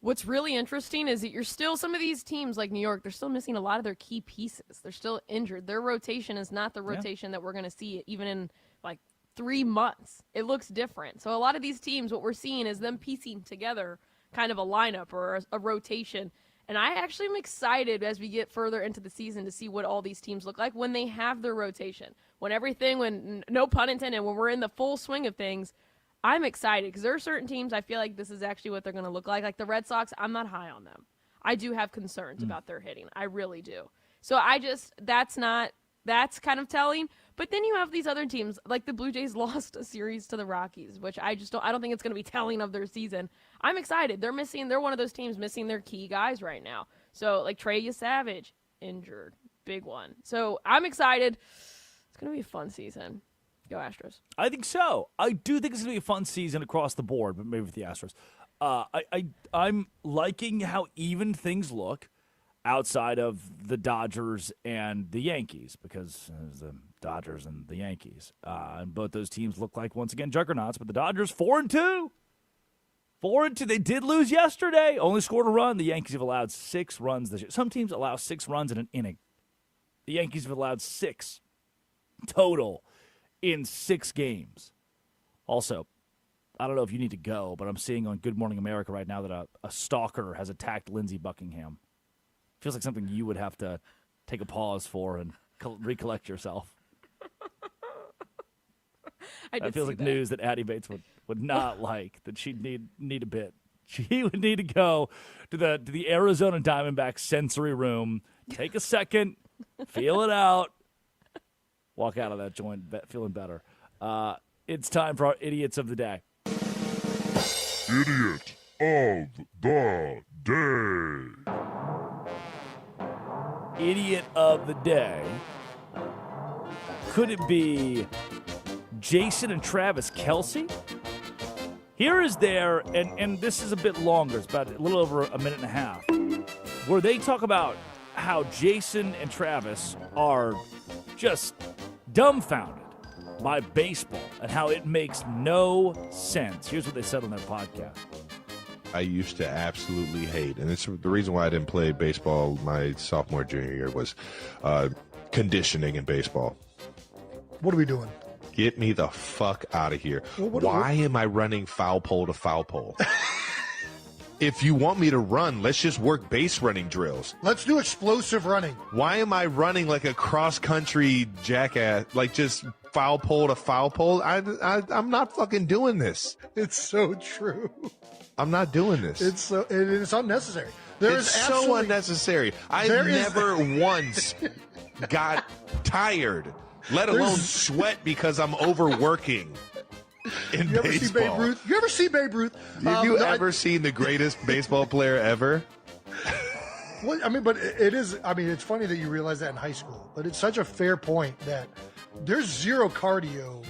What's really interesting is that some of these teams like New York, they're still missing a lot of their key pieces. They're still injured. Their rotation is not the rotation that we're going to see even in like 3 months. It looks different. So a lot of these teams, what we're seeing is them piecing together kind of a lineup or a rotation. And I actually am excited as we get further into the season to see what all these teams look like when they have their rotation. When no pun intended, when we're in the full swing of things, I'm excited because there are certain teams I feel like this is actually what they're going to look like. Like the Red Sox, I'm not high on them. I do have concerns about their hitting. I really do. So that's kind of telling. But then you have these other teams, like the Blue Jays lost a series to the Rockies, which I don't think it's going to be telling of their season. I'm excited. They're one of those teams missing their key guys right now. So like Trey Savage, injured, big one. So I'm excited. It's going to be a fun season. Go Astros. I think so. I do think it's going to be a fun season across the board, but maybe with the Astros. I'm liking how even things look outside of the Dodgers and the Yankees because there's the Dodgers and the Yankees. And both those teams look like, once again, juggernauts, but the Dodgers 4-2. 4-2. They did lose yesterday. Only scored a run. The Yankees have allowed 6 runs this year. Some teams allow 6 runs in an inning. The Yankees have allowed 6 total in 6 games. Also, I don't know if you need to go, but I'm seeing on Good Morning America right now that a stalker has attacked Lindsey Buckingham. Feels like something you would have to take a pause for and recollect yourself. That feels like news that Addie Bates would not like, that she'd need a bit. She would need to go to the Arizona Diamondbacks sensory room, take a second, feel it out, walk out of that joint feeling better. It's time for our Idiots of the Day. Idiot of the Day. Idiot of the Day. Could it be Jason and Travis Kelce? Here is there, and this is a bit longer. It's about a little over a minute and a half, where they talk about how Jason and Travis are just dumbfounded by baseball and how it makes no sense. Here's what they said on their podcast. I used to absolutely hate, and it's the reason why I didn't play baseball my sophomore, junior year was conditioning in baseball. What are we doing? Get me the fuck out of here. Why am I running foul pole to foul pole? If you want me to run, let's just work base running drills. Let's do explosive running. Why am I running like a cross-country jackass, like just foul pole to foul pole? I'm not fucking doing this. It's so true. I'm not doing this. It's unnecessary. It's so unnecessary. I never once got tired, let alone sweat because I'm overworking. In you baseball. Ever see Babe Ruth? You ever see Babe Ruth? Have you ever seen the greatest baseball player ever? Well, I mean, but it is. I mean, it's funny that you realize that in high school, but it's such a fair point that there's zero cardio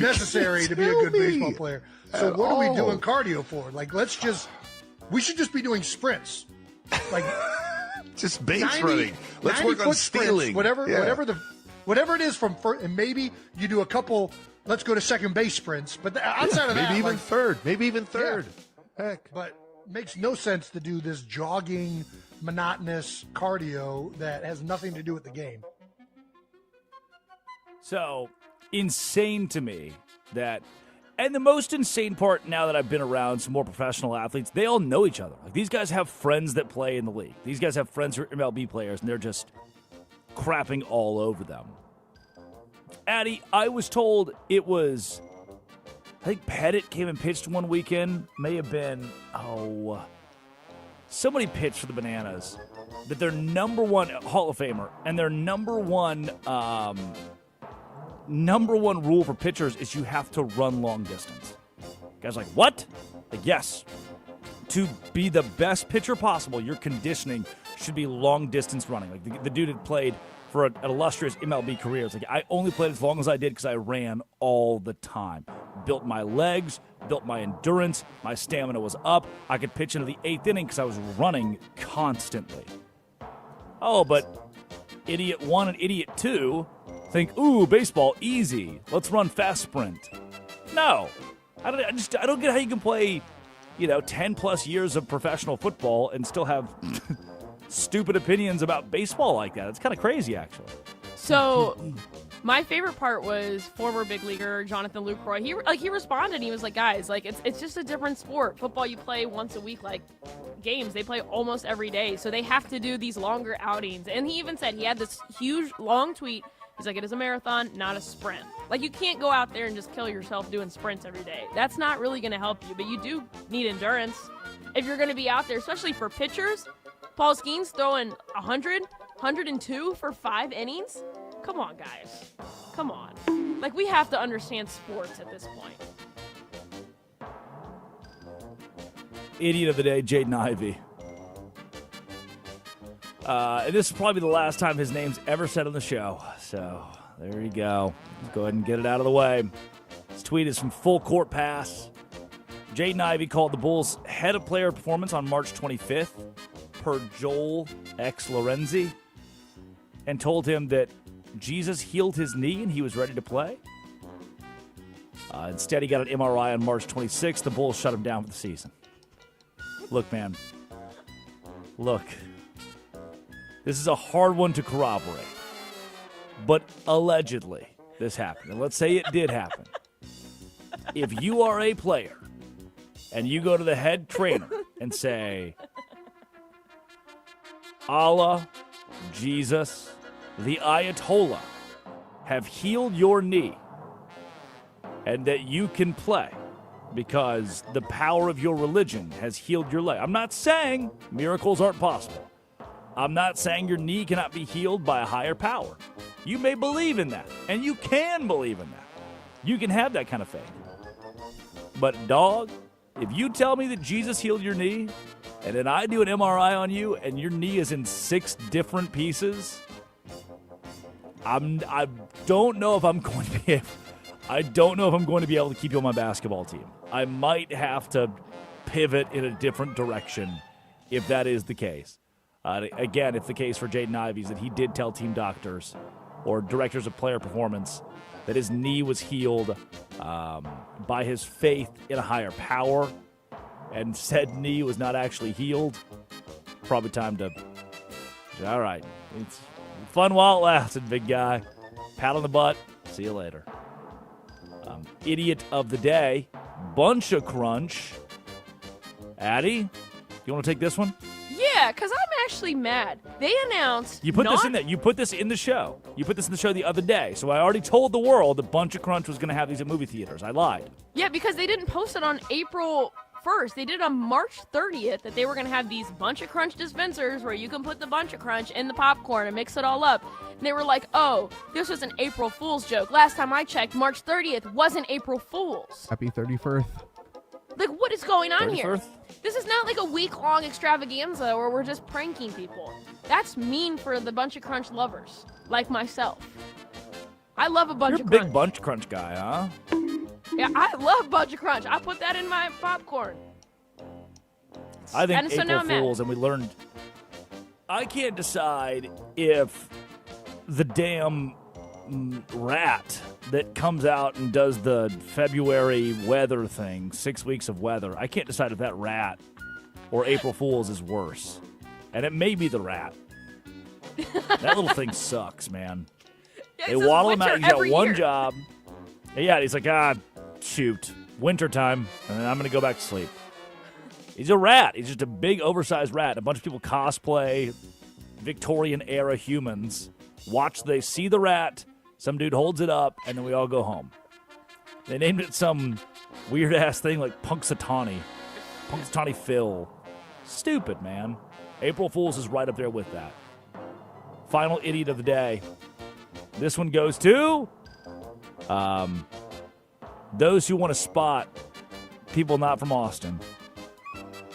necessary to be a good baseball player. So what are we doing cardio for? Like, we should just be doing sprints. Like, just base running. Let's work on stealing. Sprints, whatever it is from first, and maybe you do a couple. Let's go to second base sprints, but outside of that, maybe even third. Yeah. Heck, but makes no sense to do this jogging, monotonous cardio that has nothing to do with the game. So insane to me that, and the most insane part now that I've been around some more professional athletes, they all know each other. Like, these guys have friends that play in the league. These guys have friends who are MLB players, and they're just crapping all over them. Addy, I was told it was, I think Pettit came and pitched one weekend. May have been, somebody pitched for the Bananas. That their number one Hall of Famer and their number one rule for pitchers is you have to run long distance. Guys like, what? Like, yes. To be the best pitcher possible, your conditioning should be long distance running. Like the dude had played for an illustrious MLB career. It's like, I only played as long as I did because I ran all the time. Built my legs, built my endurance, my stamina was up. I could pitch into the 8th inning because I was running constantly. Oh, but idiot 1 and idiot 2 think, ooh, baseball, easy. Let's run fast sprint. No. I don't get how you can play, 10 plus years of professional football and still have stupid opinions about baseball like that. It's kind of crazy, actually. So, my favorite part was former big leaguer Jonathan Lucroy. He responded. And he was like, "Guys, like it's just a different sport. Football, you play once a week. Like games, they play almost every day. So they have to do these longer outings." And he even said he had this huge long tweet. He's like, "It is a marathon, not a sprint. Like you can't go out there and just kill yourself doing sprints every day. That's not really going to help you. But you do need endurance if you're going to be out there, especially for pitchers." Paul Skeen's throwing 100, 102 for 5 innings? Come on, guys. Come on. Like, we have to understand sports at this point. Idiot of the day, Jaden Ivy. And this is probably the last time his name's ever said on the show. So, there you go. Let's go ahead and get it out of the way. This tweet is from Full Court Pass. Jaden Ivy called the Bulls head of player performance on March 25th. Per Joel X. Lorenzi, and told him that Jesus healed his knee and he was ready to play. Instead, he got an MRI on March 26th. The Bulls shut him down for the season. Look, man. Look. This is a hard one to corroborate. But allegedly, this happened. And let's say it did happen. If you are a player and you go to the head trainer and say, Allah, Jesus, the Ayatollah have healed your knee and that you can play because the power of your religion has healed your leg. I'm not saying miracles aren't possible. I'm not saying your knee cannot be healed by a higher power. You may believe in that, and you can believe in that. You can have that kind of faith. But, dog, if you tell me that Jesus healed your knee, and then I do an MRI on you, and your knee is in 6 different pieces, I don't know if I'm going to be able. I don't know if I'm going to be able to keep you on my basketball team. I might have to pivot in a different direction if that is the case. Again, it's the case for Jaden Ivy that he did tell team doctors or directors of player performance that his knee was healed by his faith in a higher power, and said knee was not actually healed. Probably time to, all right, it's fun while it lasted, big guy. Pat on the butt. See you later. Idiot of the day, Bunch of Crunch. Addie, you want to take this one? Yeah, because I'm actually mad. They announced You put this in there. You put this in the show. You put this in the show the other day. So I already told the world that Bunch of Crunch was going to have these at movie theaters. I lied. Yeah, because they didn't post it on April 1st. They did on March 30th that they were going to have these Bunch of Crunch dispensers where you can put the Bunch of Crunch in the popcorn and mix it all up. And they were like, oh, this was an April Fool's joke. Last time I checked, March 30th wasn't April Fool's. Happy 31st. Like, what is going on 31st? here? This is not like a week-long extravaganza where we're just pranking people. That's mean for the Bunch of Crunch lovers, like myself. I love a Bunch You're of a Crunch. big Bunch Crunch guy, huh? Yeah, I love Bunch of Crunch. I put that in my popcorn. I think And so now April I'm mad. Fools, and we learned. I can't decide if the damn rat that comes out and does the February weather thing, 6 weeks of weather, I can't decide if that rat or April Fools is worse. And it may be the rat. That little thing sucks, man. Yeah, They it says waddle him out. winter He's got every one year. job. Yeah, he's like, shoot, wintertime, and then I'm going to go back to sleep. He's a rat. He's just a big, oversized rat. A bunch of people cosplay Victorian-era humans. They see the rat, some dude holds it up, and then we all go home. They named it some weird-ass thing like Punxsutawney. Punxsutawney Phil. Stupid, man. April Fool's is right up there with that. Final idiot of the day. This one goes to those who want to spot people not from Austin.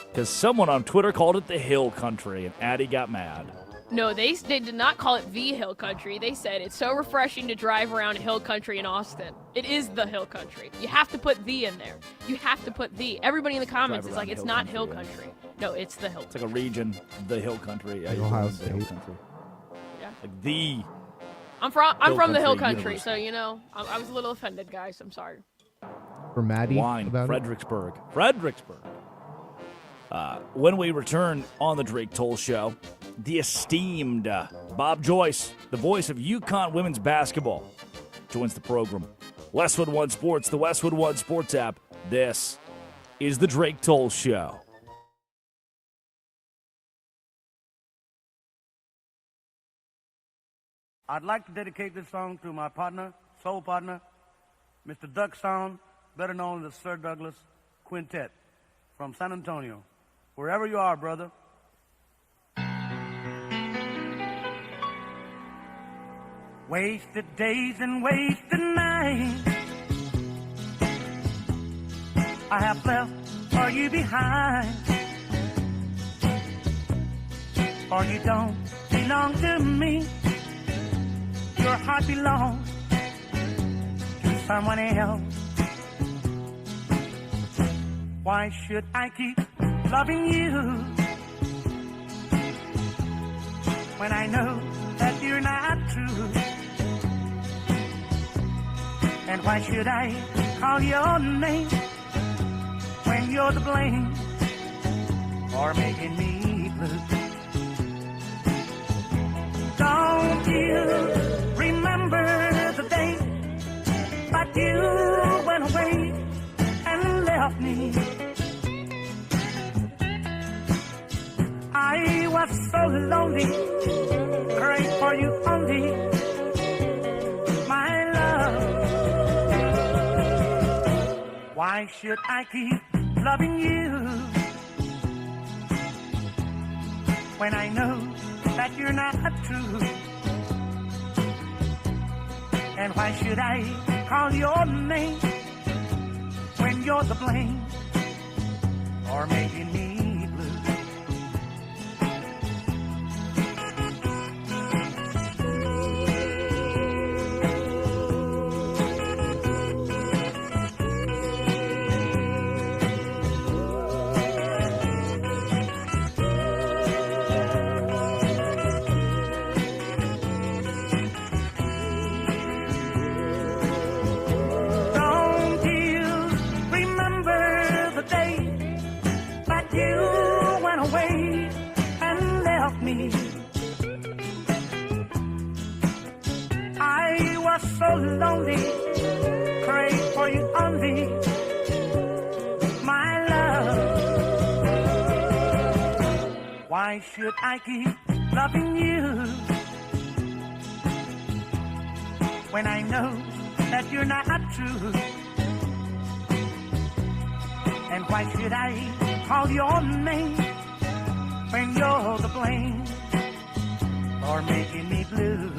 Because someone on Twitter called it the Hill Country, and Addie got mad. No, they did not call it the Hill Country. They said it's so refreshing to drive around Hill Country in Austin. It is the Hill Country. You have to put the in there. You have to put the. Everybody in the comments is like, it's not Hill Country. No, it's the Hill It's like a region, the Hill Country. Yeah, Like you Ohio the Hill State. Country. Yeah. Like the I'm from the Hill Country, University. so you know, I was a little offended, guys. I'm sorry. For Maddie. Wine, about it. Fredericksburg. When we return on the Drake Toll Show, the esteemed Bob Joyce, the voice of UConn women's basketball, joins the program. Westwood One Sports, the Westwood One Sports app. This is the Drake Toll Show. I'd like to dedicate this song to my partner, soul partner, Mr. Duck Sound, better known as Sir Douglas Quintet from San Antonio. Wherever you are, brother. Wasted days and wasted nights I have left for you behind. For you don't belong to me. Your heart belongs to someone else. Why should I keep loving you when I know that you're not true? And why should I call your name when you're to blame for making me blue? Don't you remember the day that you went away and left me? I was so lonely, praying for you only, my love. Why should I keep loving you when I know that you're not true? And why should I call your name when you're to blame for making me blue? lonely, pray for you only, my love. Why should I keep loving you when I know that you're not true? And why should I call your name when you're the blame for making me blue?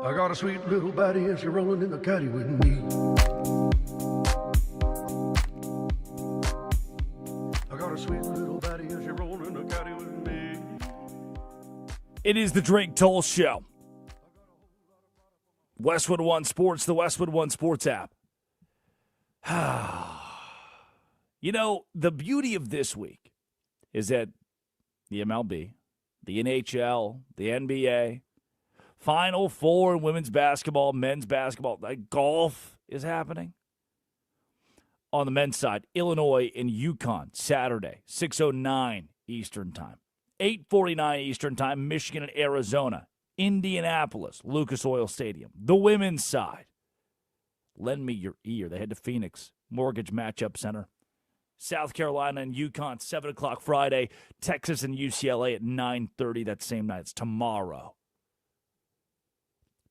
I got a sweet little baddie and she's rolling in the caddy with me. I got a sweet little baddie and she's rolling in the caddy with me. It is the Drink Toll Show. Westwood One Sports, the Westwood One Sports app. You know, the beauty of this week is that the MLB, the NHL, the NBA, Final Four in women's basketball, men's basketball, like golf is happening. On the men's side, Illinois and UConn, Saturday, 6:09 Eastern Time. 8:49 Eastern Time, Michigan and Arizona. Indianapolis, Lucas Oil Stadium. The women's side, lend me your ear. They head to Phoenix, Mortgage Matchup Center. South Carolina and UConn, 7 o'clock Friday. Texas and UCLA at 9:30 that same night. It's tomorrow.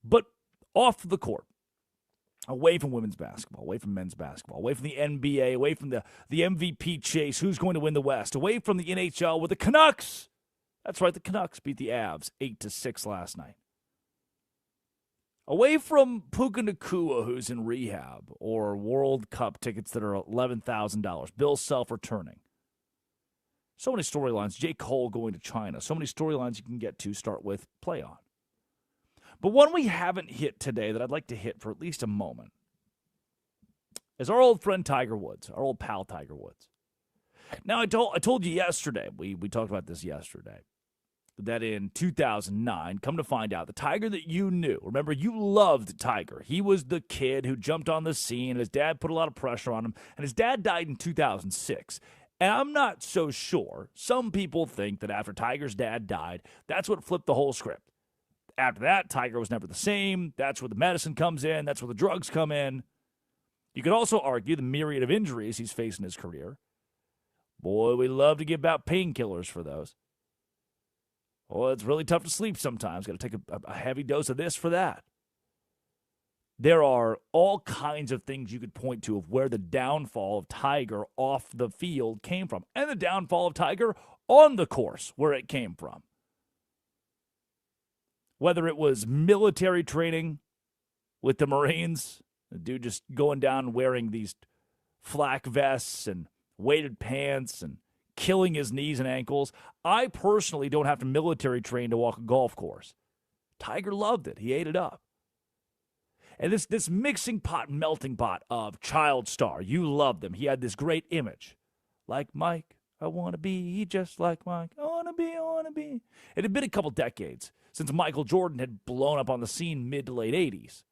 But off the court, away from women's basketball, away from men's basketball, away from the NBA, away from the MVP chase, who's going to win the West, away from the NHL with the Canucks. That's right, the Canucks beat the Avs 8-6 last night. Away from Puka Nacua, who's in rehab, or World Cup tickets that are $11,000. Bill Self returning. So many storylines. J. Cole going to China. So many storylines you can get to start with, play on. But one we haven't hit today that I'd like to hit for at least a moment is our old friend Tiger Woods, our old pal Tiger Woods. Now, I told you yesterday, we talked about this yesterday, that in 2009, come to find out, the Tiger that you knew, remember, you loved Tiger. He was the kid who jumped on the scene, and his dad put a lot of pressure on him, and his dad died in 2006. And I'm not so sure. Some people think that after Tiger's dad died, that's what flipped the whole script. After that, Tiger was never the same. That's where the medicine comes in. That's where the drugs come in. You could also argue the myriad of injuries he's faced in his career. Boy, we love to give out painkillers for those. Well, it's really tough to sleep sometimes. Got to take a heavy dose of this for that. There are all kinds of things you could point to of where the downfall of Tiger off the field came from, and the downfall of Tiger on the course, where it came from. Whether it was military training with the Marines, the dude just going down wearing these flak vests and weighted pants and killing his knees and ankles. I personally don't have to military train to walk a golf course. Tiger loved it. He ate it up. And this mixing pot, melting pot of child star, you loved him. He had this great image. Like Mike, I want to be just like Mike. I want to be. It had been a couple decades since Michael Jordan had blown up on the scene mid to late 80s.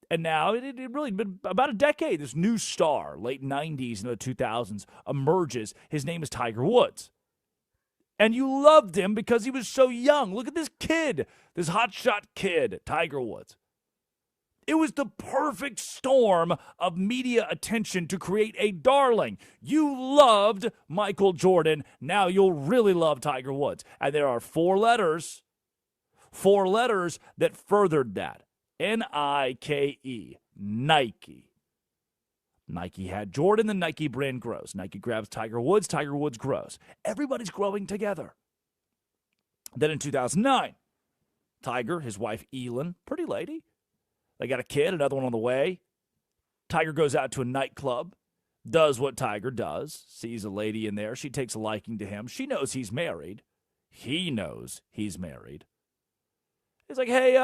And now it really been about a decade. This new star, late 90s into the 2000s, emerges. His name is Tiger Woods. And you loved him because he was so young. Look at this kid, this hotshot kid, Tiger Woods. It was the perfect storm of media attention to create a darling. You loved Michael Jordan. Now you'll really love Tiger Woods. And there are four letters that furthered that. Nike, Nike. Nike had Jordan, the Nike brand grows. Nike grabs Tiger Woods grows. Everybody's growing together. Then in 2009, Tiger, his wife Elin, pretty lady, they got a kid, another one on the way. Tiger goes out to a nightclub, does what Tiger does, sees a lady in there. She takes a liking to him. She knows he's married. He knows he's married. He's like, hey,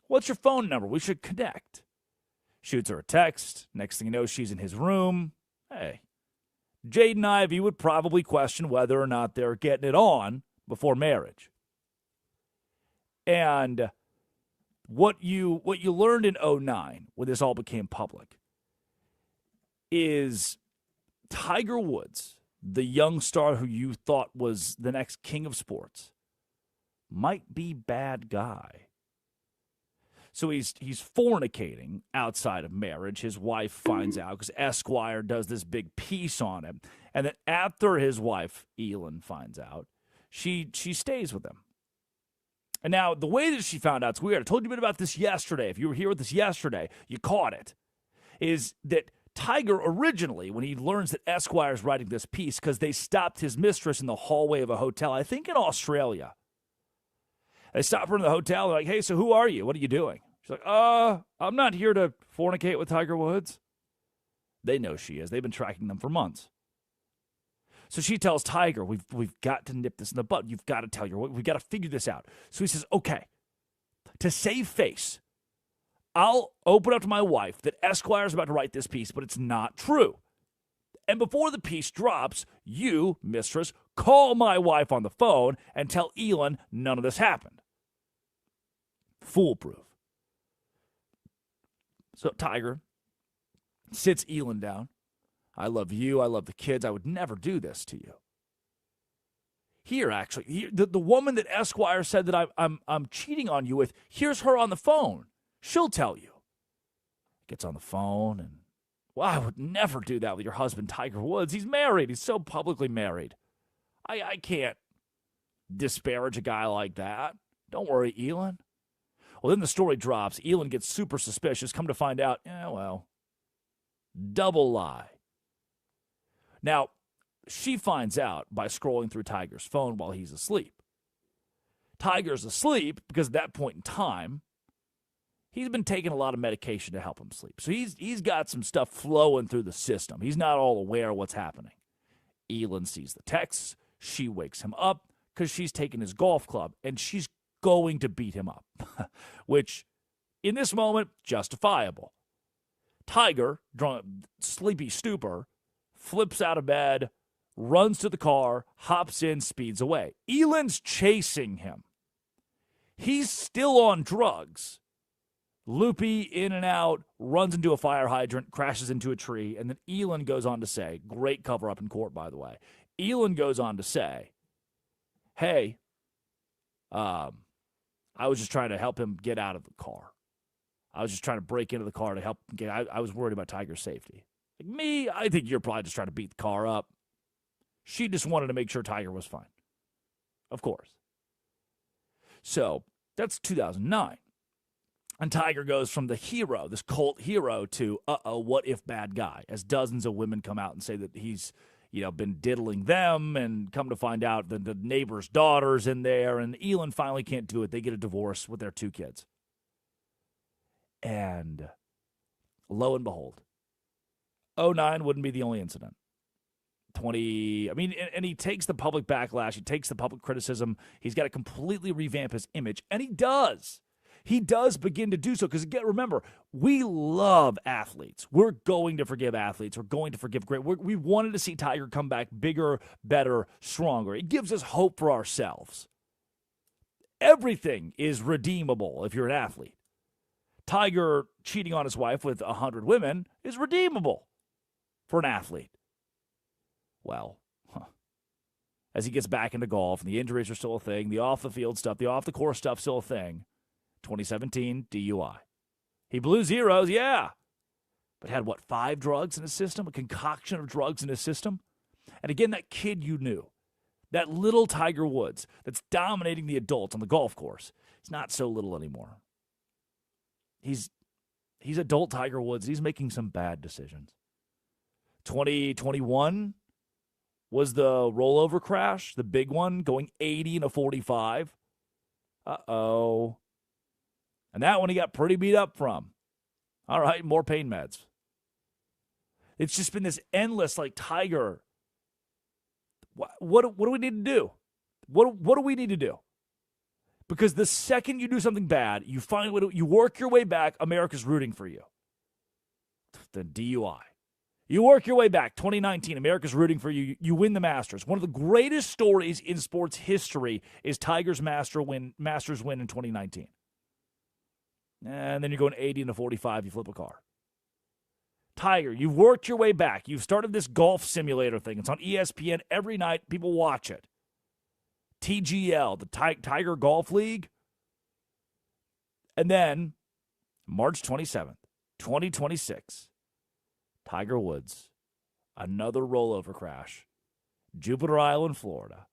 what's your phone number? We should connect. Shoots her a text. Next thing you know, she's in his room. Hey, Jaden Ivy would probably question whether or not they're getting it on before marriage. And what you learned in 2009, when this all became public, is Tiger Woods, the young star who you thought was the next king of sports, might be bad guy. So he's fornicating outside of marriage. His wife finds out because Esquire does this big piece on him. And then after his wife, Elin, finds out, she stays with him. And now the way that she found out, it's weird. I told you a bit about this yesterday. If you were here with us yesterday, you caught it. Is that Tiger originally, when he learns that Esquire's writing this piece, because they stopped his mistress in the hallway of a hotel, I think in Australia. They stop her in the hotel. They're like, hey, so who are you? What are you doing? She's like, I'm not here to fornicate with Tiger Woods. They know she is. They've been tracking them for months. So she tells Tiger, we've got to nip this in the bud. You've got to tell your wife. We've got to figure this out. So he says, okay, to save face, I'll open up to my wife that Esquire's about to write this piece, but it's not true. And before the piece drops, you, mistress, call my wife on the phone and tell Elin none of this happened. Foolproof. So Tiger sits Elin down. I love you. I love the kids. I would never do this to you. Here, actually, the woman that Esquire said that I'm cheating on you with, here's her on the phone. She'll tell you. Gets on the phone and, well, I would never do that with your husband, Tiger Woods. He's married. He's so publicly married. I can't disparage a guy like that. Don't worry, Elin. Well, then the story drops. Elin gets super suspicious. Come to find out, double lie. Now, she finds out by scrolling through Tiger's phone while he's asleep. Tiger's asleep because at that point in time, he's been taking a lot of medication to help him sleep. So he's got some stuff flowing through the system. He's not all aware of what's happening. Elin sees the texts. She wakes him up because she's taking his golf club, and she's going to beat him up, which, in this moment, justifiable. Tiger, sleepy stupor, flips out of bed, runs to the car, hops in, speeds away. Elan's chasing him. He's still on drugs. Loopy, in and out, runs into a fire hydrant, crashes into a tree, and then Elan goes on to say, great cover-up in court, by the way. Elan goes on to say, hey, I was just trying to help him get out of the car. I was just trying to break into the car to help him get out. I was worried about Tiger's safety. Like me, I think you're probably just trying to beat the car up. She just wanted to make sure Tiger was fine. Of course. So, that's 2009. And Tiger goes from the hero, this cult hero, to, what if bad guy, as dozens of women come out and say that he's, been diddling them, and come to find out that the neighbor's daughter's in there, and Elan finally can't do it. They get a divorce with their 2 kids. And lo and behold, 2009 wouldn't be the only incident. And he takes the public backlash, he takes the public criticism, he's got to completely revamp his image, and he does. He does begin to do so, because remember, we love athletes. We're going to forgive athletes. We're going to forgive we wanted to see Tiger come back bigger, better, stronger. It gives us hope for ourselves. Everything is redeemable if you're an athlete. Tiger cheating on his wife with 100 women is redeemable for an athlete. Well, as he gets back into golf, and the injuries are still a thing, the off-the-field stuff, the off-the-course stuff still a thing, 2017, DUI. He blew zeros, yeah, but had, 5 drugs in his system? A concoction of drugs in his system? And again, that kid you knew, that little Tiger Woods that's dominating the adults on the golf course, he's not so little anymore. He's adult Tiger Woods. He's making some bad decisions. 2021 was the rollover crash, the big one, going 80 and a 45. Uh-oh. And that one he got pretty beat up from. All right, more pain meds. It's just been this endless, Tiger. What do we need to do? What do we need to do? Because the second you do something bad, you work your way back, America's rooting for you. The DUI. You work your way back, 2019, America's rooting for you. You win the Masters. One of the greatest stories in sports history is Tiger's Masters win in 2019. And then you're going 80 and a 45, you flip a car. Tiger, you've worked your way back. You've started this golf simulator thing. It's on ESPN every night. People watch it. TGL, the Tiger Golf League. And then, March 27th, 2026, Tiger Woods, another rollover crash. Jupiter Island, Florida.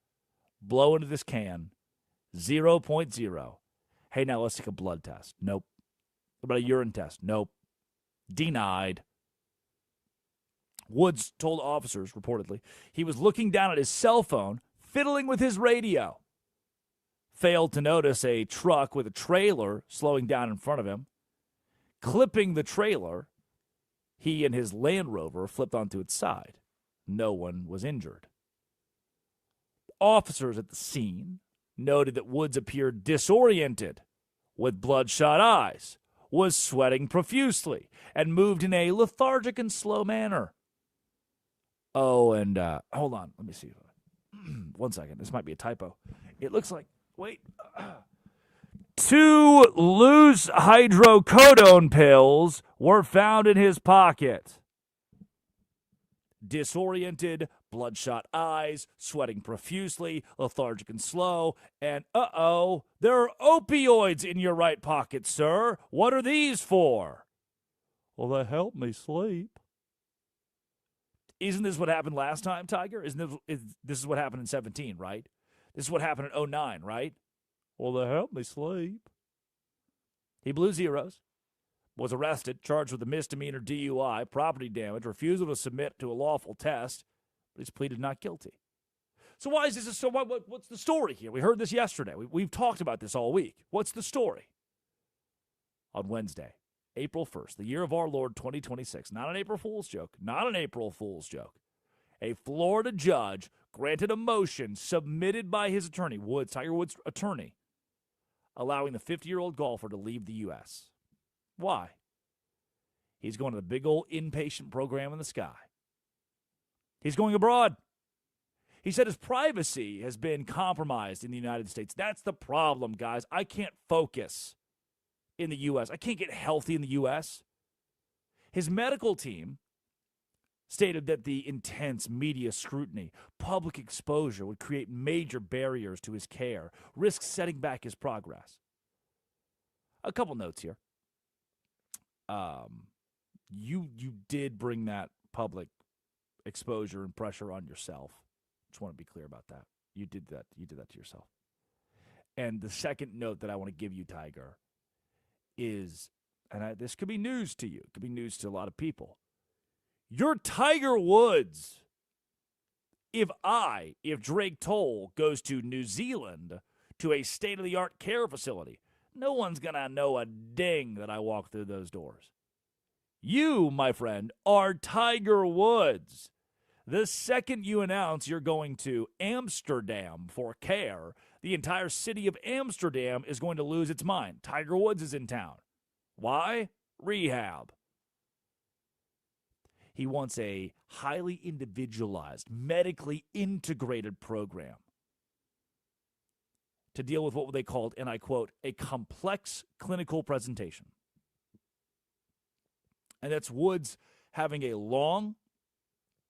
Blow into this can. 0.0. Hey, now let's take a blood test. Nope. What about a urine test? Nope. Denied. Woods told officers, reportedly, he was looking down at his cell phone, fiddling with his radio. Failed to notice a truck with a trailer slowing down in front of him. Clipping the trailer, he and his Land Rover flipped onto its side. No one was injured. Officers at the scene noted that Woods appeared disoriented, with bloodshot eyes, was sweating profusely, and moved in a lethargic and slow manner. Oh, and hold on, let me see. 1 second, this might be a typo. It looks like, 2 loose hydrocodone pills were found in his pocket. Disoriented, bloodshot eyes, sweating profusely, lethargic and slow, and there are opioids in your right pocket, sir. What are these for? Well, they help me sleep. Isn't this what happened last time, Tiger? This is what happened in 17, right? This is what happened in 09, right? Well, they help me sleep. He blew zeros, was arrested, charged with a misdemeanor DUI, property damage, refusal to submit to a lawful test, but he's pleaded not guilty. So why is this so? What's the story here? We heard this yesterday. We've talked about this all week. What's the story? On Wednesday, April 1st, the year of our Lord 2026, not an April Fool's joke, not an April Fool's joke. A Florida judge granted a motion submitted by his attorney, Tiger Woods' attorney, allowing the 50-year-old golfer to leave the U.S. Why? He's going to the big old inpatient program in the sky. He's going abroad. He said his privacy has been compromised in the United States. That's the problem, guys. I can't focus in the U.S. I can't get healthy in the U.S. His medical team stated that the intense media scrutiny, public exposure would create major barriers to his care, risk setting back his progress. A couple notes here. You did bring that public exposure and pressure on yourself. Just want to be clear about that. You did that. You did that to yourself. And the second note that I want to give you, Tiger, is, and this could be news to you. It could be news to a lot of people. You're Tiger Woods. If Drake Toll goes to New Zealand to a state-of-the-art care facility, no one's going to know a ding that I walk through those doors. You, my friend, are Tiger Woods. The second you announce you're going to Amsterdam for care, the entire city of Amsterdam is going to lose its mind. Tiger Woods is in town. Why? Rehab. He wants a highly individualized, medically integrated program to deal with what they called, and I quote, a complex clinical presentation. And that's Woods having a long,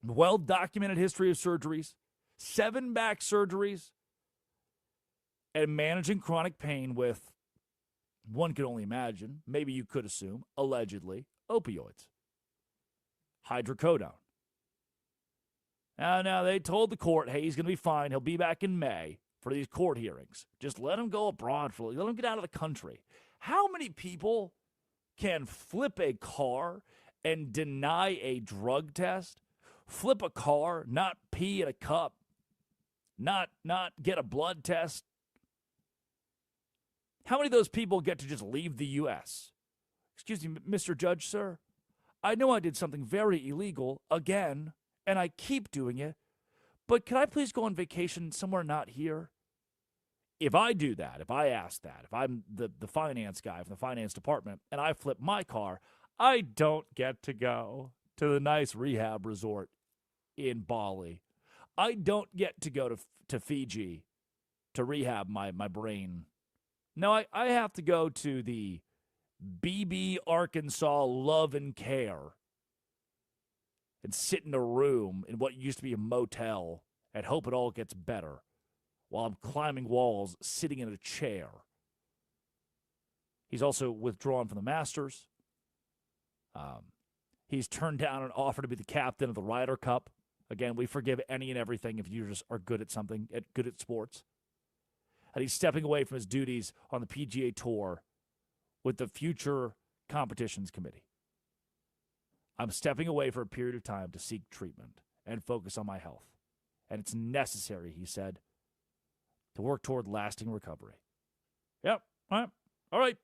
well-documented history of surgeries, 7 back surgeries, and managing chronic pain with, one could only imagine, maybe you could assume, allegedly, opioids. Hydrocodone. Now, they told the court, hey, he's going to be fine. He'll be back in May for these court hearings. Just let him go abroad. Let him get out of the country. How many people can flip a car and deny a drug test? Flip a car, not pee in a cup, not get a blood test? How many of those people get to just leave the U.S.? Excuse me, Mr. Judge, sir. I know I did something very illegal again, and I keep doing it, but can I please go on vacation somewhere not here? If I do that, if I ask that, if I'm the finance guy from the finance department and I flip my car, I don't get to go to the nice rehab resort in Bali. I don't get to go to Fiji to rehab my brain. No, I have to go to the BB Arkansas Love and Care and sit in a room in what used to be a motel and hope it all gets better while I'm climbing walls, sitting in a chair. He's also withdrawn from the Masters. He's turned down an offer to be the captain of the Ryder Cup. Again, we forgive any and everything if you just are good at something, good at sports. And he's stepping away from his duties on the PGA Tour with the Future Competitions Committee. I'm stepping away for a period of time to seek treatment and focus on my health. And it's necessary, he said, to work toward lasting recovery. Yep. All right.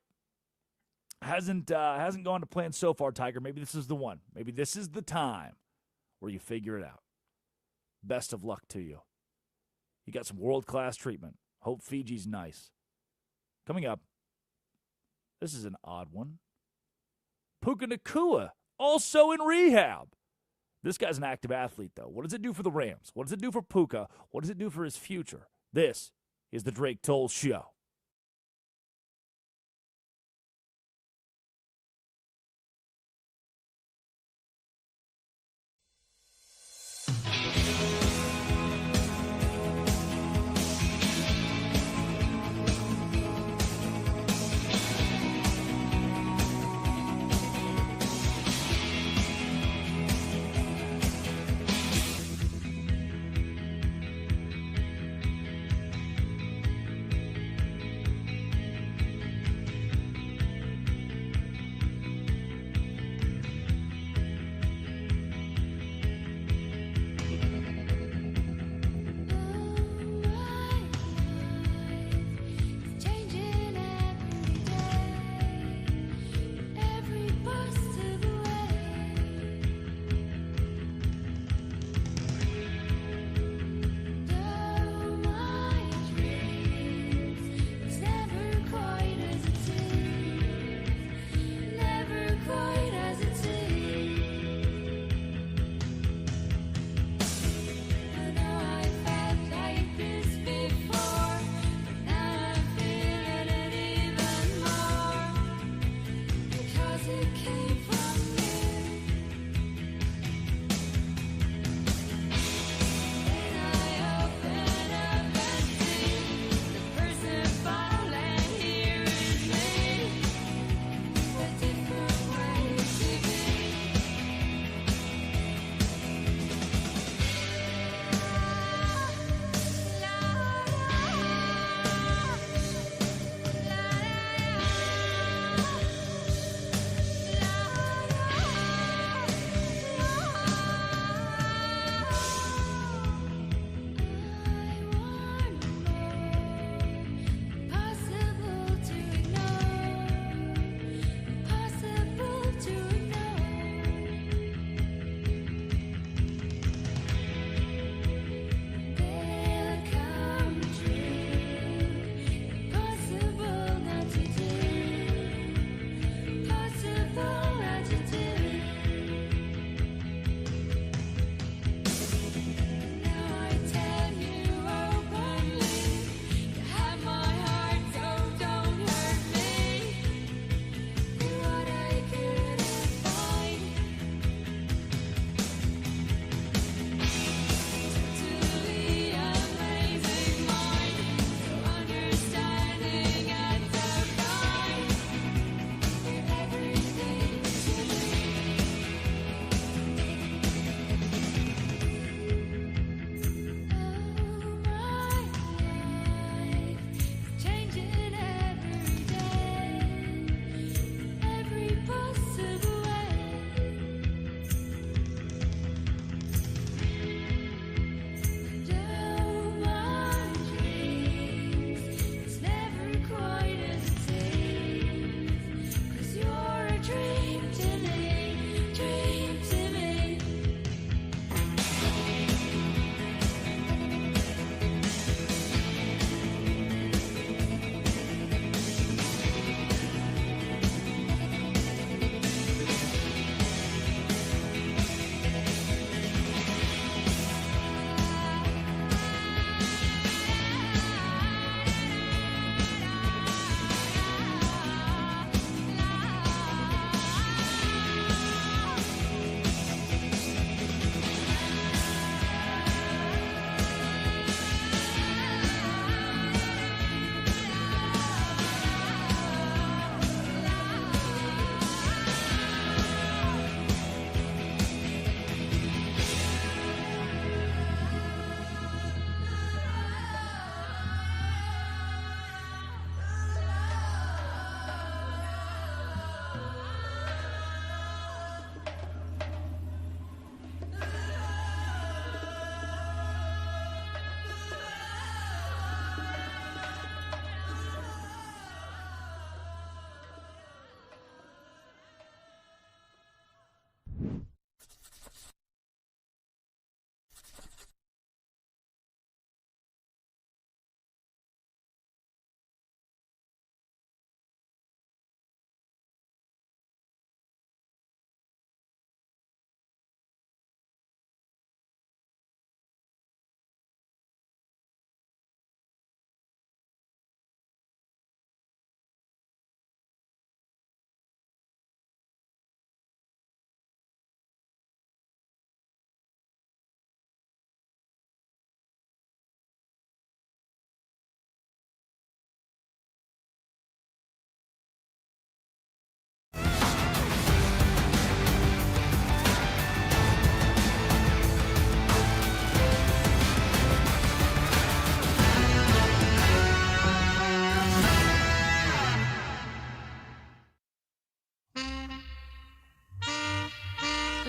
Hasn't gone to plan so far, Tiger. Maybe this is the one. Maybe this is the time where you figure it out. Best of luck to you. You got some world-class treatment. Hope Fiji's nice. Coming up, this is an odd one. Puka Nacua, also in rehab. This guy's an active athlete, though. What does it do for the Rams? What does it do for Puka? What does it do for his future? This is the Drake Toll Show.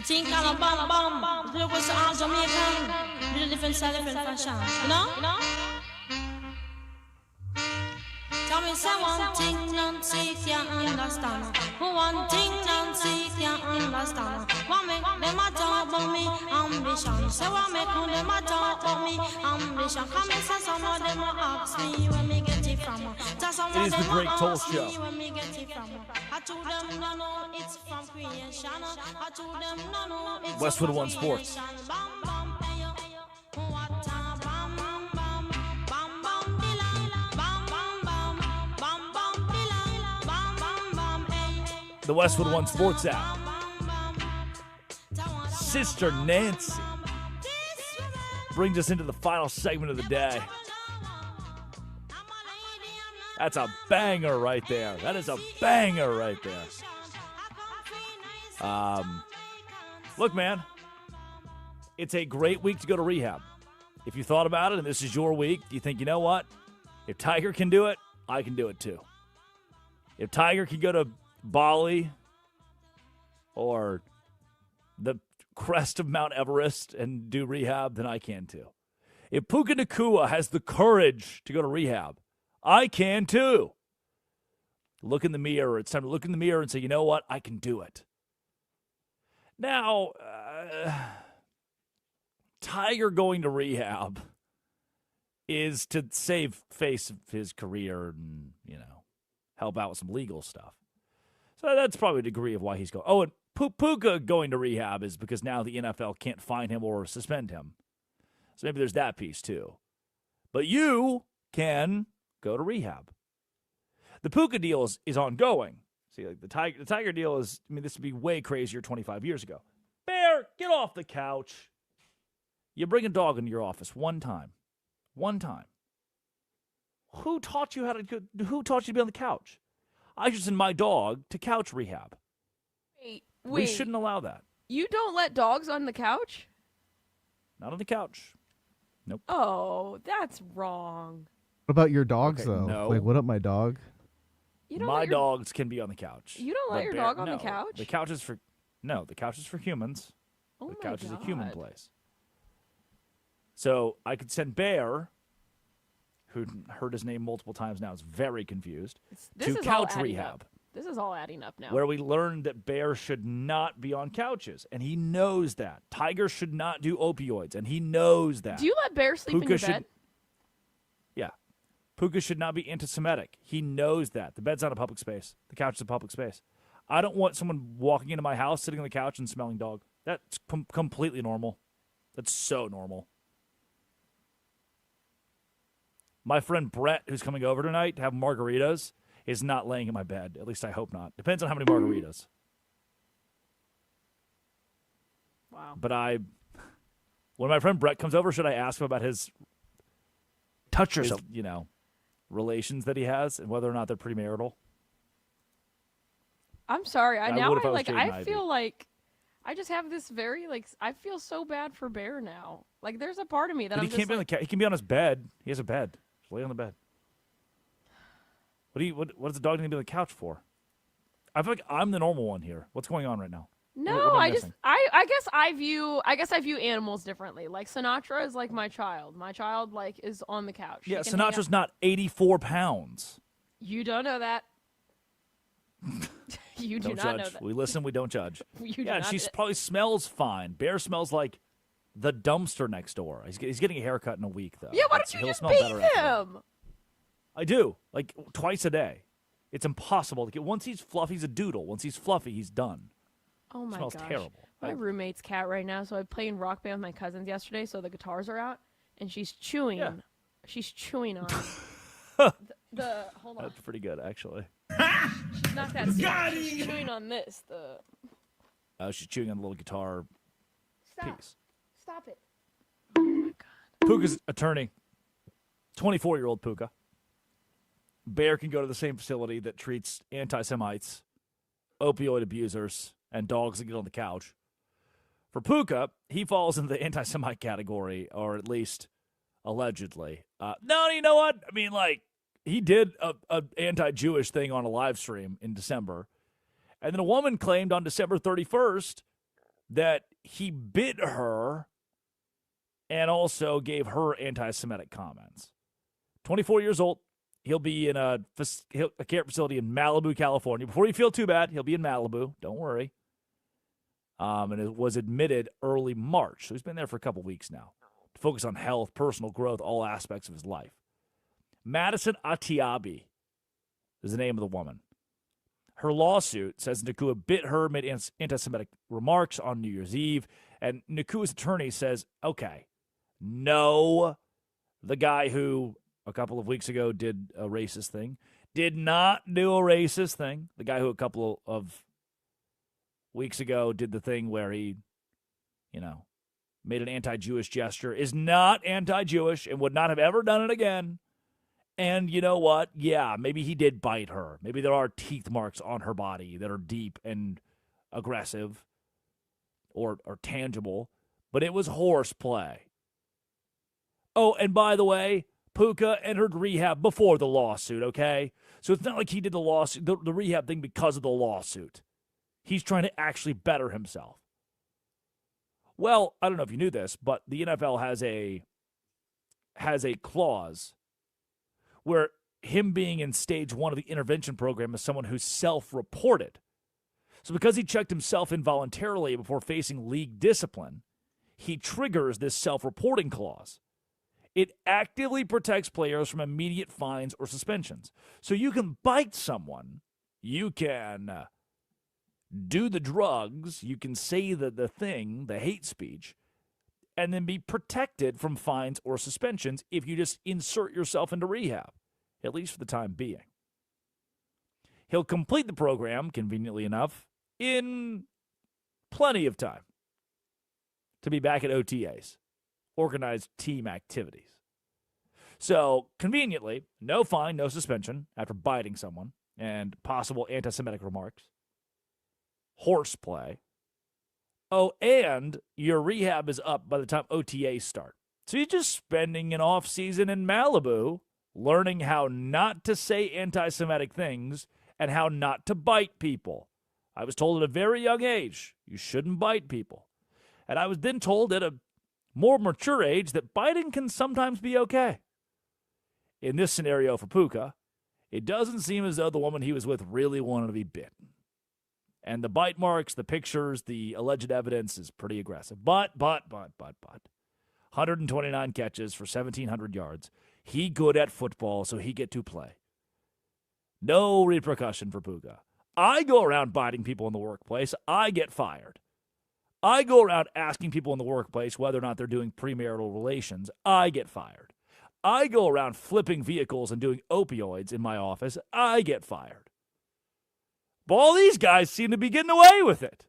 Think I'm a bam bam. Look what's all Jamaican. Little different style, different fashion. You know? Tell me say one thing Nancy can't understand. One thing Nancy can't understand. What make them a talk about me ambition? Say what make them a talk about me ambition? Come and say some of them a ask me where me get it from. It is the Great Toll Show. Where me get it from. I told them no no it's from creation. I told them no no it's Westwood from One Sports. creation. Bam bam hey yo. What a bam bam bam bam bam bila bam bam bam bam bam bila bam bam bam hey. The Westwood One Sports app. Sister Nancy brings us into the final segment of the day. That's a banger right there. That is a banger right there. Look, man, it's a great week to go to rehab. If you thought about it and this is your week, you think, you know what? If Tiger can do it, I can do it too. If Tiger can go to Bali or the crest of Mount Everest and do rehab, then I can too. If Puka Nacua has the courage to go to rehab, I can too. Look in the mirror. It's time to look in the mirror and say, you know what? I can do it. Now, Tiger going to rehab is to save face of his career and, help out with some legal stuff. So that's probably a degree of why he's going. Oh, and Puka going to rehab is because now the NFL can't fine him or suspend him. So maybe there's that piece too. But you can go to rehab. The Puka deal is ongoing. See, like the Tiger deal is, this would be way crazier 25 years ago. Bear, get off the couch. You bring a dog into your office one time. One time. Who taught you to be on the couch? I should send my dog to couch rehab. Wait. We shouldn't allow that. You don't let dogs on the couch? Not on the couch. Nope. Oh, that's wrong. What about your dogs, though? No. Like, what up, my dog? My dogs can be on the couch. You don't let your dog on the couch? The couch is for humans. Oh the my couch is a God. human place. So I could send Bear, who heard his name multiple times now, is very confused, to couch rehab. This is all adding up now. Where we learned that Bear should not be on couches, and he knows that. Tiger should not do opioids, and he knows that. Do you let Bear sleep in your bed? Yeah. Puka should not be anti-Semitic. He knows that. The bed's not a public space. The couch is a public space. I don't want someone walking into my house, sitting on the couch, and smelling dog. That's completely normal. That's so normal. My friend Brett, who's coming over tonight to have margaritas, is not laying in my bed. At least I hope not. Depends on how many margaritas. Wow. But when my friend Brett comes over, should I ask him about his touch yourself, relations that he has and whether or not they're premarital? I'm sorry. I Ivy. feel like I just have this very I feel so bad for Bear now. Like there's a part of me that But I'm he can't be on the he can be on his bed. He has a bed. Just lay on the bed. What does the dog need to be on the couch for? I feel like I'm the normal one here. What's going on right now? No, What am I guess I view animals differently. Like Sinatra is like my child. My child is on the couch. Yeah, He can hang Sinatra's out. not 84 pounds. You don't know that. You do Don't not judge. know that. We listen, we don't judge. You do Yeah, and not she know- probably smells fine. Bear smells like the dumpster next door. He's getting a haircut in a week, though. Yeah, why don't you He'll just smell beat better after that. him? I do, twice a day. It's impossible to get. Once he's fluffy, he's a doodle. Once he's fluffy, he's done. Oh my Smells gosh. terrible. My roommate's cat right now. So I played in Rock Band with my cousins yesterday. So the guitars are out, and she's chewing. Yeah. She's chewing on the. Hold on. That's pretty good, actually. Not that. Got She's chewing on this. The. She's chewing on the little guitar Stop. piece. Stop it. Puka's attorney, 24-year-old Puka. Bear can go to the same facility that treats anti-Semites, opioid abusers, and dogs that get on the couch. For Puka, he falls into the anti-Semite category, or at least allegedly. No, you know what? He did a anti-Jewish thing on a live stream in December. And then a woman claimed on December 31st that he bit her and also gave her anti-Semitic comments. 24 years old. He'll be in a care facility in Malibu, California. Before you feel too bad, he'll be in Malibu. Don't worry. And it was admitted early March. So he's been there for a couple weeks now to focus on health, personal growth, all aspects of his life. Madison Atiabi is the name of the woman. Her lawsuit says Nakua bit her, made anti-Semitic remarks on New Year's Eve, and Nakua's attorney says, okay, no, the guy who a couple of weeks ago did a racist thing did not do a racist thing. The guy who a couple of weeks ago did the thing where he, made an anti-Jewish gesture is not anti-Jewish and would not have ever done it again. And you know what? Yeah, maybe he did bite her. Maybe there are teeth marks on her body that are deep and aggressive or tangible, but it was horseplay. Oh, and by the way, Puka entered rehab before the lawsuit, okay? So it's not like he did the lawsuit, the rehab thing because of the lawsuit. He's trying to actually better himself. Well, I don't know if you knew this, but the NFL has a clause where him being in stage 1 of the intervention program is someone who's self-reported. So because he checked himself involuntarily before facing league discipline, he triggers this self-reporting clause. It actively protects players from immediate fines or suspensions. So you can bite someone, you can do the drugs, you can say the thing, the hate speech, and then be protected from fines or suspensions if you just insert yourself into rehab, at least for the time being. He'll complete the program, conveniently enough, in plenty of time to be back at OTAs, organized team activities. So, conveniently, no fine, no suspension after biting someone and possible anti-Semitic remarks. Horseplay. Oh, and your rehab is up by the time OTAs start. So you're just spending an off season in Malibu learning how not to say anti-Semitic things and how not to bite people. I was told at a very young age you shouldn't bite people. And I was then told at a more mature age that biting can sometimes be okay. In this scenario for Puka, it doesn't seem as though the woman he was with really wanted to be bitten. And the bite marks, the pictures, the alleged evidence is pretty aggressive. But. 129 catches for 1,700 yards. He good at football, so he get to play. No repercussion for Puka. I go around biting people in the workplace. I get fired. I go around asking people in the workplace whether or not they're doing premarital relations. I get fired. I go around flipping vehicles and doing opioids in my office. I get fired. But all these guys seem to be getting away with it.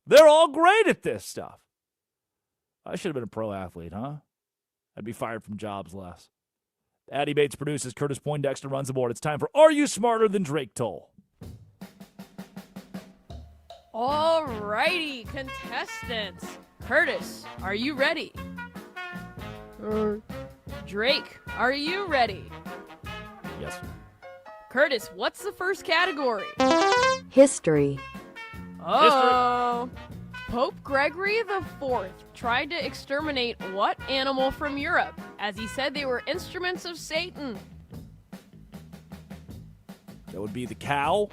They're all great at this stuff. I should have been a pro athlete, huh? I'd be fired from jobs less. Addy Bates produces, Curtis Poindexter runs the board. It's time for Are You Smarter Than Drake Toll? All righty, contestants. Curtis, are you ready? Drake, are you ready? Yes. Curtis, what's the first category? History. Oh. Pope Gregory IV tried to exterminate what animal from Europe, as he said they were instruments of Satan? That would be the cow.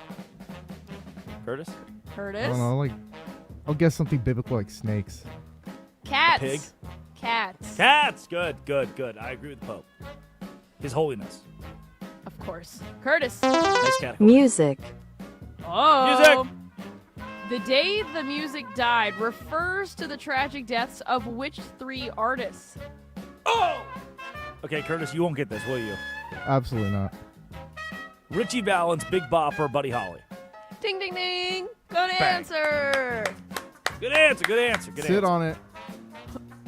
Curtis? I don't know, I'll guess something biblical like snakes. Cats. The pig? Cats. Cats! Good. I agree with the Pope. His Holiness. Of course. Curtis. Nice category. Music. Oh. Music! The day the music died refers to the tragic deaths of which 3 artists? Oh! Okay, Curtis, you won't get this, will you? Absolutely not. Richie Valens, Big Bopper, Buddy Holly. Ding, ding, ding. Good answer. Good answer. Sit on it.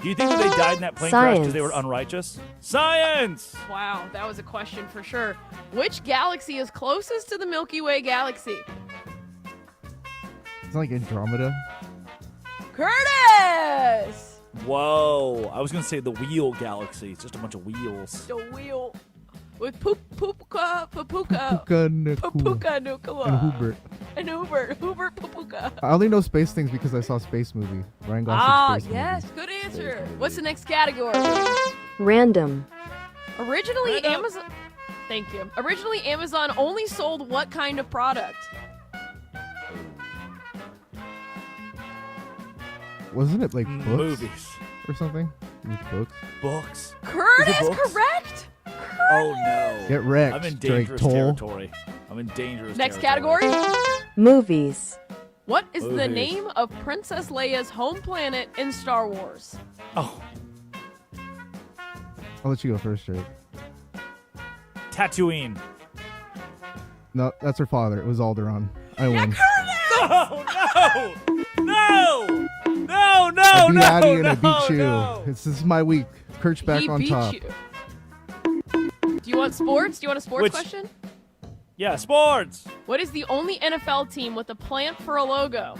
Do you think that they died in that plane crash because they were unrighteous? Science! Wow, that was a question for sure. Which galaxy is closest to the Milky Way galaxy? It's like Andromeda. Curtis! Whoa. I was going to say the Wheel Galaxy. It's just a bunch of wheels. The wheel. With Puka, Nacua. And Hubert. And Hubert Puka. I only know space things because I saw Space Movie. Ryan Gosling's Space yes, Movie. good answer. What's the next category? Random. Originally, Amazon. Thank you. Originally, Amazon only sold what kind of product? Wasn't it like books? Movies. Or something? Books? Books. Curtis, books? correct? Oh, no. Get wrecked, I'm in Drake dangerous Toll. territory. I'm in dangerous Next territory. category? Movies. What is the Movies. name of Princess Leia's home planet in Star Wars? Oh, I'll let you go first, Drake. Tatooine. No, that's her father. It was Alderaan. I win. No! No, no, I beat no, Addie and I no, beat you. no. This is my week. Kirch back He on beat top. you. Do you want sports? Do you want a sports Which- question? Yeah, sports. What is the only NFL team with a plant for a logo?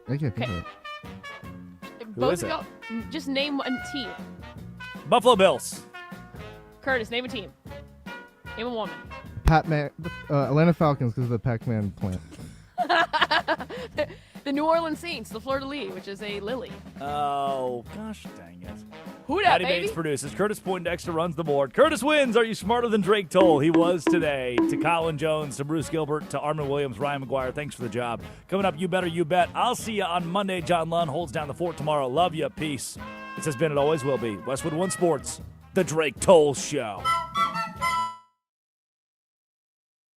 I can't think Okay. of it. Both is of it? y'all, just name one team. Buffalo Bills. Curtis, name a team. Name a woman. Atlanta Falcons because of the Pac-Man plant. The New Orleans Saints, the fleur-de-lis, which is a lily. Oh, gosh dang it. Who dat, Patty baby? Bates produces. Curtis Poindexter runs the board. Curtis wins. Are you smarter than Drake Toll? He was today. To Colin Jones, to Bruce Gilbert, to Armin Williams, Ryan McGuire, thanks for the job. Coming up, You Better You Bet. I'll see you on Monday. John Lunn holds down the fort tomorrow. Love you. Peace. This has been, it always will be, Westwood One Sports, the Drake Toll Show.